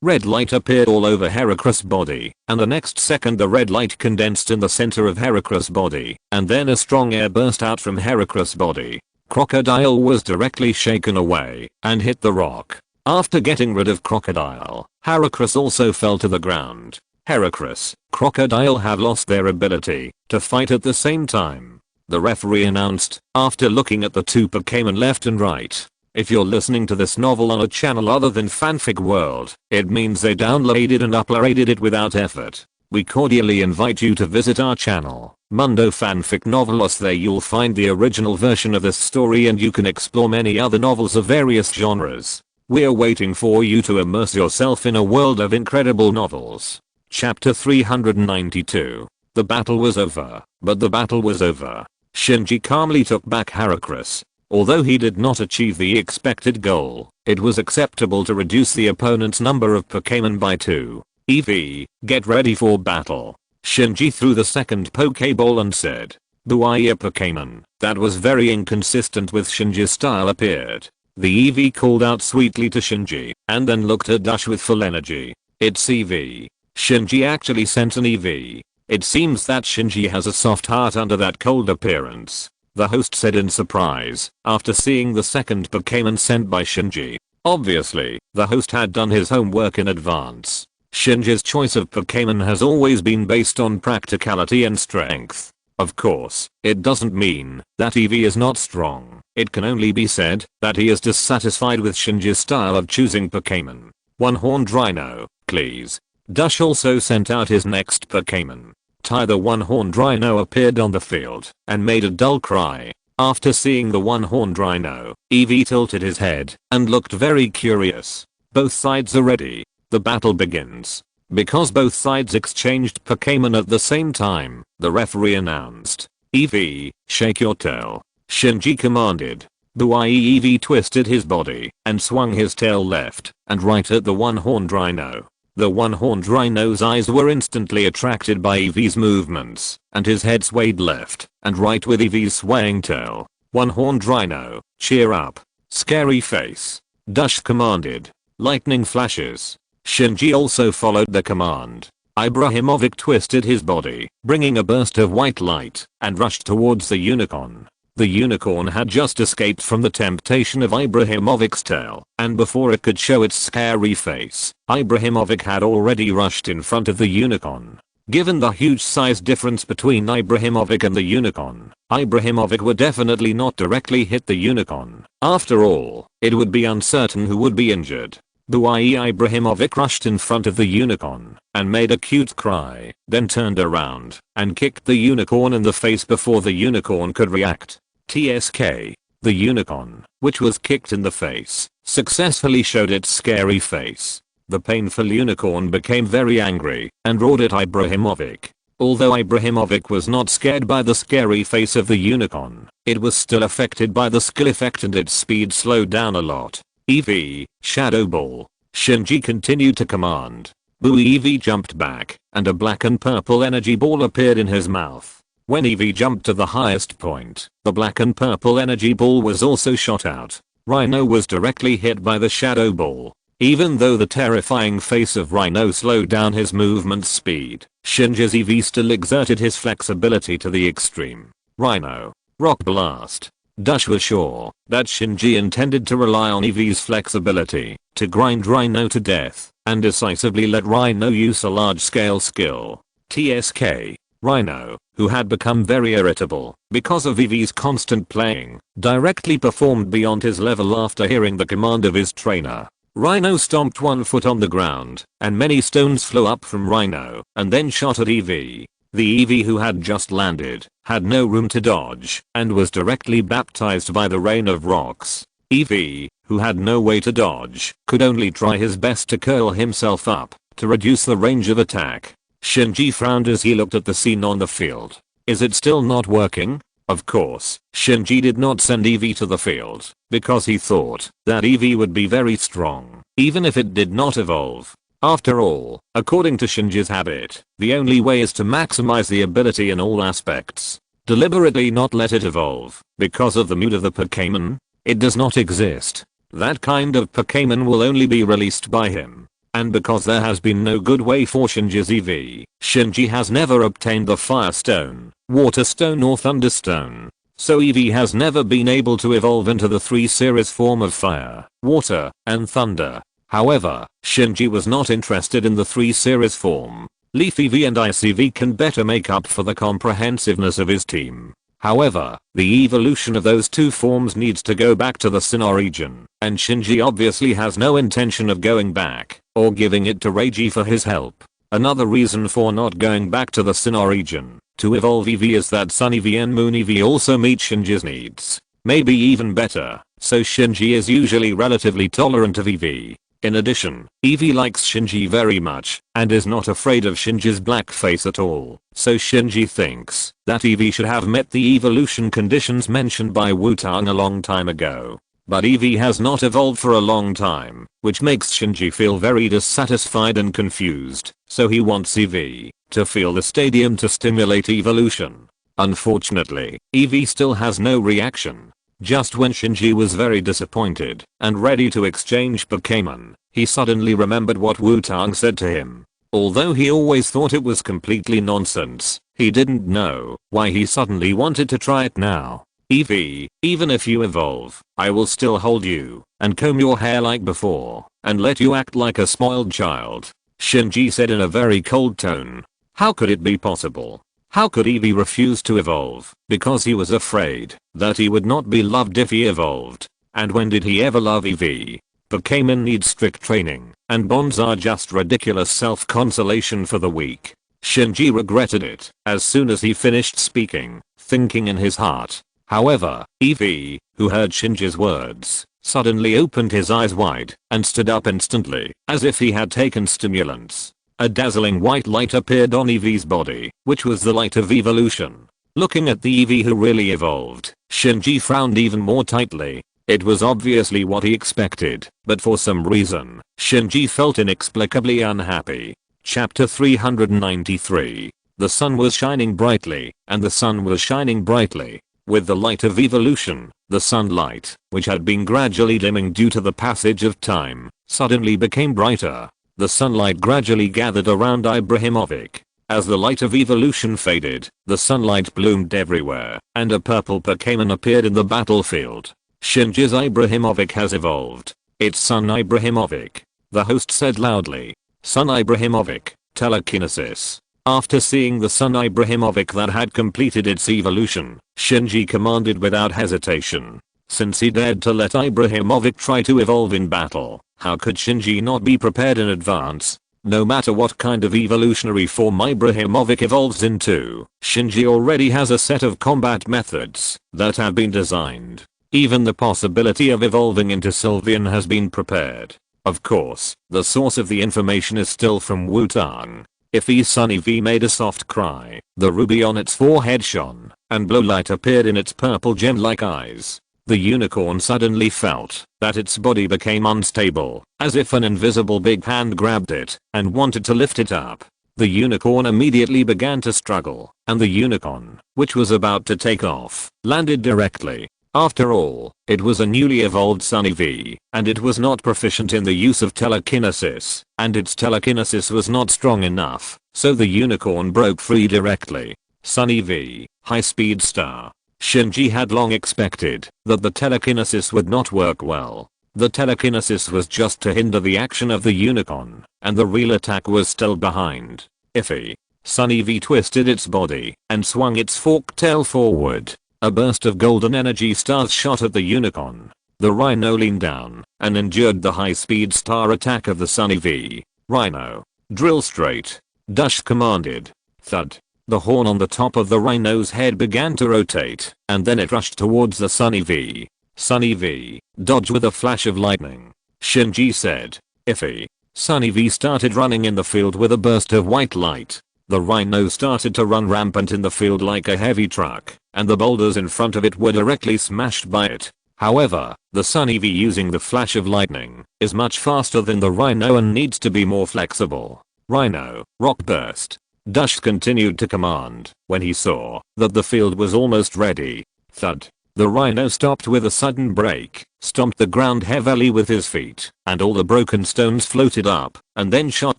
Red light appeared all over Heracross' body, and the next second the red light condensed in the center of Heracross' body, and then a strong air burst out from Heracross' body. Crocodile was directly shaken away, and hit the rock. After getting rid of Crocodile, Heracross also fell to the ground. Heracross, Crocodile have lost their ability to fight at the same time. The referee announced, after looking at the two Pokémon left and right. If you're listening to this novel on a channel other than Fanfic World, it means they downloaded and uploaded it without effort. We cordially invite you to visit our channel, Mundo Fanfic Novelos. There you'll find the original version of this story and you can explore many other novels of various genres. We're waiting for you to immerse yourself in a world of incredible novels. Chapter 392. The battle was over, but the battle was over. Shinji calmly took back Heracross. Although he did not achieve the expected goal, it was acceptable to reduce the opponent's number of Pokémon by 2. Eevee, get ready for battle. Shinji threw the second Pokéball and said, "Buaya Pokémon," that was very inconsistent with Shinji's style appeared. The Eevee called out sweetly to Shinji, and then looked at Dash with full energy. It's Eevee. Shinji actually sent an Eevee. It seems that Shinji has a soft heart under that cold appearance, the host said in surprise, after seeing the second Pokémon sent by Shinji. Obviously, the host had done his homework in advance. Shinji's choice of Pokémon has always been based on practicality and strength. Of course, it doesn't mean that Eevee is not strong. It can only be said that he is dissatisfied with Shinji's style of choosing Pokémon. One-horned Rhino, please. Dash also sent out his next Pokémon. Tai the one-horned Rhino appeared on the field and made a dull cry. After seeing the one-horned Rhino, Eevee tilted his head and looked very curious. Both sides are ready. The battle begins. Because both sides exchanged Pokémon at the same time, the referee announced, "Eevee, shake your tail." Shinji commanded. Buai Eevee twisted his body and swung his tail left and right at the one-horned Rhino. The one-horned Rhino's eyes were instantly attracted by Eevee's movements, and his head swayed left and right with Eevee's swaying tail. One-horned Rhino, cheer up. Scary face. Dash commanded. Lightning flashes. Shinji also followed the command. Ibrahimovic twisted his body, bringing a burst of white light, and rushed towards the unicorn. The unicorn had just escaped from the temptation of Ibrahimovic's tail, and before it could show its scary face, Ibrahimovic had already rushed in front of the unicorn. Given the huge size difference between Ibrahimovic and the unicorn, Ibrahimovic would definitely not directly hit the unicorn. After all, it would be uncertain who would be injured. Buai Ibrahimovic rushed in front of the unicorn and made a cute cry, then turned around and kicked the unicorn in the face before the unicorn could react. TSK. The unicorn, which was kicked in the face, successfully showed its scary face. The painful unicorn became very angry and roared at Ibrahimovic. Although Ibrahimovic was not scared by the scary face of the unicorn, it was still affected by the skill effect and its speed slowed down a lot. Eevee, Shadow Ball. Shinji continued to command. Eevee jumped back, and a black and purple energy ball appeared in his mouth. When Eevee jumped to the highest point, the black and purple energy ball was also shot out. Rhino was directly hit by the Shadow Ball. Even though the terrifying face of Rhino slowed down his movement speed, Shinji's Eevee still exerted his flexibility to the extreme. Rhino. Rock Blast. Dash was sure that Shinji intended to rely on Eevee's flexibility to grind Rhino to death and decisively let Rhino use a large-scale skill. TSK. Rhino, who had become very irritable because of Eevee's constant playing, directly performed beyond his level after hearing the command of his trainer. Rhino stomped one foot on the ground, and many stones flew up from Rhino and then shot at Eevee. The Eevee who had just landed had no room to dodge and was directly baptized by the rain of rocks. Eevee, who had no way to dodge, could only try his best to curl himself up to reduce the range of attack. Shinji frowned as he looked at the scene on the field. Is it still not working? Of course, Shinji did not send Eevee to the field because he thought that Eevee would be very strong, even if it did not evolve. After all, according to Shinji's habit, the only way is to maximize the ability in all aspects. Deliberately not let it evolve because of the mood of the Pokémon. It does not exist. That kind of Pokémon will only be released by him. And because there has been no good way for Shinji's Eevee, Shinji has never obtained the Fire Stone, Water Stone or Thunder Stone. so Eevee has never been able to evolve into the 3 series form of fire, water, and thunder. However, Shinji was not interested in the 3 series form. Leaf Eevee and Ice Eevee can better make up for the comprehensiveness of his team. However, the evolution of those 2 forms needs to go back to the Sinnoh region, and Shinji obviously has no intention of going back, or giving it to Reiji for his help. Another reason for not going back to the Sinnoh region to evolve Eevee is that Sun Eevee and Moon Eevee also meet Shinji's needs. Maybe even better, so Shinji is usually relatively tolerant of Eevee. In addition, Eevee likes Shinji very much, and is not afraid of Shinji's black face at all, so Shinji thinks that Eevee should have met the evolution conditions mentioned by Wutong a long time ago. But Eevee has not evolved for a long time, which makes Shinji feel very dissatisfied and confused, so he wants Eevee to feel the stadium to stimulate evolution. Unfortunately, Eevee still has no reaction. Just when Shinji was very disappointed and ready to exchange Pokémon, he suddenly remembered what Wutong said to him. Although he always thought it was completely nonsense, he didn't know why he suddenly wanted to try it now. Eevee, even if you evolve, I will still hold you and comb your hair like before and let you act like a spoiled child, Shinji said in a very cold tone. How could it be possible? How could Eevee refuse to evolve because he was afraid that he would not be loved if he evolved? And when did he ever love Eevee? Pokémon need strict training, and bonds are just ridiculous self-consolation for the weak. Shinji regretted it as soon as he finished speaking, thinking in his heart. However, Eevee, who heard Shinji's words, suddenly opened his eyes wide and stood up instantly, as if he had taken stimulants. A dazzling white light appeared on Eevee's body, which was the light of evolution. Looking at the Eevee who really evolved, Shinji frowned even more tightly. It was obviously what he expected, but for some reason, Shinji felt inexplicably unhappy. Chapter 393. The sun was shining brightly, and the sun was shining brightly. With the light of evolution, the sunlight, which had been gradually dimming due to the passage of time, suddenly became brighter. The sunlight gradually gathered around Ibrahimovic. As the light of evolution faded, the sunlight bloomed everywhere, and a purple Pokémon appeared in the battlefield. Shinji's Ibrahimovic has evolved. It's Sun Ibrahimovic, the host said loudly. Sun Ibrahimovic, telekinesis. After seeing the Sun Ibrahimovic that had completed its evolution, Shinji commanded without hesitation. Since he dared to let Ibrahimovic try to evolve in battle, how could Shinji not be prepared in advance? No matter what kind of evolutionary form Ibrahimovic evolves into, Shinji already has a set of combat methods that have been designed. Even the possibility of evolving into Sylveon has been prepared. Of course, the source of the information is still from Wutong. If Sun Eevee made a soft cry, the ruby on its forehead shone, and blue light appeared in its purple gem-like eyes. The unicorn suddenly felt that its body became unstable, as if an invisible big hand grabbed it and wanted to lift it up. The unicorn immediately began to struggle, and the unicorn, which was about to take off, landed directly. After all, it was a newly evolved Sun Eevee, and it was not proficient in the use of telekinesis, and its telekinesis was not strong enough, so the unicorn broke free directly. Sun Eevee, high-speed star. Shinji had long expected that the telekinesis would not work well. The telekinesis was just to hinder the action of the unicorn, and the real attack was still behind. Iffy. Sun Eevee twisted its body and swung its forked tail forward. A burst of golden energy stars shot at the unicorn. The rhino leaned down and endured the high-speed star attack of the Sun Eevee. Rhino. Drill straight. Dush commanded. Thud. The horn on the top of the rhino's head began to rotate, and then it rushed towards the Sun Eevee. Sun Eevee, dodge with a flash of lightning. Shinji said. Iffy. Sun Eevee started running in the field with a burst of white light. The rhino started to run rampant in the field like a heavy truck, and the boulders in front of it were directly smashed by it. However, the Sun Eevee using the flash of lightning is much faster than the rhino and needs to be more flexible. Rhino, rock burst. Dush continued to command when he saw that the field was almost ready. Thud. The rhino stopped with a sudden break, stomped the ground heavily with his feet, and all the broken stones floated up, and then shot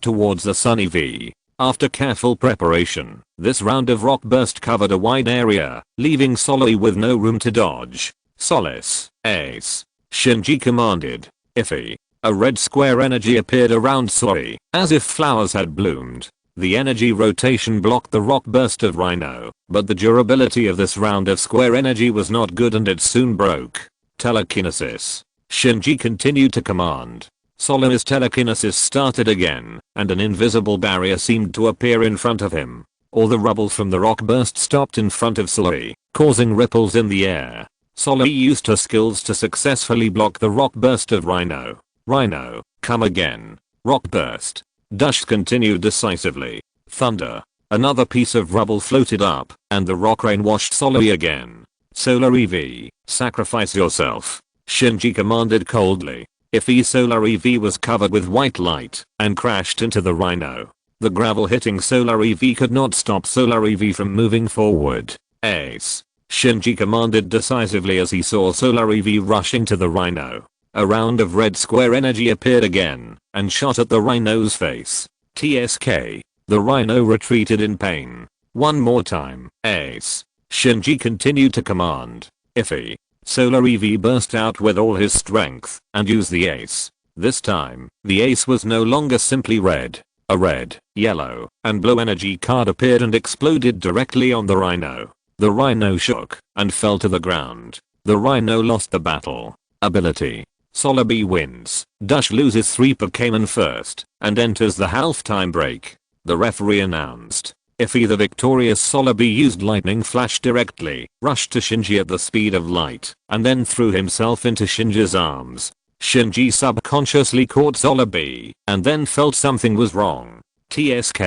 towards the Sun Eevee. After careful preparation, this round of rock burst covered a wide area, leaving Solly with no room to dodge. Solace, ace. Shinji commanded. Iffy. A red square energy appeared around Solly, as if flowers had bloomed. The energy rotation blocked the rock burst of Rhino, but the durability of this round of square energy was not good and it soon broke. Telekinesis. Shinji continued to command. Solly's telekinesis started again, and an invisible barrier seemed to appear in front of him. All the rubble from the rock burst stopped in front of Solly, causing ripples in the air. Solly used her skills to successfully block the rock burst of Rhino. Rhino, come again. Rock burst. Dash continued decisively. Thunder. Another piece of rubble floated up, and the rock rain washed Solly again. Solar EV, sacrifice yourself. Shinji commanded coldly. Iffy Solar EV was covered with white light, and crashed into the Rhino. The gravel hitting Solar EV could not stop Solar EV from moving forward. Ace. Shinji commanded decisively as he saw Solar EV rushing to the Rhino. A round of red square energy appeared again, and shot at the Rhino's face. TSK. The Rhino retreated in pain. One more time. Ace. Shinji continued to command. Iffy. Solar EV burst out with all his strength, and used the ace. This time, the ace was no longer simply red. A red, yellow, and blue energy card appeared and exploded directly on the Rhino. The Rhino shook, and fell to the ground. The Rhino lost the battle. Ability. Solar B wins. Dash loses 3 Pokémon first, and enters the halftime break. The referee announced. Iffy the victorious Solar B used lightning flash directly, rushed to Shinji at the speed of light, and then threw himself into Shinji's arms. Shinji subconsciously caught Solar B, and then felt something was wrong. TSK,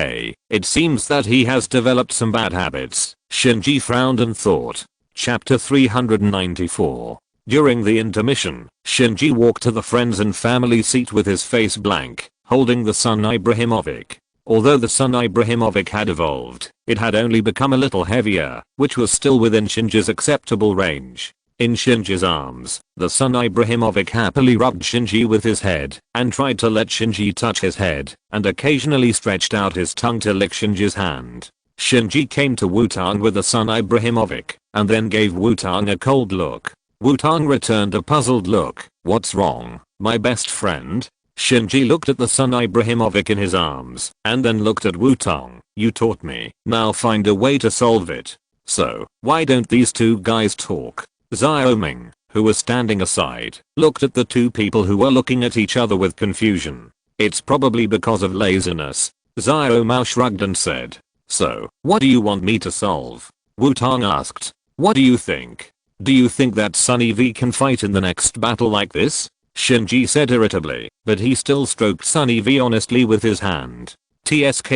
it seems that he has developed some bad habits. Shinji frowned and thought. Chapter 394. During the intermission, Shinji walked to the friends and family seat with his face blank, holding the Sun Ibrahimovic. Although the Sun Ibrahimovic had evolved, it had only become a little heavier, which was still within Shinji's acceptable range. In Shinji's arms, the Sun Ibrahimovic happily rubbed Shinji with his head, and tried to let Shinji touch his head, and occasionally stretched out his tongue to lick Shinji's hand. Shinji came to Wutong with the Sun Ibrahimovic, and then gave Wutong a cold look. Wutong returned a puzzled look. What's wrong, my best friend? Shinji looked at the Sun Ibrahimovic in his arms, and then looked at Wutong. You taught me, now find a way to solve it. So, why don't these two guys talk? Xiaoming, who was standing aside, looked at the two people who were looking at each other with confusion. It's probably because of laziness. Xiaomao shrugged and said. So, what do you want me to solve? Wutong asked. What do you think? Do you think that Sunny V can fight in the next battle like this? Shinji said irritably, but he still stroked Sunny V honestly with his hand. TSK,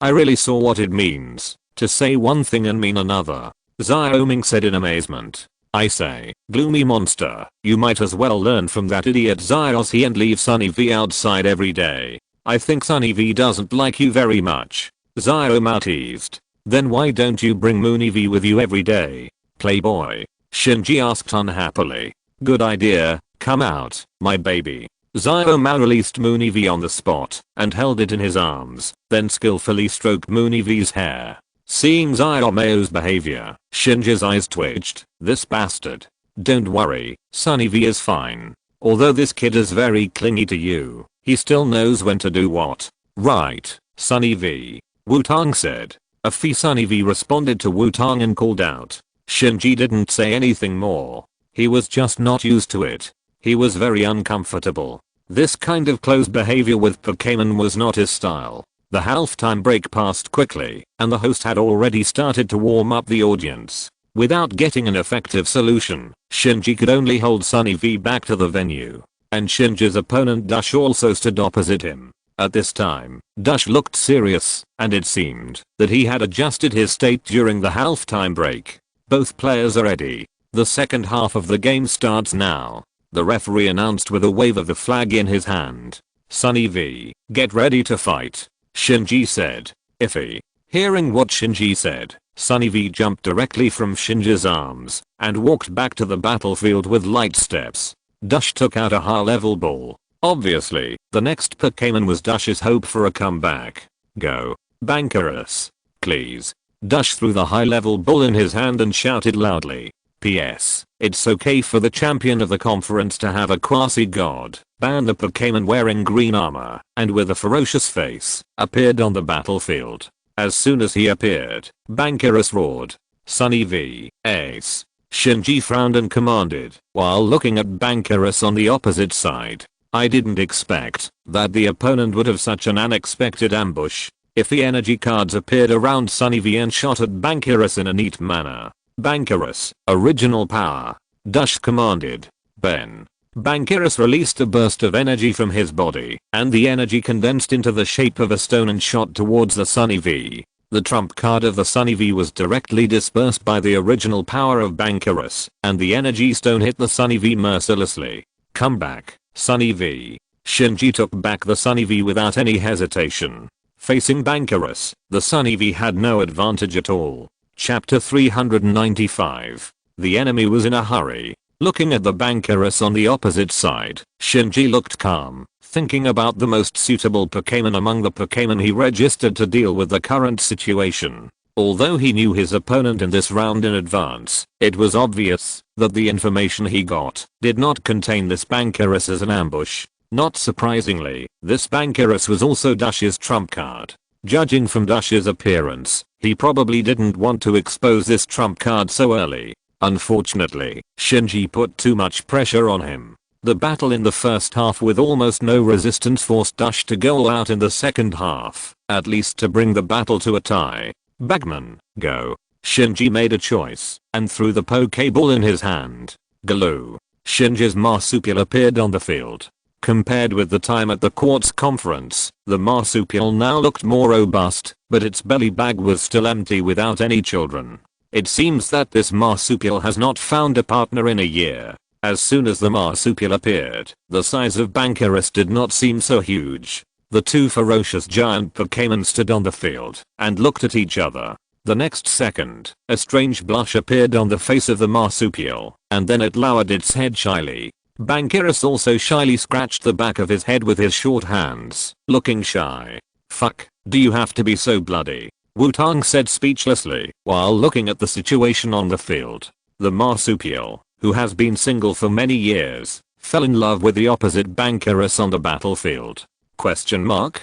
I really saw what it means to say one thing and mean another. Xiaoming said in amazement. I say, gloomy monster, you might as well learn from that idiot Xiaoxi and leave Sunny V outside every day. I think Sunny V doesn't like you very much. Xiaomao teased. Then why don't you bring Moony V with you every day? Playboy. Shinji asked unhappily. Good idea, come out, my baby. Xiaomao released Moony V on the spot, and held it in his arms, then skillfully stroked Moony V's hair. Seeing Xiaomao's behavior, Shinji's eyes twitched. This bastard. Don't worry, Sunny V is fine. Although this kid is very clingy to you, he still knows when to do what. Right, Sunny V. Wutong said. Sunny V responded to Wutong and called out. Shinji didn't say anything more. He was just not used to it. He was very uncomfortable. This kind of close behavior with Pokémon was not his style. The halftime break passed quickly, and the host had already started to warm up the audience. Without getting an effective solution, Shinji could only hold Sunny V back to the venue. And Shinji's opponent Dash also stood opposite him. At this time, Dash looked serious, and it seemed that he had adjusted his state during the halftime break. Both players are ready. The second half of the game starts now. The referee announced with a wave of the flag in his hand. Sunny V, get ready to fight. Shinji said. Iffy. Hearing what Shinji said, Sunny V jumped directly from Shinji's arms, and walked back to the battlefield with light steps. Dash took out a high-level ball. Obviously, the next Pokémon was Dush's hope for a comeback. Go. Bankerus. Please. Dush threw the high-level ball in his hand and shouted loudly. P.S. It's okay for the champion of the conference to have a quasi-god. Ban the Pokémon wearing green armor and with a ferocious face appeared on the battlefield. As soon as he appeared, Bankerus roared. Sunny v. Ace. Shinji frowned and commanded while looking at Bankerus on the opposite side. I didn't expect that the opponent would have such an unexpected ambush. If the energy cards appeared around Sunny V and shot at Bankerus in a neat manner. Bankerus, original power. Dush commanded. Ben. Bankerus released a burst of energy from his body, and the energy condensed into the shape of a stone and shot towards the Sunny V. The trump card of the Sunny V was directly dispersed by the original power of Bankerus, and the energy stone hit the Sunny V mercilessly. Come back, Sunny V. Shinji took back the Sunny V without any hesitation. Facing Bankerus, the Sunny V had no advantage at all. Chapter 395. The enemy was in a hurry. Looking at the Bankerus on the opposite side, Shinji looked calm, thinking about the most suitable Pokémon among the Pokémon he registered to deal with the current situation. Although he knew his opponent in this round in advance, it was obvious that the information he got did not contain this Bankerus as an ambush. Not surprisingly, this Bankerus was also Dush's trump card. Judging from Dush's appearance, he probably didn't want to expose this trump card so early. Unfortunately, Shinji put too much pressure on him. The battle in the first half with almost no resistance forced Dush to go all out in the second half, at least to bring the battle to a tie. Bagman, go. Shinji made a choice and threw the Pokeball in his hand. Galoo. Shinji's marsupial appeared on the field. Compared with the time at the Quartz conference, the marsupial now looked more robust, but its belly bag was still empty without any children. It seems that this marsupial has not found a partner in a year. As soon as the marsupial appeared, the size of Bankerus did not seem so huge. The two ferocious giant Pokémon stood on the field and looked at each other. The next second, a strange blush appeared on the face of the marsupial, and then it lowered its head shyly. Bankerus also shyly scratched the back of his head with his short hands, looking shy. Fuck, do you have to be so bloody? Wutong said speechlessly while looking at the situation on the field. The marsupial, who has been single for many years, fell in love with the opposite Bankerus on the battlefield. Question mark?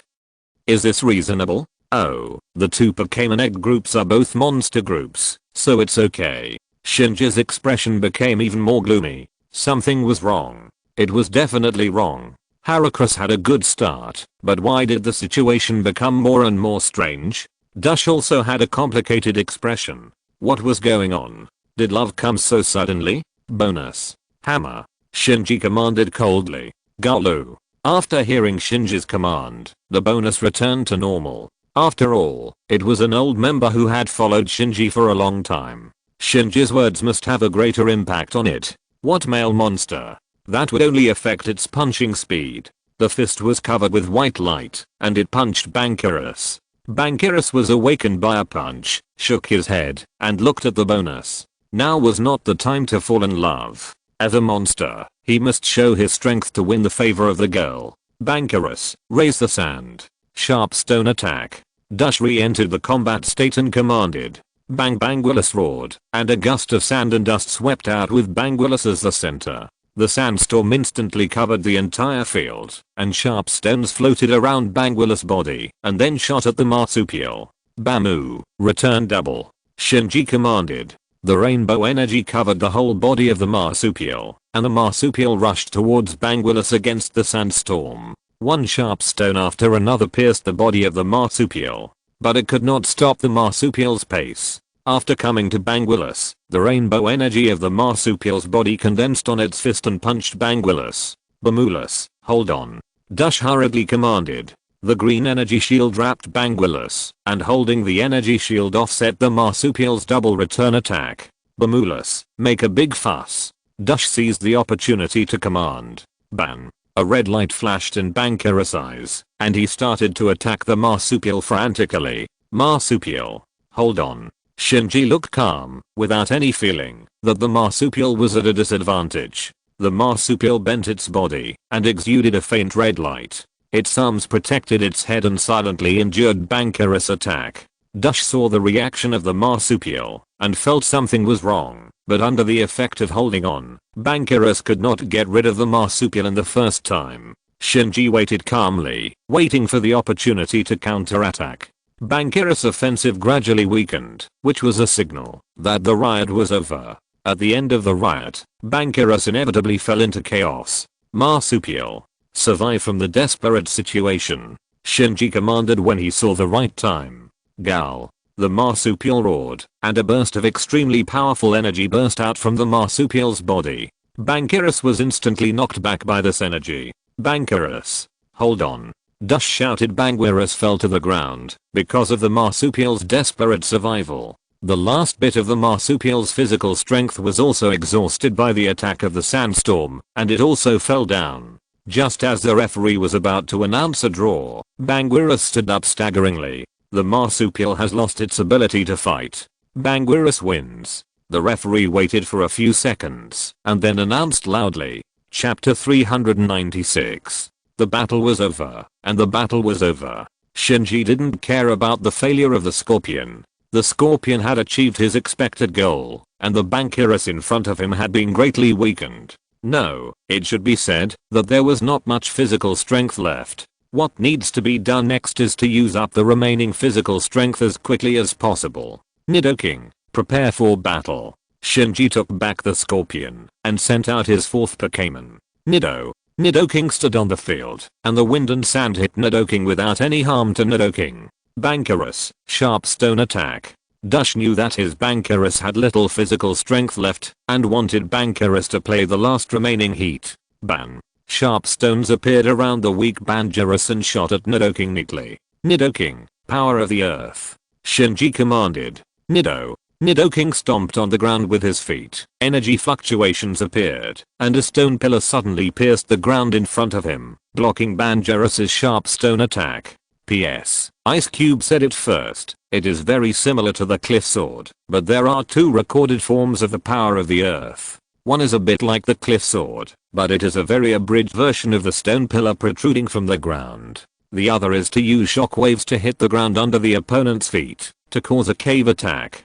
Is this reasonable? Oh, the two Pokémon egg groups are both monster groups, so it's okay. Shinji's expression became even more gloomy. Something was wrong. It was definitely wrong. Heracross had a good start, but why did the situation become more and more strange? Dush also had a complicated expression. What was going on? Did love come so suddenly? Bonus. Hammer. Shinji commanded coldly. Galoo. After hearing Shinji's command, the bonus returned to normal. After all, it was an old member who had followed Shinji for a long time. Shinji's words must have a greater impact on it. What male monster? That would only affect its punching speed. The fist was covered with white light, and it punched Bankerus. Bankerus was awakened by a punch, shook his head, and looked at the bonus. Now was not the time to fall in love. As a monster, he must show his strength to win the favor of the girl. Bankerus, raise the sand. Sharp stone attack. Dush re-entered the combat state and commanded. Bang Banguilus roared, and a gust of sand and dust swept out with Banguilus as the center. The sandstorm instantly covered the entire field, and sharp stones floated around Banguilus' body and then shot at the marsupial. Bamu, return double. Shinji commanded. The rainbow energy covered the whole body of the marsupial, and the marsupial rushed towards Banguilus against the sandstorm. One sharp stone after another pierced the body of the marsupial, but it could not stop the marsupial's pace. After coming to Banguilus, the rainbow energy of the marsupial's body condensed on its fist and punched Banguilus. Bamulus, hold on. Dush hurriedly commanded. The green energy shield wrapped Banguilus, and holding the energy shield offset the marsupial's double return attack. Bamulus, make a big fuss. Dush seized the opportunity to command. Ban. A red light flashed in Bankerus' eyes, and he started to attack the marsupial frantically. Marsupial, hold on. Shinji looked calm, without any feeling that the marsupial was at a disadvantage. The marsupial bent its body and exuded a faint red light. Its arms protected its head and silently endured Bankerous' attack. Dush saw the reaction of the marsupial and felt something was wrong, but under the effect of holding on, Bankerous could not get rid of the marsupial in the first time. Shinji waited calmly, waiting for the opportunity to counterattack. Bankerous' offensive gradually weakened, which was a signal that the riot was over. At the end of the riot, Bankerous inevitably fell into chaos. Marsupial, survive from the desperate situation, Shinji commanded when he saw the right time. Gal. The marsupial roared, and a burst of extremely powerful energy burst out from the marsupial's body. Bankerous was instantly knocked back by this energy. Bankerous, hold on. Dush shouted. Bankerous fell to the ground because of the marsupial's desperate survival. The last bit of the marsupial's physical strength was also exhausted by the attack of the sandstorm, and it also fell down. Just as the referee was about to announce a draw, Bankerous stood up staggeringly. The marsupial has lost its ability to fight. Bankerous wins. The referee waited for a few seconds and then announced loudly. Chapter 396. The battle was over, and the battle was over. Shinji didn't care about the failure of the scorpion. The scorpion had achieved his expected goal, and the Bankerous in front of him had been greatly weakened. No, it should be said that there was not much physical strength left. What needs to be done next is to use up the remaining physical strength as quickly as possible. Nidoking, prepare for battle. Shinji took back the scorpion and sent out his fourth Pokémon. Nidoking stood on the field, and the wind and sand hit Nidoking without any harm to Nidoking. Bankerous, sharp stone attack. Dush knew that his Bankerous had little physical strength left and wanted Bankerous to play the last remaining heat. Ban. Sharp stones appeared around the weak Bankerous and shot at Nidoking neatly. Nidoking, power of the earth. Shinji commanded. Nidoking stomped on the ground with his feet. Energy fluctuations appeared, and a stone pillar suddenly pierced the ground in front of him, blocking Bankerous' sharp stone attack. P.S. Ice Cube said it first. It is very similar to the Cliff Sword, but there are two recorded forms of the power of the earth. One is a bit like the Cliff Sword, but it is a very abridged version of the stone pillar protruding from the ground. The other is to use shockwaves to hit the ground under the opponent's feet, to cause a cave attack.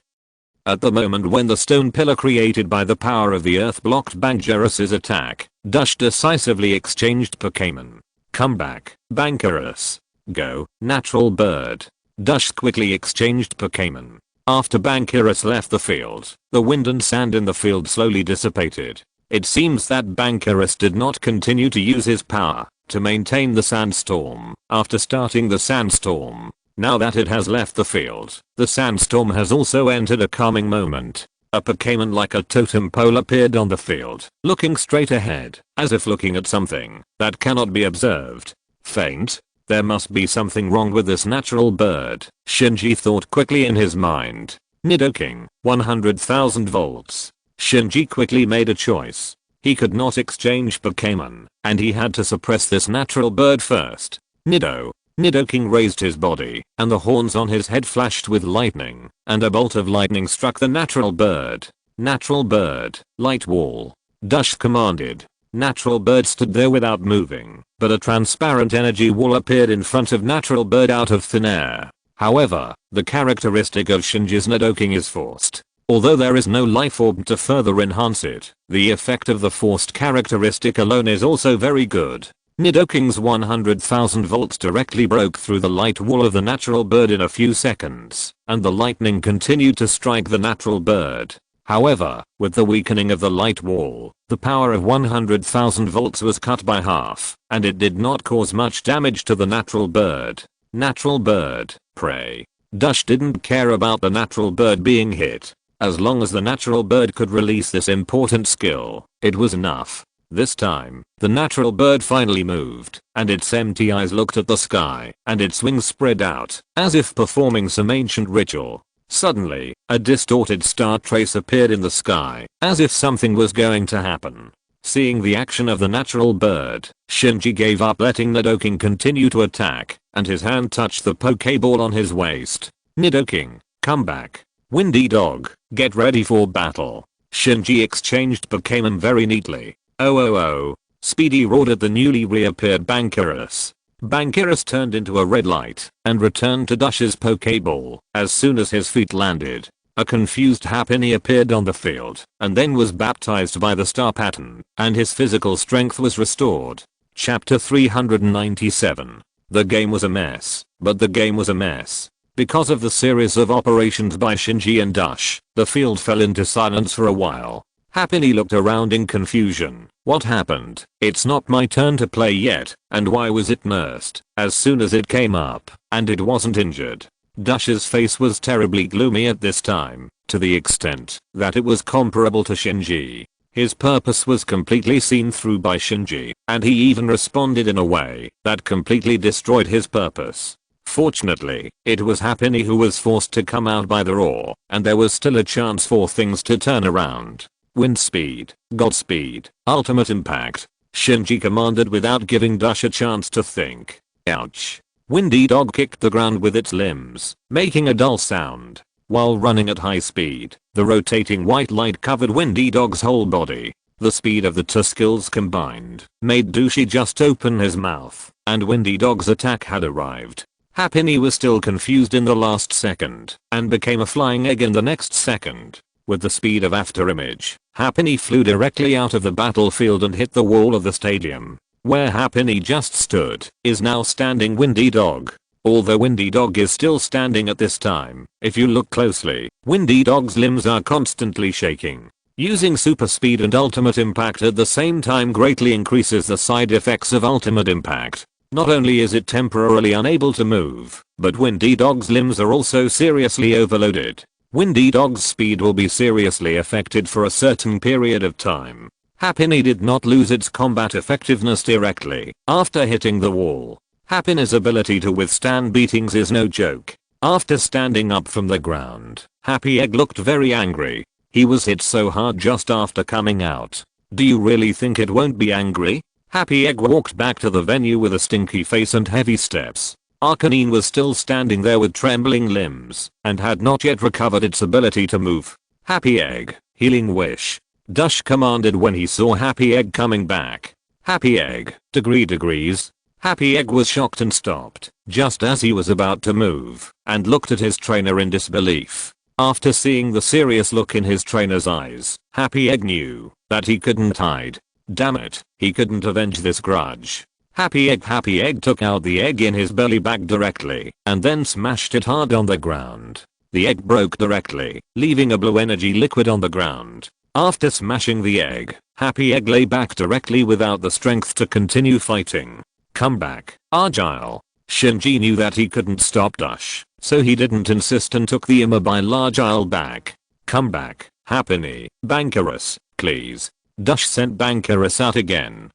At the moment when the stone pillar created by the power of the earth blocked Bankerous' attack, Dush decisively exchanged Pokémon. Come back, Bankerous. Go, Natural Bird. Dush quickly exchanged Pokémon. After Bankerous left the field, the wind and sand in the field slowly dissipated. It seems that Bankerous did not continue to use his power to maintain the sandstorm after starting the sandstorm. Now that it has left the field, the sandstorm has also entered a calming moment. A Pokémon like a totem pole appeared on the field, looking straight ahead, as if looking at something that cannot be observed. Faint? There must be something wrong with this natural bird, Shinji thought quickly in his mind. Nidoking, 100,000 volts. Shinji quickly made a choice. He could not exchange Pokémon, and he had to suppress this natural bird first. Nidoking raised his body, and the horns on his head flashed with lightning, and a bolt of lightning struck the natural bird. Natural bird, light wall. Dush commanded. Natural bird stood there without moving, but a transparent energy wall appeared in front of natural bird out of thin air. However, the characteristic of Shinji's Nidoking is forced. Although there is no life orb to further enhance it, the effect of the forced characteristic alone is also very good. Nidoking's 100,000 volts directly broke through the light wall of the natural bird in a few seconds, and the lightning continued to strike the natural bird. However, with the weakening of the light wall, the power of 100,000 volts was cut by half, and it did not cause much damage to the natural bird. Natural bird, prey. Dush didn't care about the natural bird being hit. As long as the natural bird could release this important skill, it was enough. This time, the natural bird finally moved, and its empty eyes looked at the sky, and its wings spread out, as if performing some ancient ritual. Suddenly, a distorted star trace appeared in the sky, as if something was going to happen. Seeing the action of the natural bird, Shinji gave up letting Nidoking continue to attack, and his hand touched the Pokeball on his waist. Nidoking, come back. Windy Dog, get ready for battle. Shinji exchanged Pokémon very neatly. Oh oh oh. Speedy roared at the newly reappeared Bankerus. Bankerus turned into a red light and returned to Dush's Pokeball as soon as his feet landed. A confused Happiny appeared on the field and then was baptized by the star pattern and his physical strength was restored. Chapter 397. The game was a mess, but the game was a mess. Because of the series of operations by Shinji and Dush, the field fell into silence for a while. Happiny looked around in confusion. What happened? It's not my turn to play yet, and why was it nursed as soon as it came up, and it wasn't injured? Dush's face was terribly gloomy at this time, to the extent that it was comparable to Shinji. His purpose was completely seen through by Shinji, and he even responded in a way that completely destroyed his purpose. Fortunately, it was Happiny who was forced to come out by the roar, and there was still a chance for things to turn around. Wind speed, Godspeed, ultimate impact. Shinji commanded without giving Dush a chance to think. Ouch. Windy Dog kicked the ground with its limbs, making a dull sound. While running at high speed, the rotating white light covered Windy Dog's whole body. The speed of the two skills combined made Dushi just open his mouth, and Windy Dog's attack had arrived. Happiny was still confused in the last second, and became a flying egg in the next second. With the speed of afterimage, Happiny flew directly out of the battlefield and hit the wall of the stadium. Where Happiny just stood is now standing Windy Dog. Although Windy Dog is still standing at this time, if you look closely, Windy Dog's limbs are constantly shaking. Using super speed and ultimate impact at the same time greatly increases the side effects of ultimate impact. Not only is it temporarily unable to move, but Windy Dog's limbs are also seriously overloaded. Windy Dog's speed will be seriously affected for a certain period of time. Happiny did not lose its combat effectiveness directly after hitting the wall. Happiny's ability to withstand beatings is no joke. After standing up from the ground, Happy Egg looked very angry. He was hit so hard just after coming out. Do you really think it won't be angry? Happy Egg walked back to the venue with a stinky face and heavy steps. Arcanine was still standing there with trembling limbs and had not yet recovered its ability to move. Happy Egg, healing wish. Dush commanded when he saw Happy Egg coming back. Happy Egg, degrees. Happy Egg was shocked and stopped just as he was about to move and looked at his trainer in disbelief. After seeing the serious look in his trainer's eyes, Happy Egg knew that he couldn't hide. Damn it, he couldn't avenge this grudge. Happy Egg took out the egg in his belly bag directly and then smashed it hard on the ground. The egg broke directly, leaving a blue energy liquid on the ground. After smashing the egg, Happy Egg lay back directly without the strength to continue fighting. Come back, Argyle. Shinji knew that he couldn't stop Dush, so he didn't insist and took the immobile Argyle back. Come back, Happiny, Bankerus, please. Dush sent Bankerus out again.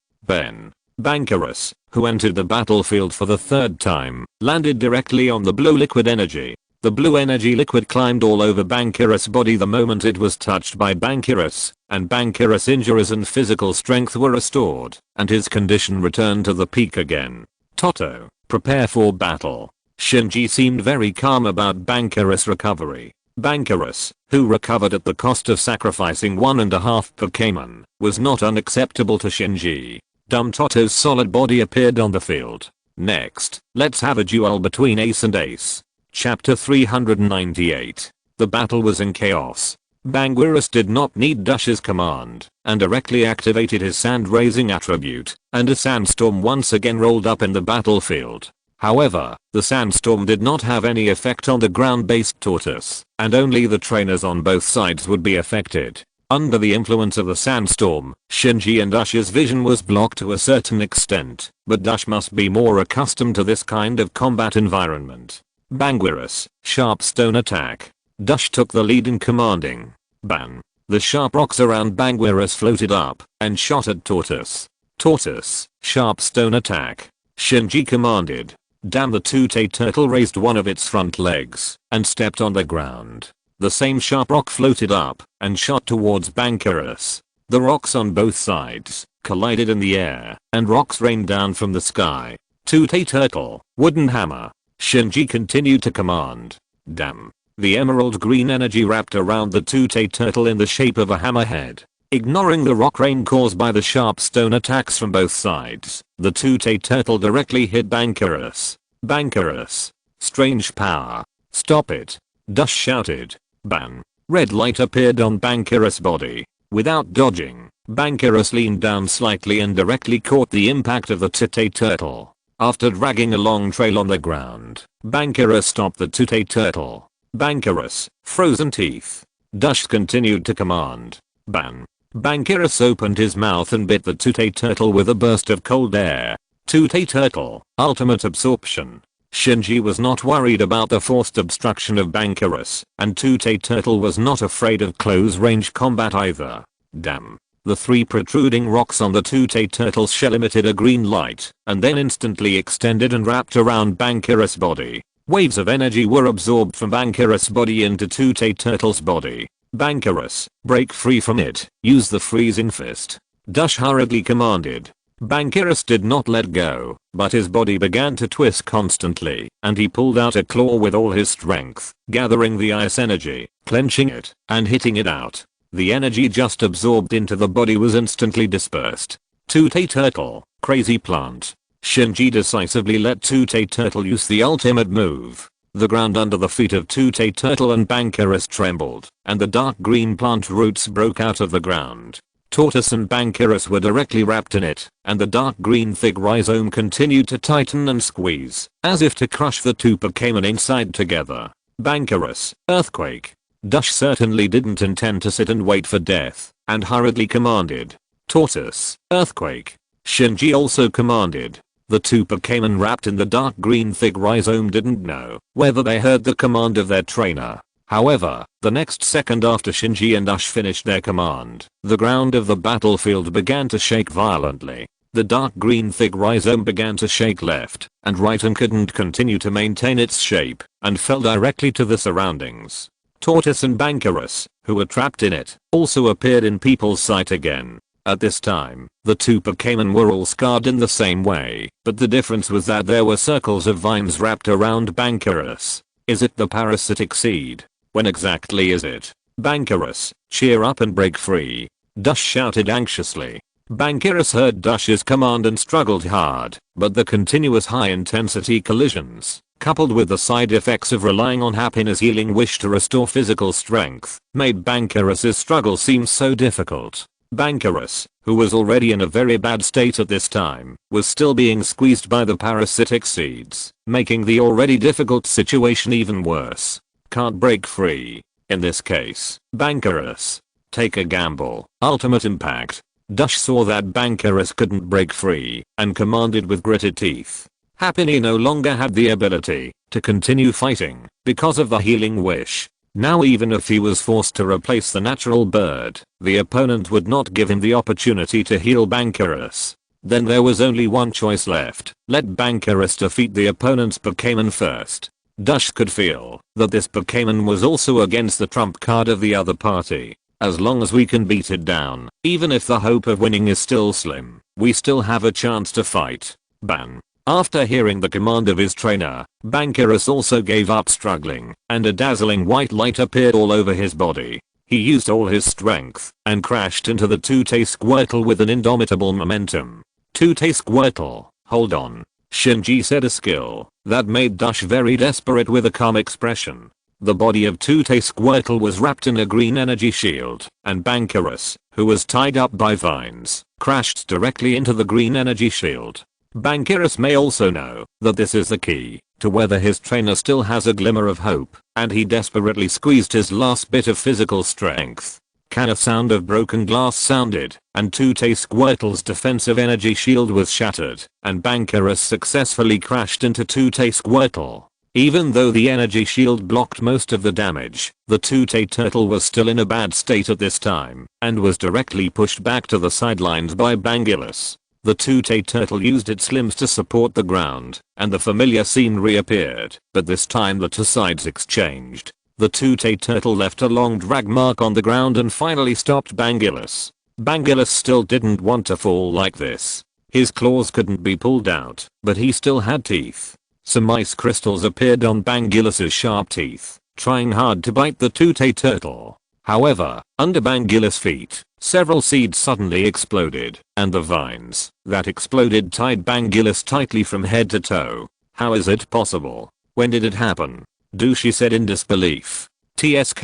Bankerus, who entered the battlefield for the third time, landed directly on the blue liquid energy. The blue energy liquid climbed all over Bankerus' body the moment it was touched by Bankerus, and Bankerus' injuries and physical strength were restored, and his condition returned to the peak again. Toto, prepare for battle. Shinji seemed very calm about Bankerus' recovery. Bankerus, who recovered at the cost of sacrificing 1.5 Pokémon, was not unacceptable to Shinji. Dumb Toto's solid body appeared on the field. Next, let's have a duel between Ace and Ace. Chapter 398. The battle was in chaos. Bangerus did not need Dush's command and directly activated his sand-raising attribute, and a sandstorm once again rolled up in the battlefield. However, the sandstorm did not have any effect on the ground-based tortoise, and only the trainers on both sides would be affected. Under the influence of the sandstorm, Shinji and Dush's vision was blocked to a certain extent, but Dush must be more accustomed to this kind of combat environment. Bangerus, sharp stone attack. Dush took the lead in commanding. Bang. The sharp rocks around Bangerus floated up and shot at Tortoise. Tortoise, sharp stone attack. Shinji commanded. Damn, the two-tailed turtle raised one of its front legs and stepped on the ground. The same sharp rock floated up and shot towards Bangerus. The rocks on both sides collided in the air and rocks rained down from the sky. Two-tailed turtle, wooden hammer. Shinji continued to command. Damn. The emerald green energy wrapped around the two-tailed turtle in the shape of a hammerhead. Ignoring the rock rain caused by the sharp stone attacks from both sides, the two-tailed turtle directly hit Bankerus. Bankerus. Strange power. Stop it. Dush shouted. Ban. Red light appeared on Bankerus' body. Without dodging, Bankerus leaned down slightly and directly caught the impact of the two-tailed turtle. After dragging a long trail on the ground, Bankerus stopped the two-tailed turtle. Bankerus. Frozen teeth. Dush continued to command. Ban. Bankerus opened his mouth and bit the two-tailed turtle with a burst of cold air. Two-tailed turtle. Ultimate absorption. Shinji was not worried about the forced obstruction of Bankerus, and two-tailed turtle was not afraid of close-range combat either. Damn. The three protruding rocks on the two-tailed turtle's shell emitted a green light, and then instantly extended and wrapped around Bankerus' body. Waves of energy were absorbed from Bankerus' body into two-tailed turtle's body. Bankerus, break free from it. Use the freezing fist. Dush hurriedly commanded. Bankerus did not let go, but his body began to twist constantly, and he pulled out a claw with all his strength, gathering the ice energy, clenching it, and hitting it out. The energy just absorbed into the body was instantly dispersed. Two-tailed turtle, crazy plant. Shinji decisively let two-tailed turtle use the ultimate move. The ground under the feet of two-tailed turtle and Bankerus trembled, and the dark green plant roots broke out of the ground. Tortoise and Bankerus were directly wrapped in it, and the dark green thick rhizome continued to tighten and squeeze, as if to crush the two Pokémon inside together. Bankerus, earthquake. Dush certainly didn't intend to sit and wait for death, and hurriedly commanded. Tortoise, earthquake. Shinji also commanded. The two Pokémon wrapped in the dark green thick rhizome didn't know whether they heard the command of their trainer. However, the next second after Shinji and Dush finished their command, the ground of the battlefield began to shake violently. The dark green thick rhizome began to shake left and right and couldn't continue to maintain its shape, and fell directly to the surroundings. Tortoise and Bankerus, who were trapped in it, also appeared in people's sight again. At this time, the two Pokémon were all scarred in the same way, but the difference was that there were circles of vines wrapped around Bankerus. Is it the parasitic seed? When exactly is it? Bankerus, cheer up and break free. Dush shouted anxiously. Bankerus heard Dush's command and struggled hard, but the continuous high-intensity collisions, coupled with the side effects of relying on Happiness healing wish to restore physical strength, made Bankerus's struggle seem so difficult. Bankerus, who was already in a very bad state at this time, was still being squeezed by the parasitic seeds, making the already difficult situation even worse. Can't break free. In this case, Bankerus. Take a gamble. Ultimate impact. Dush saw that Bankerus couldn't break free, and commanded with gritted teeth. Happiny no longer had the ability to continue fighting because of the healing wish. Now even if he was forced to replace the natural bird, the opponent would not give him the opportunity to heal Bankerus. Then there was only one choice left. Let Bankerus defeat the opponent's Pokémon first. Dush could feel that this Pokémon was also against the trump card of the other party. As long as we can beat it down, even if the hope of winning is still slim, we still have a chance to fight. Ban. After hearing the command of his trainer, Bankerus also gave up struggling, and a dazzling white light appeared all over his body. He used all his strength and crashed into the two-tailed Squirtle with an indomitable momentum. Two-tailed Squirtle, hold on. Shinji said, a skill that made Dush very desperate with a calm expression. The body of two-tailed Squirtle was wrapped in a green energy shield, and Bankerus, who was tied up by vines, crashed directly into the green energy shield. Bankerus may also know that this is the key to whether his trainer still has a glimmer of hope, and he desperately squeezed his last bit of physical strength. Can a sound of broken glass sounded, and two-tailed Squirtle's defensive energy shield was shattered, and Bankerus successfully crashed into two-tailed Squirtle. Even though the energy shield blocked most of the damage, the two-tailed turtle was still in a bad state at this time, and was directly pushed back to the sidelines by Bankerus. The two-tailed turtle used its limbs to support the ground, and the familiar scene reappeared, but this time the two sides exchanged. The two-tailed turtle left a long drag mark on the ground and finally stopped Bankerus. Bankerus still didn't want to fall like this. His claws couldn't be pulled out, but he still had teeth. Some ice crystals appeared on Bankerus's sharp teeth, trying hard to bite the two-tailed turtle. However, under Bangila's feet, several seeds suddenly exploded, and the vines that exploded tied Bangilis tightly from head to toe. How is it possible? When did it happen? Dushi said in disbelief. TSK,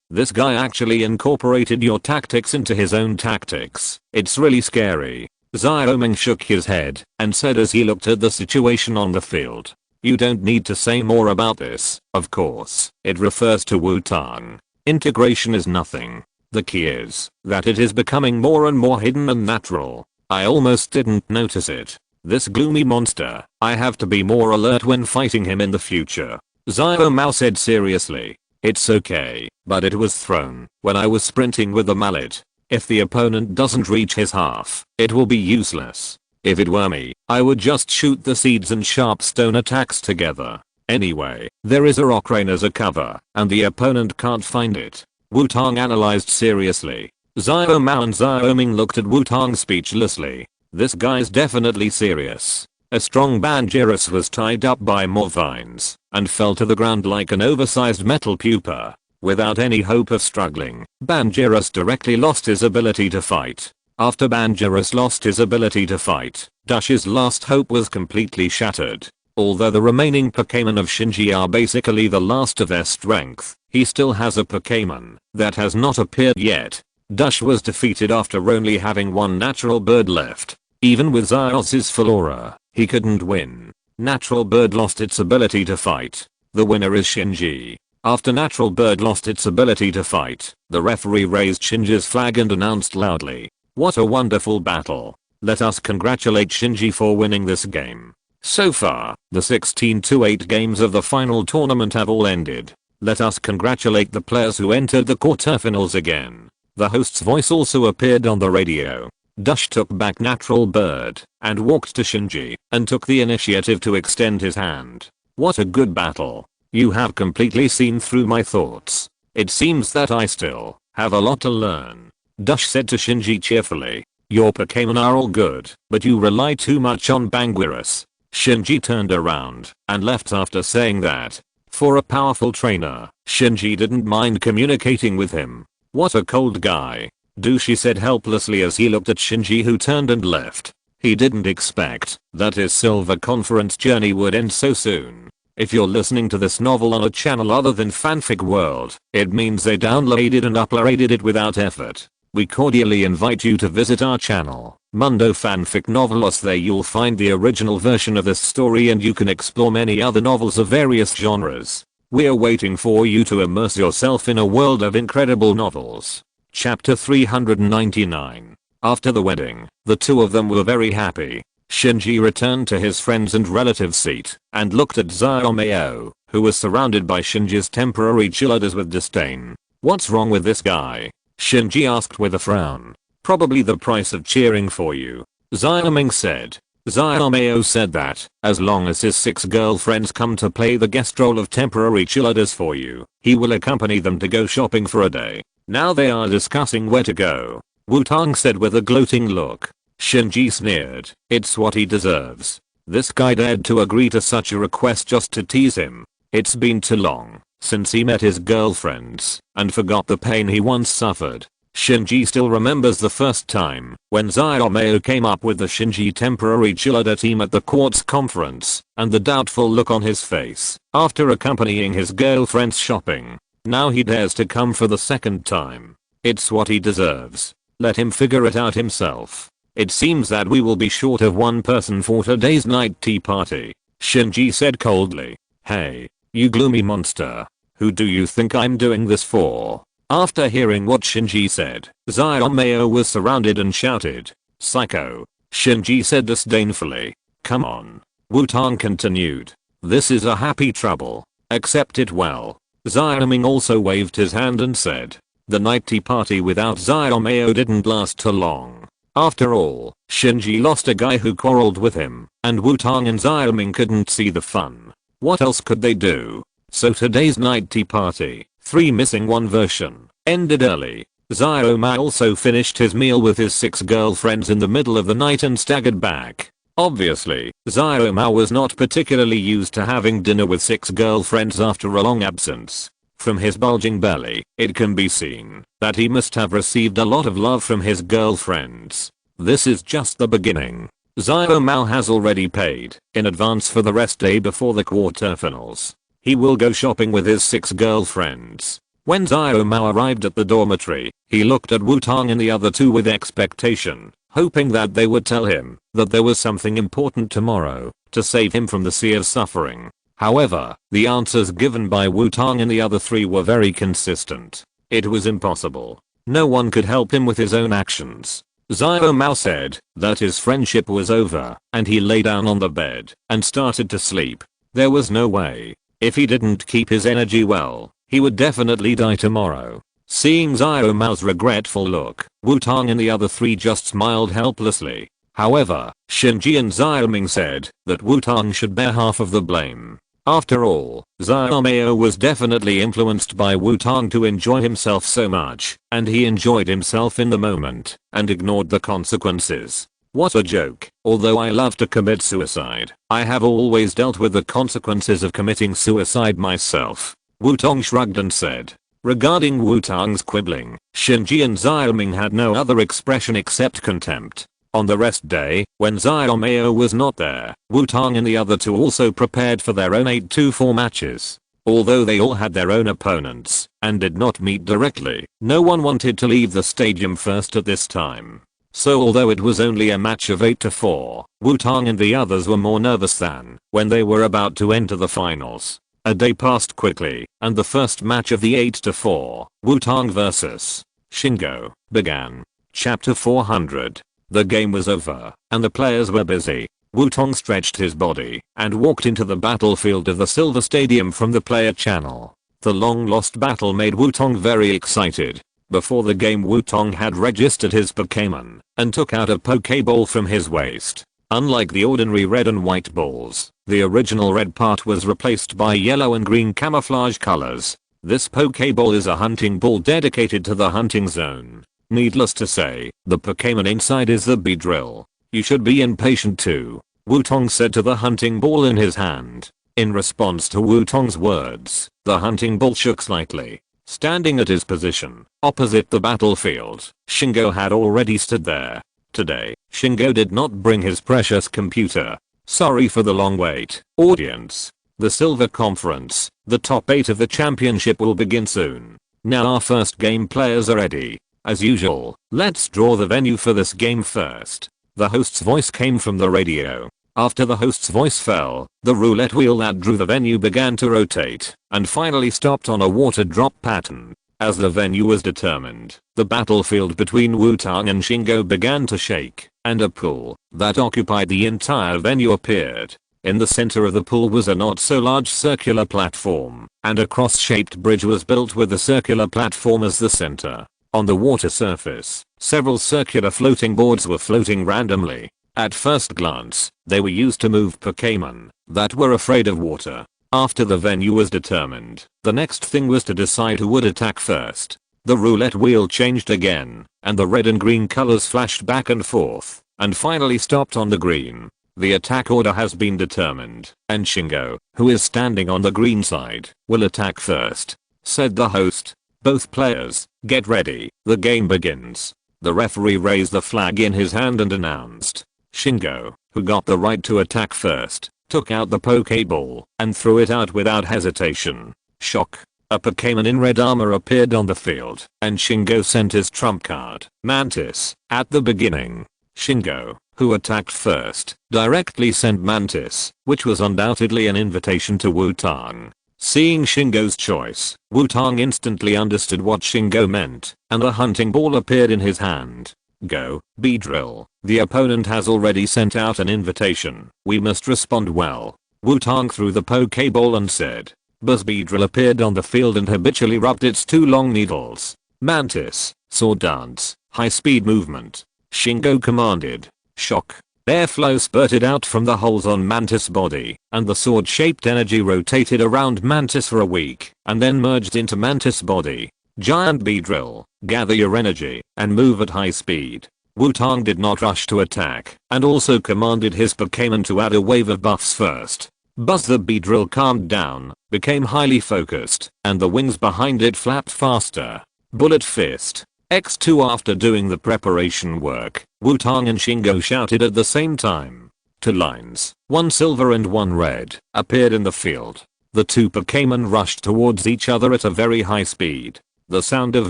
this guy actually incorporated your tactics into his own tactics. It's really scary. Xiaoming shook his head and said as he looked at the situation on the field. You don't need to say more about this, of course. It refers to Wutong. Integration is nothing. The key is that it is becoming more and more hidden and natural. I almost didn't notice it. This gloomy monster, I have to be more alert when fighting him in the future. Xiaomao said seriously. It's okay, but it was thrown when I was sprinting with the mallet. If the opponent doesn't reach his half, it will be useless. If it were me, I would just shoot the seeds and sharp stone attacks together. Anyway, there is a rock rain as a cover, and the opponent can't find it. Wutong analyzed seriously. Xiaomao and Xiaoming looked at Wutong speechlessly. This guy's definitely serious. A strong Bangiris was tied up by more vines and fell to the ground like an oversized metal pupa. Without any hope of struggling, Bangiris directly lost his ability to fight. After Bangiris lost his ability to fight, Dush's last hope was completely shattered. Although the remaining Pokémon of Shinji are basically the last of their strength, he still has a Pokémon that has not appeared yet. Dush was defeated after only having one natural bird left. Even with Xiaoxi's full aura, he couldn't win. Natural bird lost its ability to fight. The winner is Shinji. After Natural Bird lost its ability to fight, the referee raised Shinji's flag and announced loudly, "What a wonderful battle. Let us congratulate Shinji for winning this game." So far, the 16-8 games of the final tournament have all ended. Let us congratulate the players who entered the quarterfinals again. The host's voice also appeared on the radio. Dush took back Natural Bird and walked to Shinji and took the initiative to extend his hand. What a good battle. You have completely seen through my thoughts. It seems that I still have a lot to learn. Dush said to Shinji cheerfully. Your Pokémon are all good, but you rely too much on Bangiris. Shinji turned around and left after saying that. For a powerful trainer, Shinji didn't mind communicating with him. What a cold guy. Dushi said helplessly as he looked at Shinji, who turned and left. He didn't expect that his Silver Conference journey would end so soon. If you're listening to this novel on a channel other than Fanfic World, it means they downloaded and uploaded it without effort. We cordially invite you to visit our channel, Mundo Fanfic Novelos. There you'll find the original version of this story and you can explore many other novels of various genres. We're waiting for you to immerse yourself in a world of incredible novels. Chapter 399. After the wedding, the two of them were very happy. Shinji returned to his friends and relatives' seat and looked at Xiaomao, who was surrounded by Shinji's temporary cheerleaders with disdain. What's wrong with this guy? Shinji asked with a frown. Probably the price of cheering for you, Xiaoming said. Xiaomao said that, as long as his 6 girlfriends come to play the guest role of temporary cheerleaders for you, he will accompany them to go shopping for a day. Now they are discussing where to go, Wutong said with a gloating look. Shinji sneered. It's what he deserves. This guy dared to agree to such a request just to tease him. It's been too long since he met his girlfriends and forgot the pain he once suffered. Shinji still remembers the first time when Xiaomao came up with the Shinji temporary cheerleader team at the Quartz conference and the doubtful look on his face after accompanying his girlfriends shopping. Now he dares to come for the second time. It's what he deserves. Let him figure it out himself. It seems that we will be short of one person for today's night tea party, Shinji said coldly. Hey, you gloomy monster. Who do you think I'm doing this for? After hearing what Shinji said, Xiaomao was surrounded and shouted. Psycho. Shinji said disdainfully. Come on. Wutong continued. This is a happy trouble. Accept it well. Xiaoming also waved his hand and said. The night tea party without Xiaomao didn't last too long. After all, Shinji lost a guy who quarreled with him, and Wutong and Xiaoming couldn't see the fun. What else could they do? So today's night tea party, 3 missing 1 version, ended early. Xiaomao also finished his meal with his 6 girlfriends in the middle of the night and staggered back. Obviously, Xiaomao was not particularly used to having dinner with 6 girlfriends after a long absence. From his bulging belly, it can be seen that he must have received a lot of love from his girlfriends. This is just the beginning. Xiaomao has already paid in advance for the rest day before the quarterfinals. He will go shopping with his 6 girlfriends. When Xiaomao arrived at the dormitory, he looked at Wutong and the other 2 with expectation, hoping that they would tell him that there was something important tomorrow to save him from the sea of suffering. However, the answers given by Wutong and the other 3 were very consistent. It was impossible. No one could help him with his own actions. Xiaomao said that his friendship was over, and he lay down on the bed and started to sleep. There was no way. If he didn't keep his energy well, he would definitely die tomorrow. Seeing Xiaomao's regretful look, Wutong and the other 3 just smiled helplessly. However, Shinji and Xiaoming said that Wutong should bear half of the blame. After all, Xiaomao was definitely influenced by Wutong to enjoy himself so much, and he enjoyed himself in the moment and ignored the consequences. What a joke. Although I love to commit suicide, I have always dealt with the consequences of committing suicide myself. Wutong shrugged and said. Regarding Wutong's quibbling, Shinji and Xiaoming had no other expression except contempt. On the rest day, when Xiaomao was not there, Wutong and the other 2 also prepared for their own 8-4 matches. Although they all had their own opponents and did not meet directly, no one wanted to leave the stadium first at this time. So although it was only a match of 8-4, Wutong and the others were more nervous than when they were about to enter the finals. A day passed quickly, and the first match of the 8-4, Wutong vs. Shingo, began. Chapter 400. The game was over, and the players were busy. Wutong stretched his body and walked into the battlefield of the Silver Stadium from the player channel. The long-lost battle made Wutong very excited. Before the game, Wutong had registered his Pokémon and took out a Pokéball from his waist. Unlike the ordinary red and white balls, the original red part was replaced by yellow and green camouflage colors. This Pokéball is a hunting ball dedicated to the hunting zone. Needless to say, the Pokémon inside is the Beedrill. You should be impatient too, Wutong said to the hunting ball in his hand. In response to Wutong's words, the hunting ball shook slightly. Standing at his position, opposite the battlefield, Shingo had already stood there. Today, Shingo did not bring his precious computer. Sorry for the long wait, audience. The Silver Conference, the top 8 of the championship, will begin soon. Now our first game players are ready. As usual, let's draw the venue for this game first. The host's voice came from the radio. After the host's voice fell, the roulette wheel that drew the venue began to rotate and finally stopped on a water drop pattern. As the venue was determined, the battlefield between Wutong and Shingo began to shake, and a pool that occupied the entire venue appeared. In the center of the pool was a not so large circular platform, and a cross-shaped bridge was built with the circular platform as the center. On the water surface, several circular floating boards were floating randomly. At first glance, they were used to move Pokémon that were afraid of water. After the venue was determined, the next thing was to decide who would attack first. The roulette wheel changed again, and the red and green colors flashed back and forth, and finally stopped on the green. The attack order has been determined, and Shingo, who is standing on the green side, will attack first, said the host. Both players, get ready, the game begins. The referee raised the flag in his hand and announced. Shingo, who got the right to attack first, took out the Pokéball and threw it out without hesitation. Shock. A Pokémon in red armor appeared on the field, and Shingo sent his trump card, Mantis, at the beginning. Shingo, who attacked first, directly sent Mantis, which was undoubtedly an invitation to Wutong. Seeing Shingo's choice, Wutong instantly understood what Shingo meant, and the hunting ball appeared in his hand. Go, Beedrill. The opponent has already sent out an invitation. We must respond well. Wutong threw the Pokéball and said. Buzz Beedrill appeared on the field and habitually rubbed its 2 long needles. Mantis, sword dance, high speed movement. Shingo commanded. Shock. Airflow spurted out from the holes on Mantis' body, and the sword-shaped energy rotated around Mantis for a week, and then merged into Mantis' body. Giant Beedrill, gather your energy, and move at high speed. Wutong did not rush to attack, and also commanded his Pokémon to add a wave of buffs first. Buzz the Beedrill calmed down, became highly focused, and the wings behind it flapped faster. Bullet Fist. X2 after doing the preparation work, Wutong and Shingo shouted at the same time. Two lines, one silver and one red, appeared in the field. The two Pokémon rushed towards each other at a very high speed. The sound of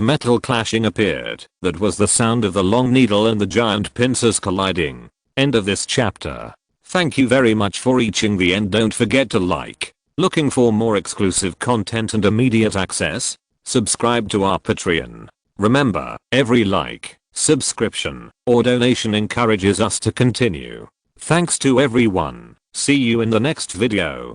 metal clashing appeared. That was the sound of the long needle and the giant pincers colliding. End of this chapter. Thank you very much for reaching the end. Don't forget to like. Looking for more exclusive content and immediate access? Subscribe to our Patreon. Remember, every like, subscription, or donation encourages us to continue. Thanks to everyone. See you in the next video.